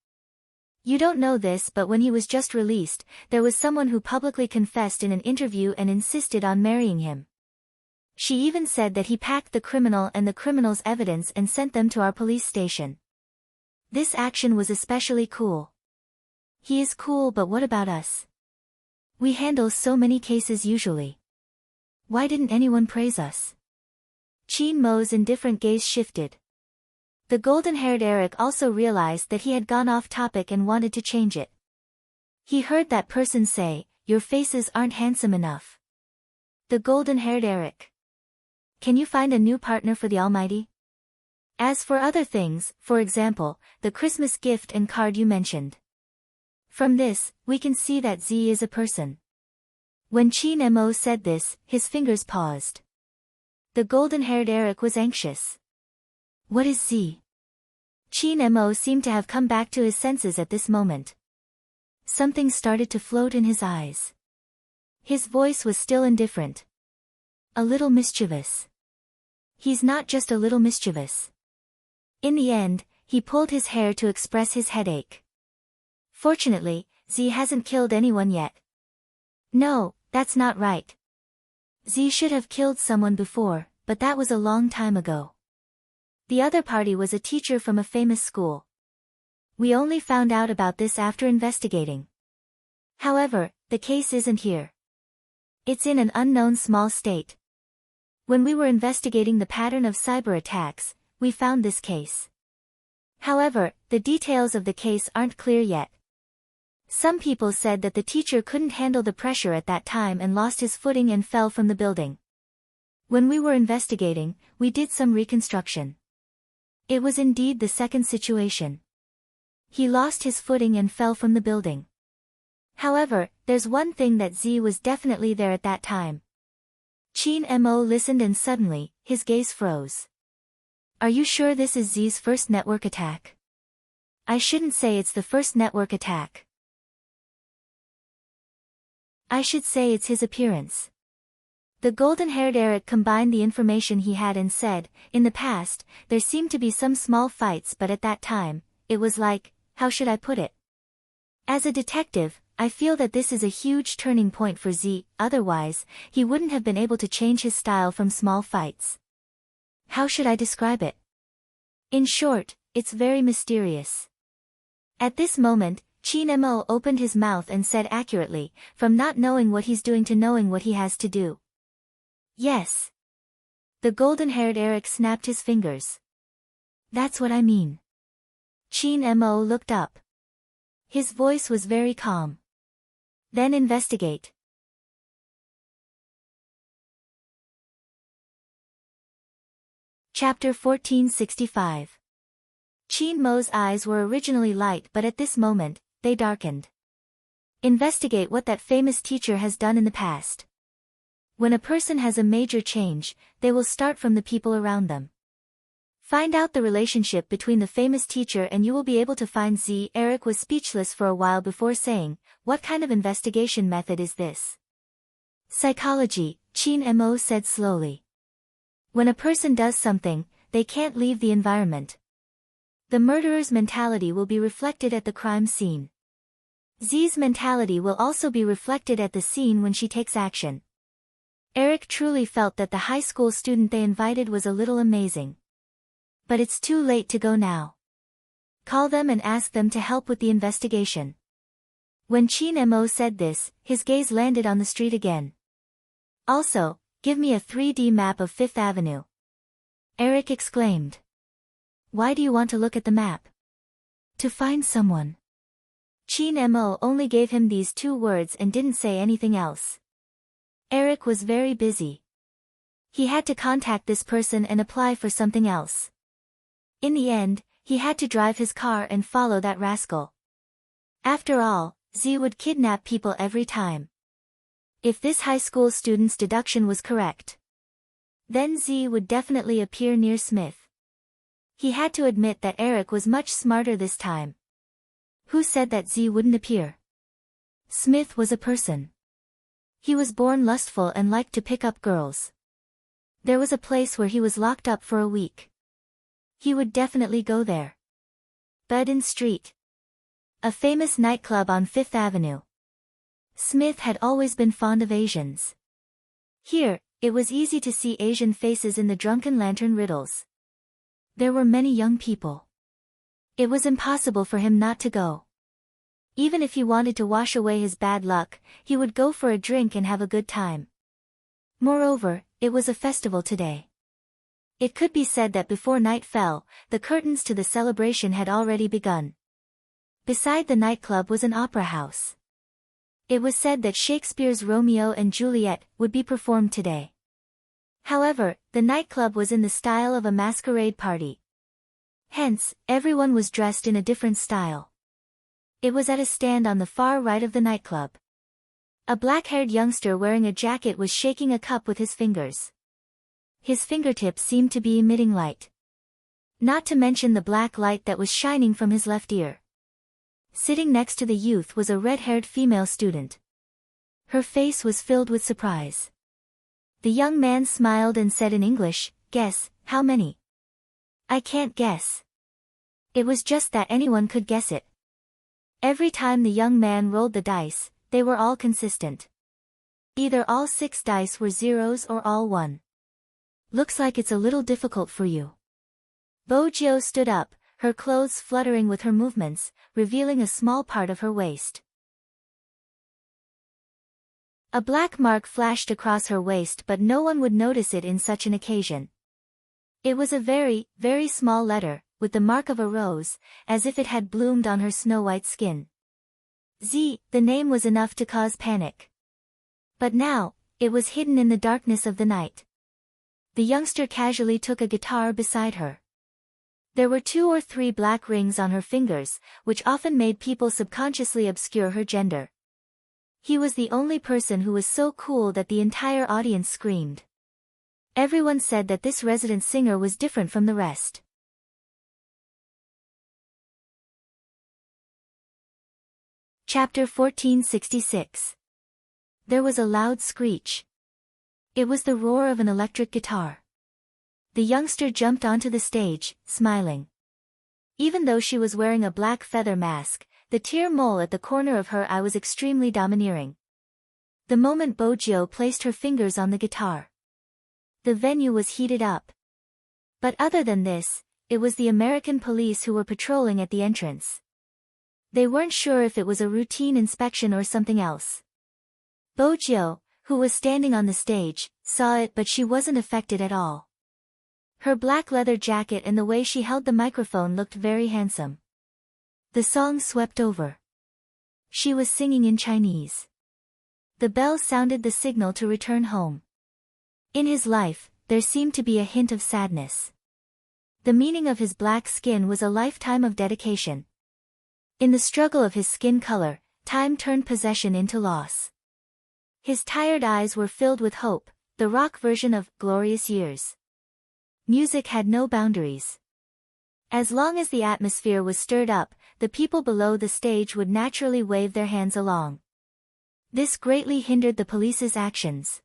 You don't know this but when he was just released, there was someone who publicly confessed in an interview and insisted on marrying him. She even said that he packed the criminal and the criminal's evidence and sent them to our police station. This action was especially cool. He is cool but what about us? We handle so many cases usually. Why didn't anyone praise us? Chin Mo's indifferent gaze shifted. The golden-haired Eric also realized that he had gone off topic and wanted to change it. He heard that person say, your faces aren't handsome enough. The golden-haired Eric. Can you find a new partner for the Almighty? As for other things, for example, the Christmas gift and card you mentioned. From this, we can see that Z is a person. When Chin Mo said this, his fingers paused. The golden-haired Eric was anxious. What is Z? Chin Mo seemed to have come back to his senses at this moment. Something started to float in his eyes. His voice was still indifferent. A little mischievous. He's not just a little mischievous. In the end, he pulled his hair to express his headache. Fortunately, Z hasn't killed anyone yet. No, that's not right. Z should have killed someone before, but that was a long time ago. The other party was a teacher from a famous school. We only found out about this after investigating. However, the case isn't here. It's in an unknown small state. When we were investigating the pattern of cyber attacks, we found this case. However, the details of the case aren't clear yet. Some people said that the teacher couldn't handle the pressure at that time and lost his footing and fell from the building. When we were investigating, we did some reconstruction. It was indeed the second situation. He lost his footing and fell from the building. However, there's one thing that Z was definitely there at that time. Chin Mo listened and suddenly, his gaze froze. Are you sure this is Z's first network attack? I shouldn't say it's the first network attack. I should say it's his appearance. The golden-haired Eric combined the information he had and said, in the past, there seemed to be some small fights, but at that time, it was like, how should I put it? As a detective, I feel that this is a huge turning point for Z, otherwise, he wouldn't have been able to change his style from small fights. How should I describe it? In short, it's very mysterious. At this moment, Chin Mo opened his mouth and said accurately, from not knowing what he's doing to knowing what he has to do. Yes. The golden-haired Eric snapped his fingers. That's what I mean. Chin Mo looked up. His voice was very calm. Then investigate. Chapter 1465. Chin Mo's eyes were originally light, but at this moment, they darkened. Investigate what that famous teacher has done in the past. When a person has a major change, they will start from the people around them. Find out the relationship between the famous teacher and you will be able to find Z. Eric was speechless for a while before saying, what kind of investigation method is this? Psychology, Chin Mo said slowly. When a person does something, they can't leave the environment. The murderer's mentality will be reflected at the crime scene. Z's mentality will also be reflected at the scene when she takes action. Eric truly felt that the high school student they invited was a little amazing. But it's too late to go now. Call them and ask them to help with the investigation. When Chin Mo said this, his gaze landed on the street again. Also, give me a 3D map of Fifth Avenue. Eric exclaimed. Why do you want to look at the map? To find someone. Chin Mo only gave him these two words and didn't say anything else. Eric was very busy. He had to contact this person and apply for something else. In the end, he had to drive his car and follow that rascal. After all, Z would kidnap people every time. If this high school student's deduction was correct, then Z would definitely appear near Smith. He had to admit that Eric was much smarter this time. Who said that Z wouldn't appear? Smith was a person. He was born lustful and liked to pick up girls. There was a place where he was locked up for a week. He would definitely go there. Budden Street. A famous nightclub on Fifth Avenue. Smith had always been fond of Asians. Here, it was easy to see Asian faces in the drunken lantern riddles. There were many young people. It was impossible for him not to go. Even if he wanted to wash away his bad luck, he would go for a drink and have a good time. Moreover, it was a festival today. It could be said that before night fell, the curtains to the celebration had already begun. Beside the nightclub was an opera house. It was said that Shakespeare's Romeo and Juliet would be performed today. However, the nightclub was in the style of a masquerade party. Hence, everyone was dressed in a different style. It was at a stand on the far right of the nightclub. A black-haired youngster wearing a jacket was shaking a cup with his fingers. His fingertips seemed to be emitting light. Not to mention the black light that was shining from his left ear. Sitting next to the youth was a red-haired female student. Her face was filled with surprise. The young man smiled and said in English, "Guess, how many?" "I can't guess." It was just that anyone could guess it. Every time the young man rolled the dice, they were all consistent. Either all 6 dice were zeros or all 1. "Looks like it's a little difficult for you." Bojio stood up, her clothes fluttering with her movements, revealing a small part of her waist. A black mark flashed across her waist, but no one would notice it in such an occasion. It was a very, very small letter, with the mark of a rose, as if it had bloomed on her snow-white skin. The name was enough to cause panic. But now, it was hidden in the darkness of the night. The youngster casually took a guitar beside her. There were 2 or 3 black rings on her fingers, which often made people subconsciously obscure her gender. He was the only person who was so cool that the entire audience screamed. Everyone said that this resident singer was different from the rest. Chapter 1466. There was a loud screech. It was the roar of an electric guitar. The youngster jumped onto the stage, smiling. Even though she was wearing a black feather mask, the tear mole at the corner of her eye was extremely domineering. The moment Bojio placed her fingers on the guitar, the venue was heated up. But other than this, it was the American police who were patrolling at the entrance. They weren't sure if it was a routine inspection or something else. Bojio, who was standing on the stage, saw it, but she wasn't affected at all. Her black leather jacket and the way she held the microphone looked very handsome. The song swept over. She was singing in Chinese. The bell sounded the signal to return home. In his life, there seemed to be a hint of sadness. The meaning of his black skin was a lifetime of dedication. In the struggle of his skin color, time turned possession into loss. His tired eyes were filled with hope, the rock version of Glorious Years. Music had no boundaries. As long as the atmosphere was stirred up, the people below the stage would naturally wave their hands along. This greatly hindered the police's actions.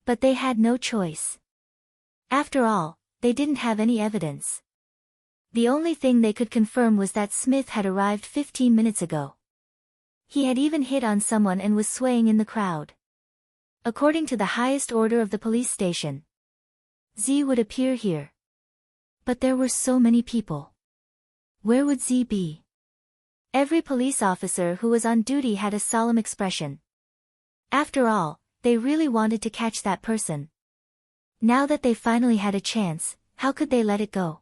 But they had no choice. After all, they didn't have any evidence. The only thing they could confirm was that Smith had arrived 15 minutes ago. He had even hit on someone and was swaying in the crowd. According to the highest order of the police station, Z would appear here. But there were so many people. Where would Z be? Every police officer who was on duty had a solemn expression. After all, they really wanted to catch that person. Now that they finally had a chance, how could they let it go?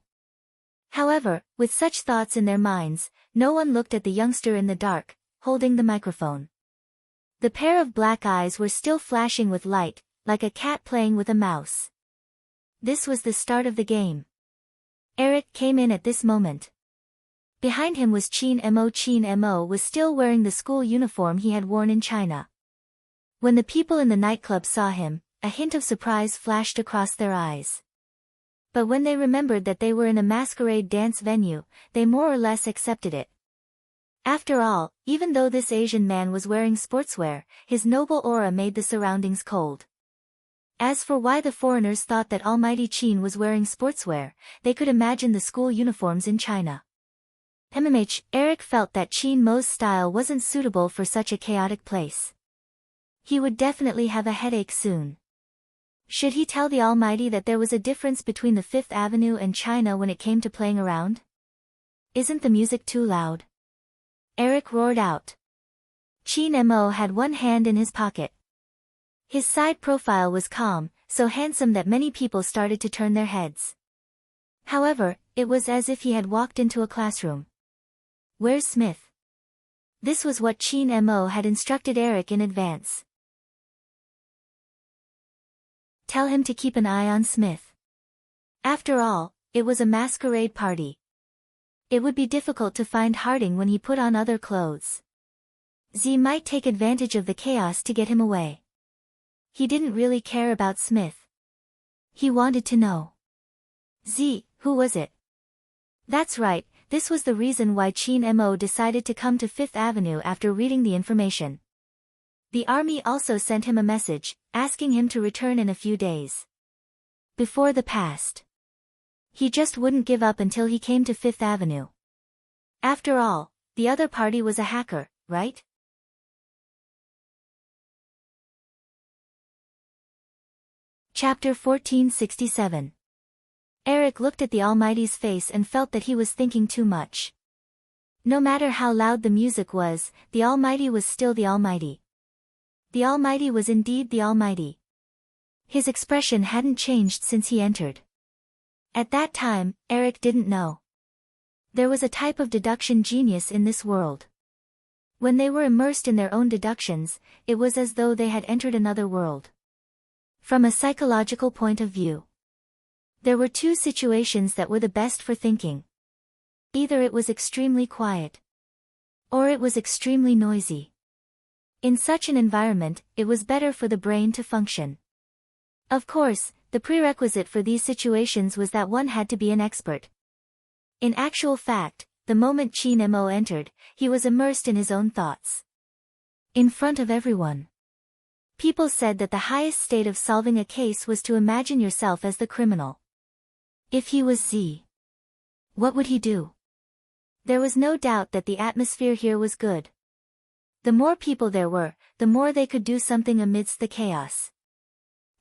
However, with such thoughts in their minds, no one looked at the youngster in the dark, holding the microphone. The pair of black eyes were still flashing with light, like a cat playing with a mouse. This was the start of the game. Eric came in at this moment. Behind him was Chin Mo. Chin Mo was still wearing the school uniform he had worn in China. When the people in the nightclub saw him, a hint of surprise flashed across their eyes. But when they remembered that they were in a masquerade dance venue, they more or less accepted it. After all, even though this Asian man was wearing sportswear, his noble aura made the surroundings cold. As for why the foreigners thought that Almighty Qin was wearing sportswear, they could imagine the school uniforms in China. Eric felt that Qin Mo's style wasn't suitable for such a chaotic place. He would definitely have a headache soon. Should he tell the Almighty that there was a difference between the Fifth Avenue and China when it came to playing around? Isn't the music too loud? Eric roared out. Qin Mo had one hand in his pocket. His side profile was calm, so handsome that many people started to turn their heads. However, it was as if he had walked into a classroom. Where's Smith? This was what Qin Mo had instructed Eric in advance. Tell him to keep an eye on Smith. After all, it was a masquerade party. It would be difficult to find Harding when he put on other clothes. Z might take advantage of the chaos to get him away. He didn't really care about Smith. He wanted to know. Z, who was it? That's right, this was the reason why Qin Mo decided to come to Fifth Avenue after reading the information. The army also sent him a message, asking him to return in a few days. Before the past. He just wouldn't give up until he came to Fifth Avenue. After all, the other party was a hacker, right? Chapter 1467. Eric looked at the Almighty's face and felt that he was thinking too much. No matter how loud the music was, the Almighty was still the Almighty. The Almighty was indeed the Almighty. His expression hadn't changed since he entered. At that time, Eric didn't know. There was a type of deduction genius in this world. When they were immersed in their own deductions, it was as though they had entered another world. From a psychological point of view, there were two situations that were the best for thinking. Either it was extremely quiet, or it was extremely noisy. In such an environment, it was better for the brain to function. Of course, the prerequisite for these situations was that one had to be an expert. In actual fact, the moment Chin Mo entered, he was immersed in his own thoughts. In front of everyone. People said that the highest state of solving a case was to imagine yourself as the criminal. If he was Z, what would he do? There was no doubt that the atmosphere here was good. The more people there were, the more they could do something amidst the chaos.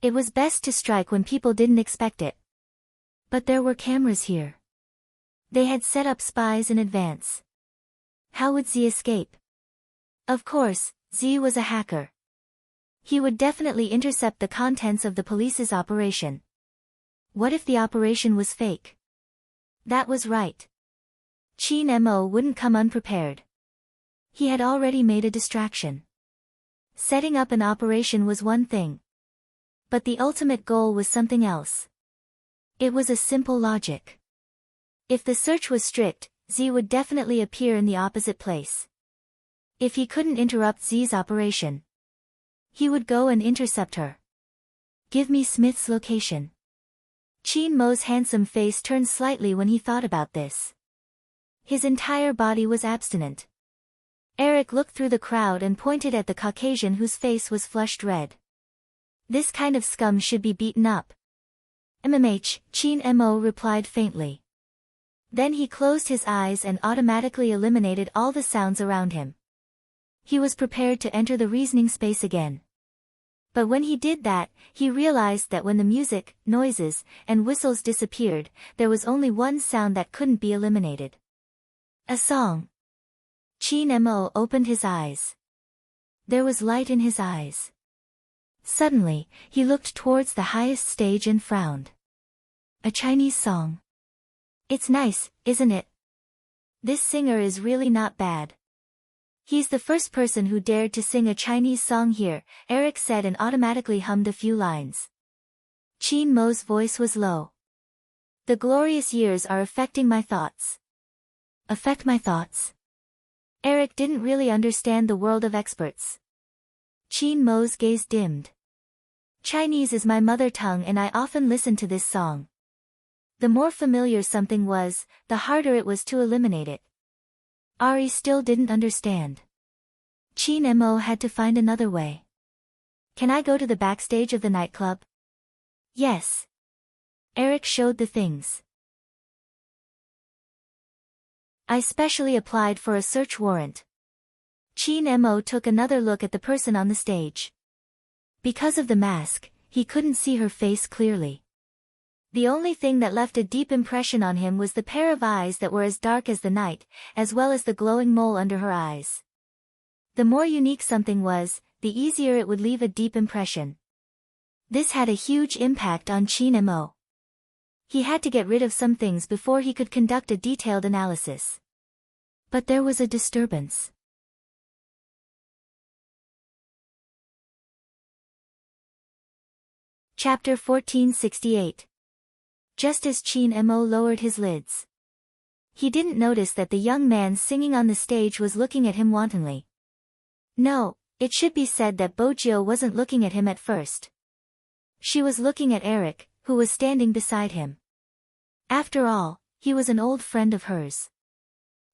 It was best to strike when people didn't expect it. But there were cameras here. They had set up spies in advance. How would Z escape? Of course, Z was a hacker. He would definitely intercept the contents of the police's operation. What if the operation was fake? That was right. Chin Mo wouldn't come unprepared. He had already made a distraction. Setting up an operation was one thing. But the ultimate goal was something else. It was a simple logic. If the search was strict, Z would definitely appear in the opposite place. If he couldn't interrupt Z's operation, he would go and intercept her. Give me Smith's location. Chin Mo's handsome face turned slightly when he thought about this. His entire body was abstinent. Eric looked through the crowd and pointed at the Caucasian whose face was flushed red. This kind of scum should be beaten up. Chin Mo replied faintly. Then he closed his eyes and automatically eliminated all the sounds around him. He was prepared to enter the reasoning space again. But when he did that, he realized that when the music, noises, and whistles disappeared, there was only one sound that couldn't be eliminated. A song. Chin Mo opened his eyes. There was light in his eyes. Suddenly, he looked towards the highest stage and frowned. A Chinese song. It's nice, isn't it? This singer is really not bad. He's the first person who dared to sing a Chinese song here, Eric said and automatically hummed a few lines. Chin Mo's voice was low. The glorious years are affecting my thoughts. Affect my thoughts? Eric didn't really understand the world of experts. Chin Mo's gaze dimmed. Chinese is my mother tongue and I often listen to this song. The more familiar something was, the harder it was to eliminate it. Ari still didn't understand. Chin Mo had to find another way. Can I go to the backstage of the nightclub? Yes. Eric showed the things. I specially applied for a search warrant. Chin Mo took another look at the person on the stage. Because of the mask, he couldn't see her face clearly. The only thing that left a deep impression on him was the pair of eyes that were as dark as the night, as well as the glowing mole under her eyes. The more unique something was, the easier it would leave a deep impression. This had a huge impact on Chin Mo. He had to get rid of some things before he could conduct a detailed analysis. But there was a disturbance. Chapter 1468. Just as Chin Mo lowered his lids, he didn't notice that the young man singing on the stage was looking at him wantonly. No, it should be said that Bojio wasn't looking at him at first. She was looking at Eric, who was standing beside him. After all, he was an old friend of hers.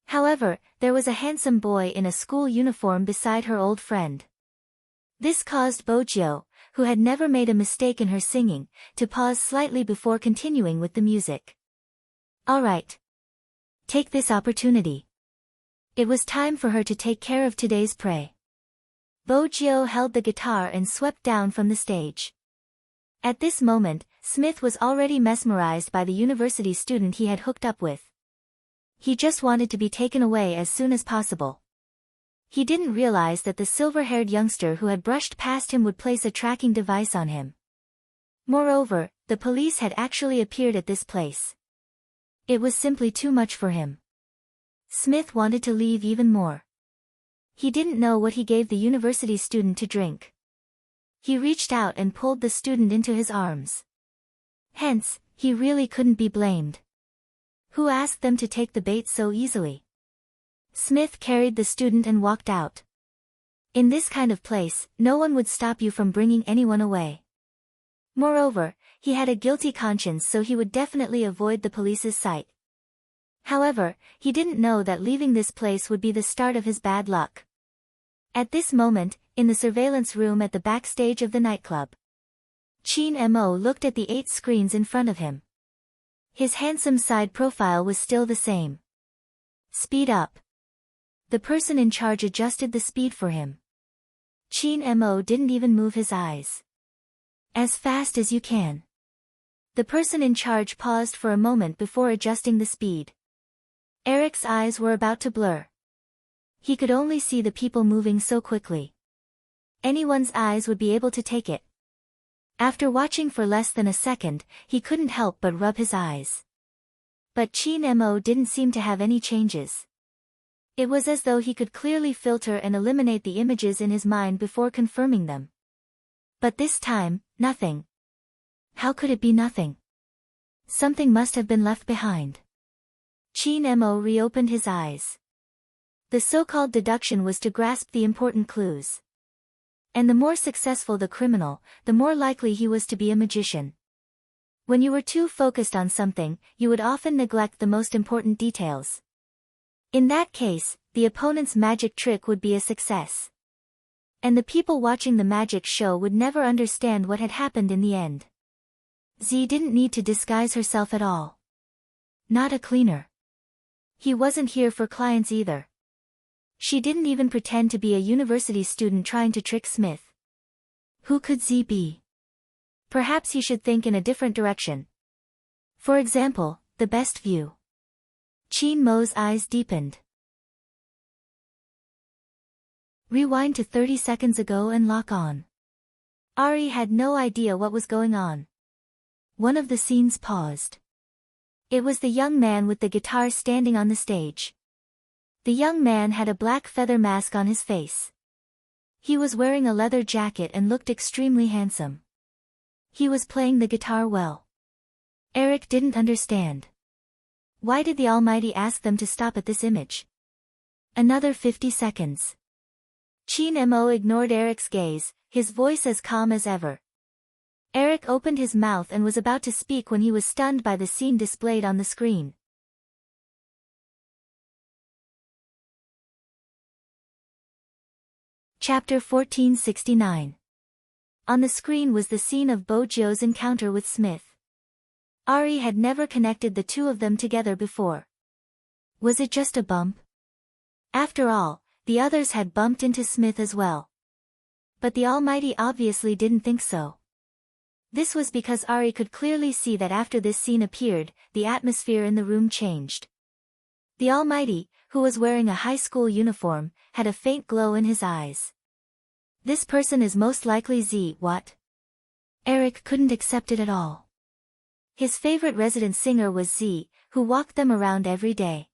However, there was a handsome boy in a school uniform beside her old friend. This caused Bojio, who had never made a mistake in her singing, to pause slightly before continuing with the music. All right. Take this opportunity. It was time for her to take care of today's prey. Bojio held the guitar and swept down from the stage. At this moment, Smith was already mesmerized by the university student he had hooked up with. He just wanted to be taken away as soon as possible. He didn't realize that the silver-haired youngster who had brushed past him would place a tracking device on him. Moreover, the police had actually appeared at this place. It was simply too much for him. Smith wanted to leave even more. He didn't know what he gave the university student to drink. He reached out and pulled the student into his arms. Hence, he really couldn't be blamed. Who asked them to take the bait so easily? Smith carried the student and walked out. In this kind of place, no one would stop you from bringing anyone away. Moreover, he had a guilty conscience, so he would definitely avoid the police's sight. However, he didn't know that leaving this place would be the start of his bad luck. At this moment, in the surveillance room at the backstage of the nightclub, Chin Mo looked at the 8 screens in front of him. His handsome side profile was still the same. Speed up. The person in charge adjusted the speed for him. Chin Mo didn't even move his eyes. As fast as you can. The person in charge paused for a moment before adjusting the speed. Eric's eyes were about to blur. He could only see the people moving so quickly. Anyone's eyes would be able to take it. After watching for less than a second, he couldn't help but rub his eyes. But Chin Mo didn't seem to have any changes. It was as though he could clearly filter and eliminate the images in his mind before confirming them. But this time, nothing. How could it be nothing? Something must have been left behind. Chin Mo reopened his eyes. The so-called deduction was to grasp the important clues. And the more successful the criminal, the more likely he was to be a magician. When you were too focused on something, you would often neglect the most important details. In that case, the opponent's magic trick would be a success. And the people watching the magic show would never understand what had happened in the end. Z didn't need to disguise herself at all. Not a cleaner. He wasn't here for clients either. She didn't even pretend to be a university student trying to trick Smith. Who could Z be? Perhaps he should think in a different direction. For example, the best view. Chin Mo's eyes deepened. Rewind to 30 seconds ago and lock on. Ari had no idea what was going on. One of the scenes paused. It was the young man with the guitar standing on the stage. The young man had a black feather mask on his face. He was wearing a leather jacket and looked extremely handsome. He was playing the guitar well. Eric didn't understand. Why did the Almighty ask them to stop at this image? Another 50 seconds. Chin Mo ignored Eric's gaze, his voice as calm as ever. Eric opened his mouth and was about to speak when he was stunned by the scene displayed on the screen. Chapter 1469. On the screen was the scene of Bojo's encounter with Smith. Ari had never connected the two of them together before. Was it just a bump? After all, the others had bumped into Smith as well. But the Almighty obviously didn't think so. This was because Ari could clearly see that after this scene appeared, the atmosphere in the room changed. The Almighty, who was wearing a high school uniform, had a faint glow in his eyes. This person is most likely Z. What? Eric couldn't accept it at all. His favorite resident singer was Z, who walked them around every day.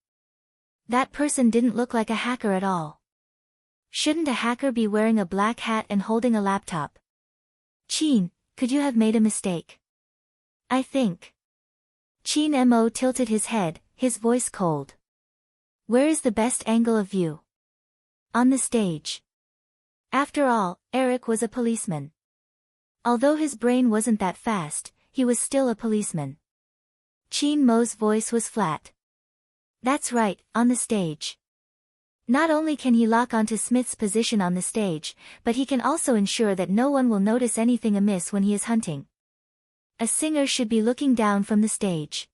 That person didn't look like a hacker at all. Shouldn't a hacker be wearing a black hat and holding a laptop? Chin, could you have made a mistake? I think. Chin Mo tilted his head, his voice cold. Where is the best angle of view? On the stage. After all, Eric was a policeman. Although his brain wasn't that fast, he was still a policeman. Chin Mo's voice was flat. That's right, on the stage. Not only can he lock onto Smith's position on the stage, but he can also ensure that no one will notice anything amiss when he is hunting. A singer should be looking down from the stage.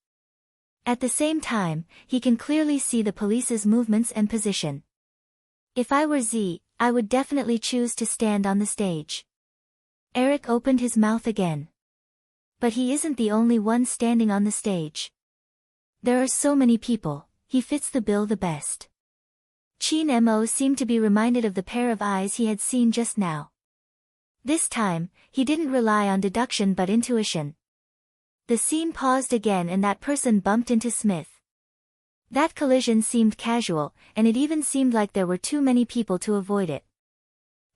At the same time, he can clearly see the police's movements and position. If I were Z, I would definitely choose to stand on the stage. Eric opened his mouth again. But he isn't the only one standing on the stage. There are so many people, he fits the bill the best. Chin Mo seemed to be reminded of the pair of eyes he had seen just now. This time, he didn't rely on deduction but intuition. The scene paused again and that person bumped into Smith. That collision seemed casual, and it even seemed like there were too many people to avoid it.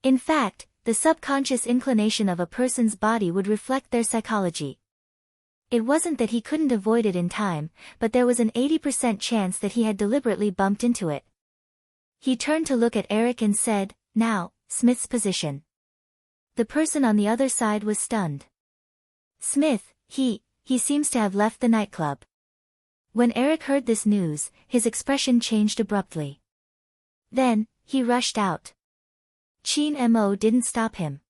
In fact, the subconscious inclination of a person's body would reflect their psychology. It wasn't that he couldn't avoid it in time, but there was an 80% chance that he had deliberately bumped into it. He turned to look at Eric and said, "Now, Smith's position." The person on the other side was stunned. "Smith, he seems to have left the nightclub." When Eric heard this news, his expression changed abruptly. Then, he rushed out. Chin Mo didn't stop him.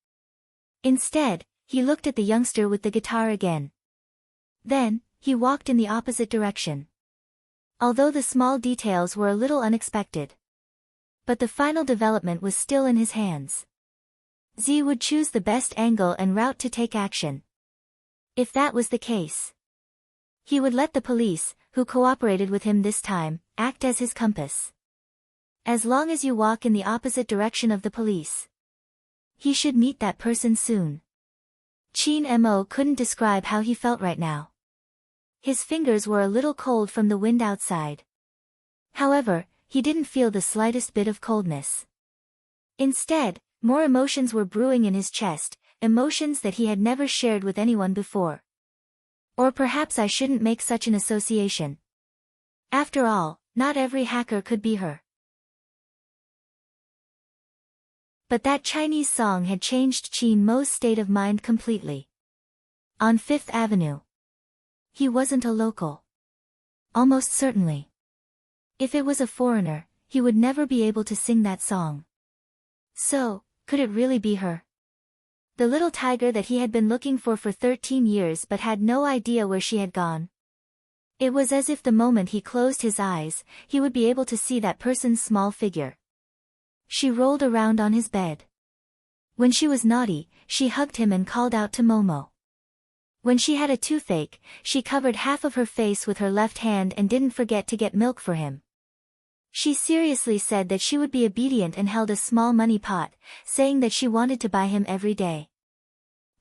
Instead, he looked at the youngster with the guitar again. Then, he walked in the opposite direction. Although the small details were a little unexpected. But the final development was still in his hands. Z would choose the best angle and route to take action. If that was the case, he would let the police, who cooperated with him this time, act as his compass. As long as you walk in the opposite direction of the police, he should meet that person soon. Chin Mo couldn't describe how he felt right now. His fingers were a little cold from the wind outside. However, he didn't feel the slightest bit of coldness. Instead, more emotions were brewing in his chest, emotions that he had never shared with anyone before. Or perhaps I shouldn't make such an association. After all, not every hacker could be her. But that Chinese song had changed Chin Mo's state of mind completely. On Fifth Avenue. He wasn't a local. Almost certainly. If it was a foreigner, he would never be able to sing that song. So, could it really be her? The little tiger that he had been looking for 13 years but had no idea where she had gone. It was as if the moment he closed his eyes, he would be able to see that person's small figure. She rolled around on his bed. When she was naughty, she hugged him and called out to Momo. When she had a toothache, she covered half of her face with her left hand and didn't forget to get milk for him. She seriously said that she would be obedient and held a small money pot, saying that she wanted to buy him every day.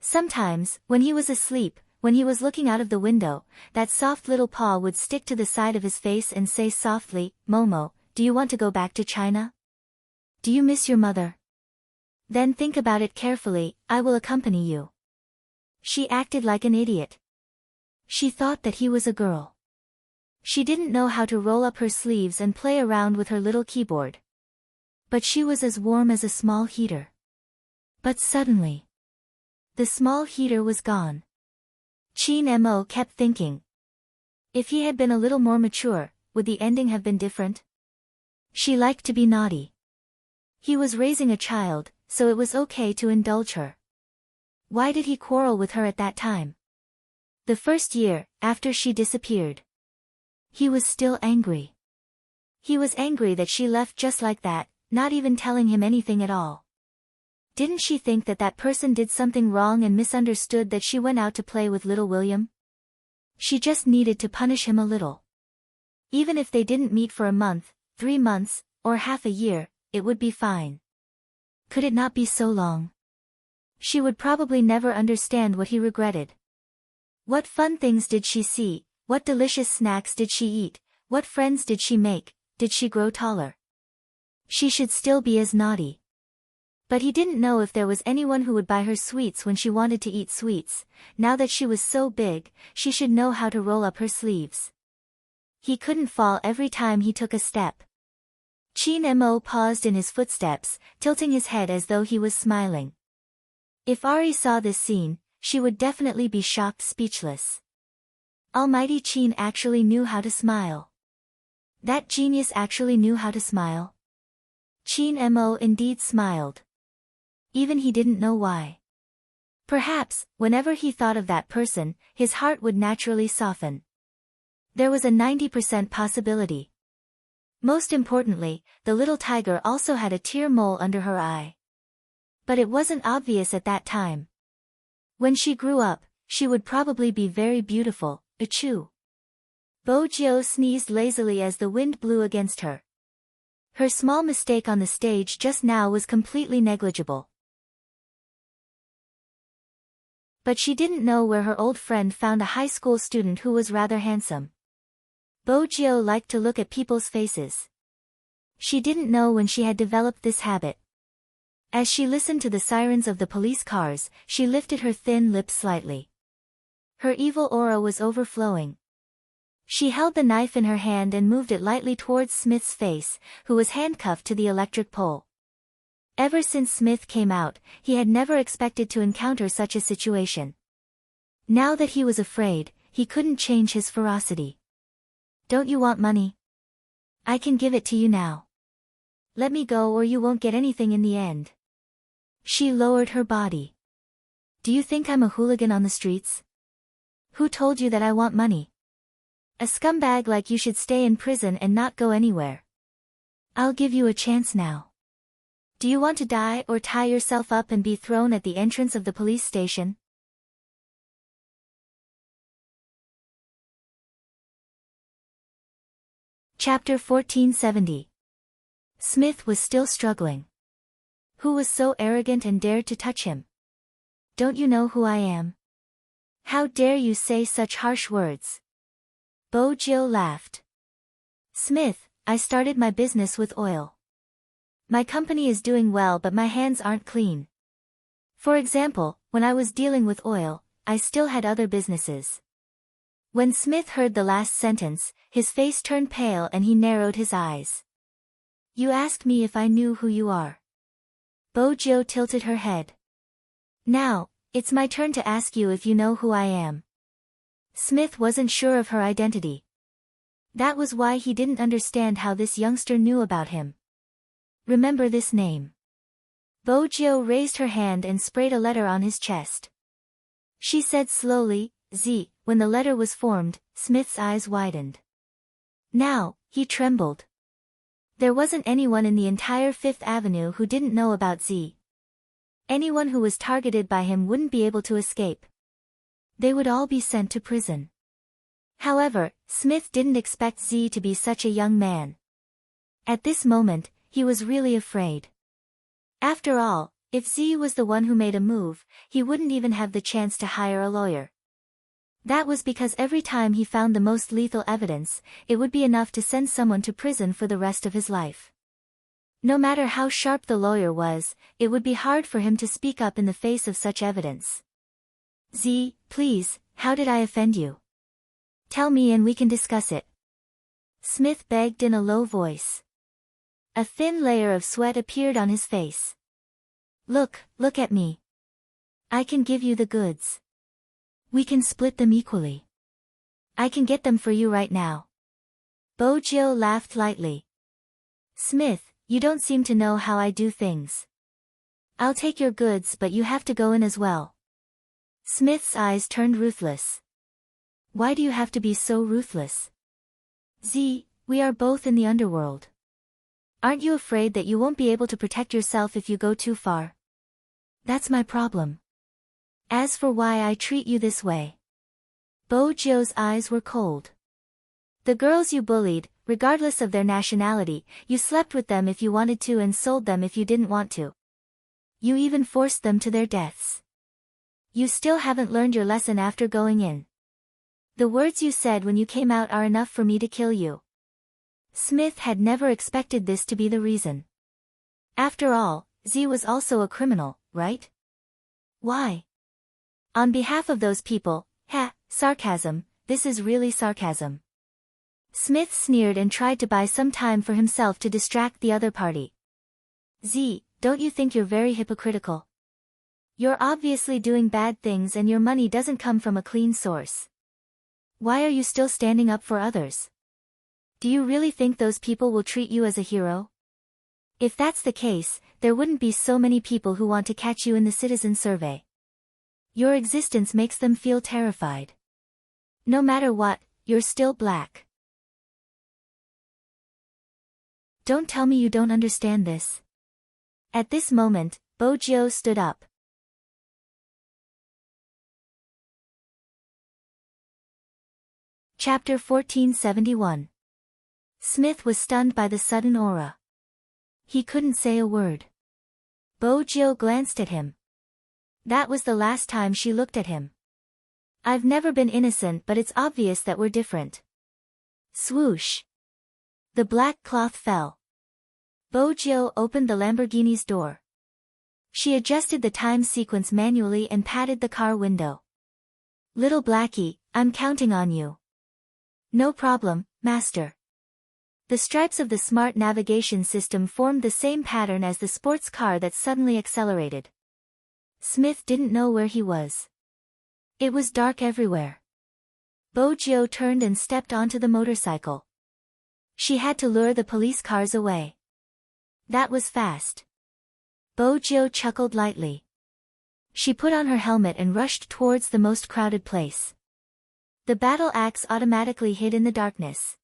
Sometimes, when he was asleep, when he was looking out of the window, that soft little paw would stick to the side of his face and say softly, "Momo, do you want to go back to China? Do you miss your mother? Then think about it carefully, I will accompany you." She acted like an idiot. She thought that he was a girl. She didn't know how to roll up her sleeves and play around with her little keyboard. But she was as warm as a small heater. But suddenly, the small heater was gone. Chin Mo kept thinking. If he had been a little more mature, would the ending have been different? She liked to be naughty. He was raising a child, so it was okay to indulge her. Why did he quarrel with her at that time? The first year, after she disappeared. He was still angry. He was angry that she left just like that, not even telling him anything at all. Didn't she think that that person did something wrong and misunderstood that she went out to play with little William? She just needed to punish him a little. Even if they didn't meet for a month, 3 months, or half a year, it would be fine. Could it not be so long? She would probably never understand what he regretted. What fun things did she see? What delicious snacks did she eat? What friends did she make? Did she grow taller? She should still be as naughty. But he didn't know if there was anyone who would buy her sweets when she wanted to eat sweets. Now that she was so big, she should know how to roll up her sleeves. He couldn't fall every time he took a step. Chin Mo paused in his footsteps, tilting his head as though he was smiling. If Ari saw this scene, she would definitely be shocked speechless. Almighty Chin actually knew how to smile. That genius actually knew how to smile. Chin Mo indeed smiled. Even he didn't know why. Perhaps, whenever he thought of that person, his heart would naturally soften. There was a 90% possibility. Most importantly, the little tiger also had a tear mole under her eye. But it wasn't obvious at that time. When she grew up, she would probably be very beautiful, achoo. Bo Jiao sneezed lazily as the wind blew against her. Her small mistake on the stage just now was completely negligible. But she didn't know where her old friend found a high school student who was rather handsome. Bo-jio liked to look at people's faces. She didn't know when she had developed this habit. As she listened to the sirens of the police cars, she lifted her thin lips slightly. Her evil aura was overflowing. She held the knife in her hand and moved it lightly towards Smith's face, who was handcuffed to the electric pole. Ever since Smith came out, he had never expected to encounter such a situation. Now that he was afraid, he couldn't change his ferocity. Don't you want money? I can give it to you now. Let me go or you won't get anything in the end. She lowered her body. Do you think I'm a hooligan on the streets? Who told you that I want money? A scumbag like you should stay in prison and not go anywhere. I'll give you a chance now. Do you want to die or tie yourself up and be thrown at the entrance of the police station? Chapter 1470. Smith was still struggling. Who was so arrogant and dared to touch him? Don't you know who I am? How dare you say such harsh words? Bo-jio laughed. Smith, I started my business with oil. My company is doing well but my hands aren't clean. For example, when I was dealing with oil, I still had other businesses. When Smith heard the last sentence, his face turned pale and he narrowed his eyes. You asked me if I knew who you are. Bo-jio tilted her head. Now, it's my turn to ask you if you know who I am. Smith wasn't sure of her identity. That was why he didn't understand how this youngster knew about him. Remember this name. Bo-jio raised her hand and sprayed a letter on his chest. She said slowly, Z. When the letter was formed, Smith's eyes widened. Now, he trembled. There wasn't anyone in the entire Fifth Avenue who didn't know about Z. Anyone who was targeted by him wouldn't be able to escape. They would all be sent to prison. However, Smith didn't expect Z to be such a young man. At this moment, he was really afraid. After all, if Z was the one who made a move, he wouldn't even have the chance to hire a lawyer. That was because every time he found the most lethal evidence, it would be enough to send someone to prison for the rest of his life. No matter how sharp the lawyer was, it would be hard for him to speak up in the face of such evidence. Z, please, how did I offend you? Tell me and we can discuss it. Smith begged in a low voice. A thin layer of sweat appeared on his face. Look at me. I can give you the goods. We can split them equally. I can get them for you right now. Bo-jio laughed lightly. Smith, you don't seem to know how I do things. I'll take your goods but you have to go in as well. Smith's eyes turned ruthless. Why do you have to be so ruthless? Z, we are both in the underworld. Aren't you afraid that you won't be able to protect yourself if you go too far? That's my problem. As for why I treat you this way. Bo-jio's eyes were cold. The girls you bullied, regardless of their nationality, you slept with them if you wanted to and sold them if you didn't want to. You even forced them to their deaths. You still haven't learned your lesson after going in. The words you said when you came out are enough for me to kill you. Smith had never expected this to be the reason. After all, Z was also a criminal, right? Why? On behalf of those people, sarcasm, this is really sarcasm. Smith sneered and tried to buy some time for himself to distract the other party. Z, don't you think you're very hypocritical? You're obviously doing bad things and your money doesn't come from a clean source. Why are you still standing up for others? Do you really think those people will treat you as a hero? If that's the case, there wouldn't be so many people who want to catch you in the citizen survey. Your existence makes them feel terrified. No matter what, you're still black. Don't tell me you don't understand this. At this moment, Bo-jio stood up. Chapter 1471. Smith was stunned by the sudden aura. He couldn't say a word. Bo-jio glanced at him. That was the last time she looked at him. I've never been innocent but it's obvious that we're different. Swoosh! The black cloth fell. Bojo opened the Lamborghini's door. She adjusted the time sequence manually and patted the car window. Little Blackie, I'm counting on you. No problem, master. The stripes of the smart navigation system formed the same pattern as the sports car that suddenly accelerated. Smith didn't know where he was. It was dark everywhere. Bojo turned and stepped onto the motorcycle. She had to lure the police cars away. That was fast. Bojo chuckled lightly. She put on her helmet and rushed towards the most crowded place. The battle axe automatically hid in the darkness.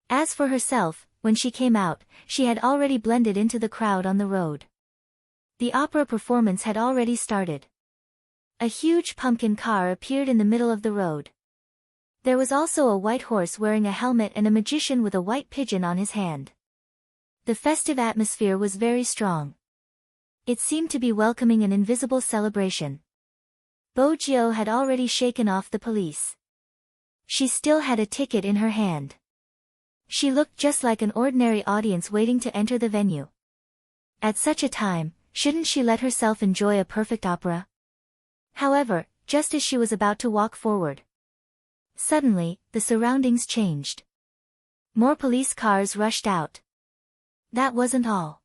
As for herself, when she came out, she had already blended into the crowd on the road. The opera performance had already started. A huge pumpkin car appeared in the middle of the road. There was also a white horse wearing a helmet and a magician with a white pigeon on his hand. The festive atmosphere was very strong. It seemed to be welcoming an invisible celebration. Bojo had already shaken off the police. She still had a ticket in her hand. She looked just like an ordinary audience waiting to enter the venue. At such a time, shouldn't she let herself enjoy a perfect opera? However, just as she was about to walk forward, suddenly, the surroundings changed. More police cars rushed out. That wasn't all.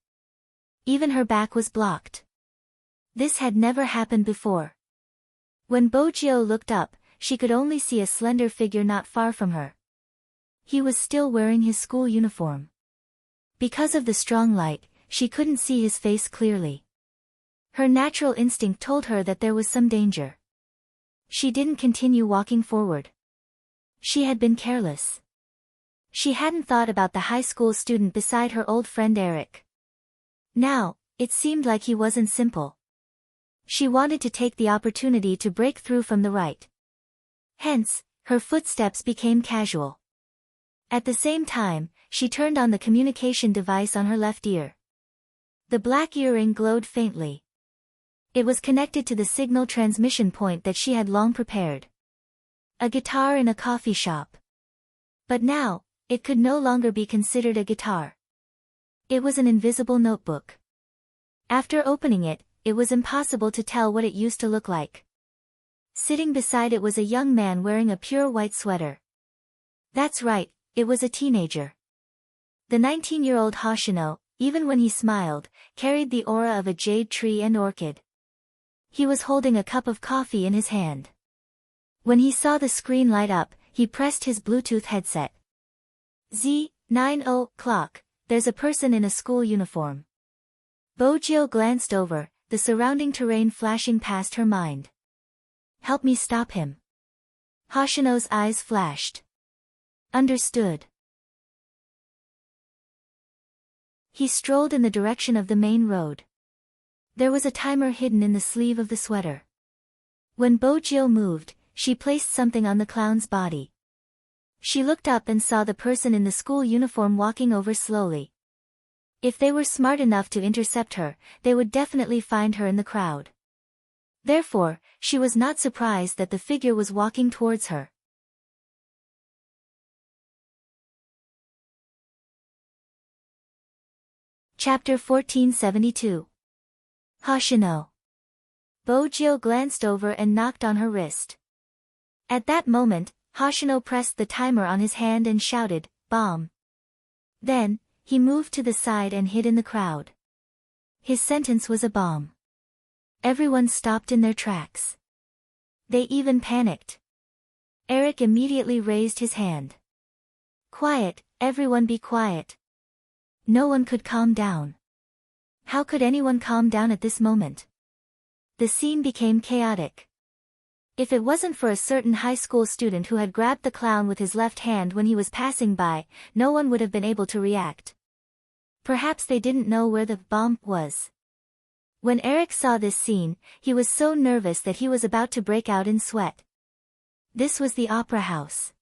Even her back was blocked. This had never happened before. When Bojo looked up, she could only see a slender figure not far from her. He was still wearing his school uniform. Because of the strong light, she couldn't see his face clearly. Her natural instinct told her that there was some danger. She didn't continue walking forward. She had been careless. She hadn't thought about the high school student beside her old friend Eric. Now, it seemed like he wasn't simple. She wanted to take the opportunity to break through from the right. Hence, her footsteps became casual. At the same time, she turned on the communication device on her left ear. The black earring glowed faintly. It was connected to the signal transmission point that she had long prepared. A guitar in a coffee shop. But now, it could no longer be considered a guitar. It was an invisible notebook. After opening it, it was impossible to tell what it used to look like. Sitting beside it was a young man wearing a pure white sweater. That's right, it was a teenager. The 19-year-old Hoshino, even when he smiled, carried the aura of a jade tree and orchid. He was holding a cup of coffee in his hand. When he saw the screen light up, he pressed his Bluetooth headset. Z90 there's a person in a school uniform. Bojo glanced over, the surrounding terrain flashing past her mind. Help me stop him. Hoshino's eyes flashed. Understood. He strolled in the direction of the main road. There was a timer hidden in the sleeve of the sweater. When Bojo moved, she placed something on the clown's body. She looked up and saw the person in the school uniform walking over slowly. If they were smart enough to intercept her, they would definitely find her in the crowd. Therefore, she was not surprised that the figure was walking towards her. Chapter 1472. Hoshino. Bojo glanced over and knocked on her wrist. At that moment, Hoshino pressed the timer on his hand and shouted, "Bomb." Then, he moved to the side and hid in the crowd. His sentence was a bomb. Everyone stopped in their tracks. They even panicked. Eric immediately raised his hand. Quiet, everyone be quiet. No one could calm down. How could anyone calm down at this moment? The scene became chaotic. If it wasn't for a certain high school student who had grabbed the clown with his left hand when he was passing by, no one would have been able to react. Perhaps they didn't know where the bomb was. When Eric saw this scene, he was so nervous that he was about to break out in sweat. This was the opera house.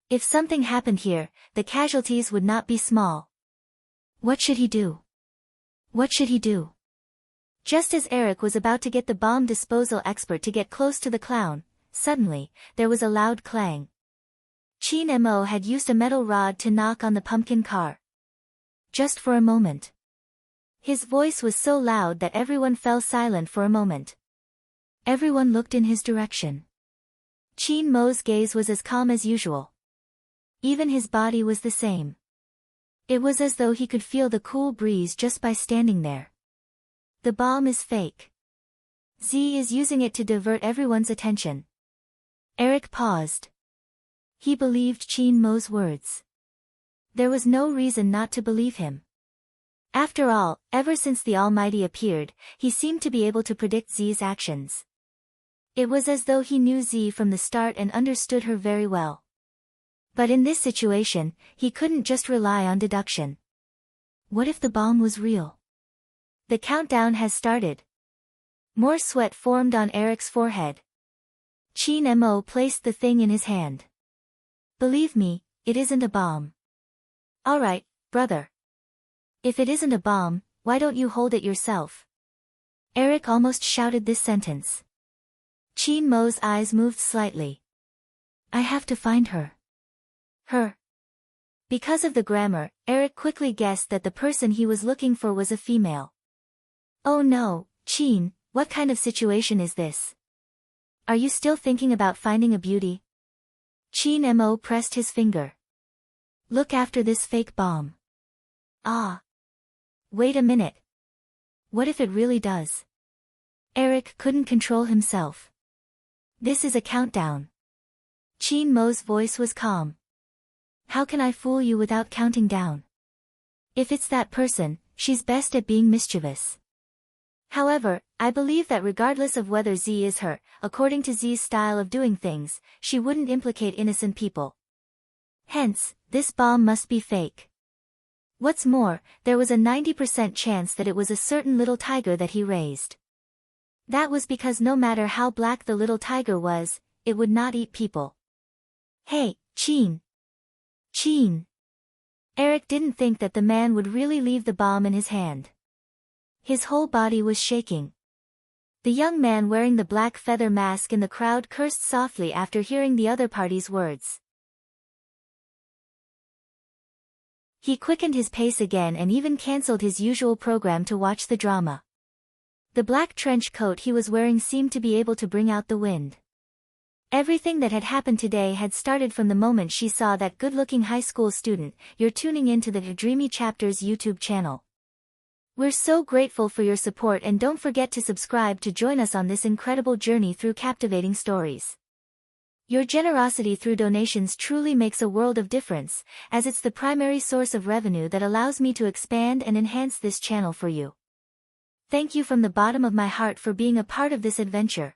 If something happened here, the casualties would not be small. What should he do? What should he do? Just as Eric was about to get the bomb disposal expert to get close to the clown, suddenly, there was a loud clang. Chin Mo had used a metal rod to knock on the pumpkin car. Just for a moment. His voice was so loud that everyone fell silent for a moment. Everyone looked in his direction. Chin Mo's gaze was as calm as usual. Even his body was the same. It was as though he could feel the cool breeze just by standing there. The bomb is fake. Z is using it to divert everyone's attention. Eric paused. He believed Chin Mo's words. There was no reason not to believe him. After all, ever since the Almighty appeared, he seemed to be able to predict Z's actions. It was as though he knew Z from the start and understood her very well. But in this situation, he couldn't just rely on deduction. What if the bomb was real? The countdown has started. More sweat formed on Eric's forehead. Chin Mo placed the thing in his hand. Believe me, it isn't a bomb. Alright, brother. If it isn't a bomb, why don't you hold it yourself? Eric almost shouted this sentence. Chin Mo's eyes moved slightly. I have to find her. Her. Because of the grammar, Eric quickly guessed that the person he was looking for was a female. Oh no, Chin, what kind of situation is this? Are you still thinking about finding a beauty? Chin Mo pressed his finger. Look after this fake bomb. Ah. Wait a minute. What if it really does? Eric couldn't control himself. This is a countdown. Chin Mo's voice was calm. How can I fool you without counting down? If it's that person, she's best at being mischievous. However, I believe that regardless of whether Z is her, according to Z's style of doing things, she wouldn't implicate innocent people. Hence, this bomb must be fake. What's more, there was a 90% chance that it was a certain little tiger that he raised. That was because no matter how black the little tiger was, it would not eat people. Hey, Chin. Chin. Eric didn't think that the man would really leave the bomb in his hand. His whole body was shaking. The young man wearing the black feather mask in the crowd cursed softly after hearing the other party's words. He quickened his pace again and even cancelled his usual program to watch the drama. The black trench coat he was wearing seemed to be able to bring out the wind. Everything that had happened today had started from the moment she saw that good-looking high school student. You're tuning into the Dreamy Chapters YouTube channel. We're so grateful for your support, and don't forget to subscribe to join us on this incredible journey through captivating stories. Your generosity through donations truly makes a world of difference, as it's the primary source of revenue that allows me to expand and enhance this channel for you. Thank you from the bottom of my heart for being a part of this adventure.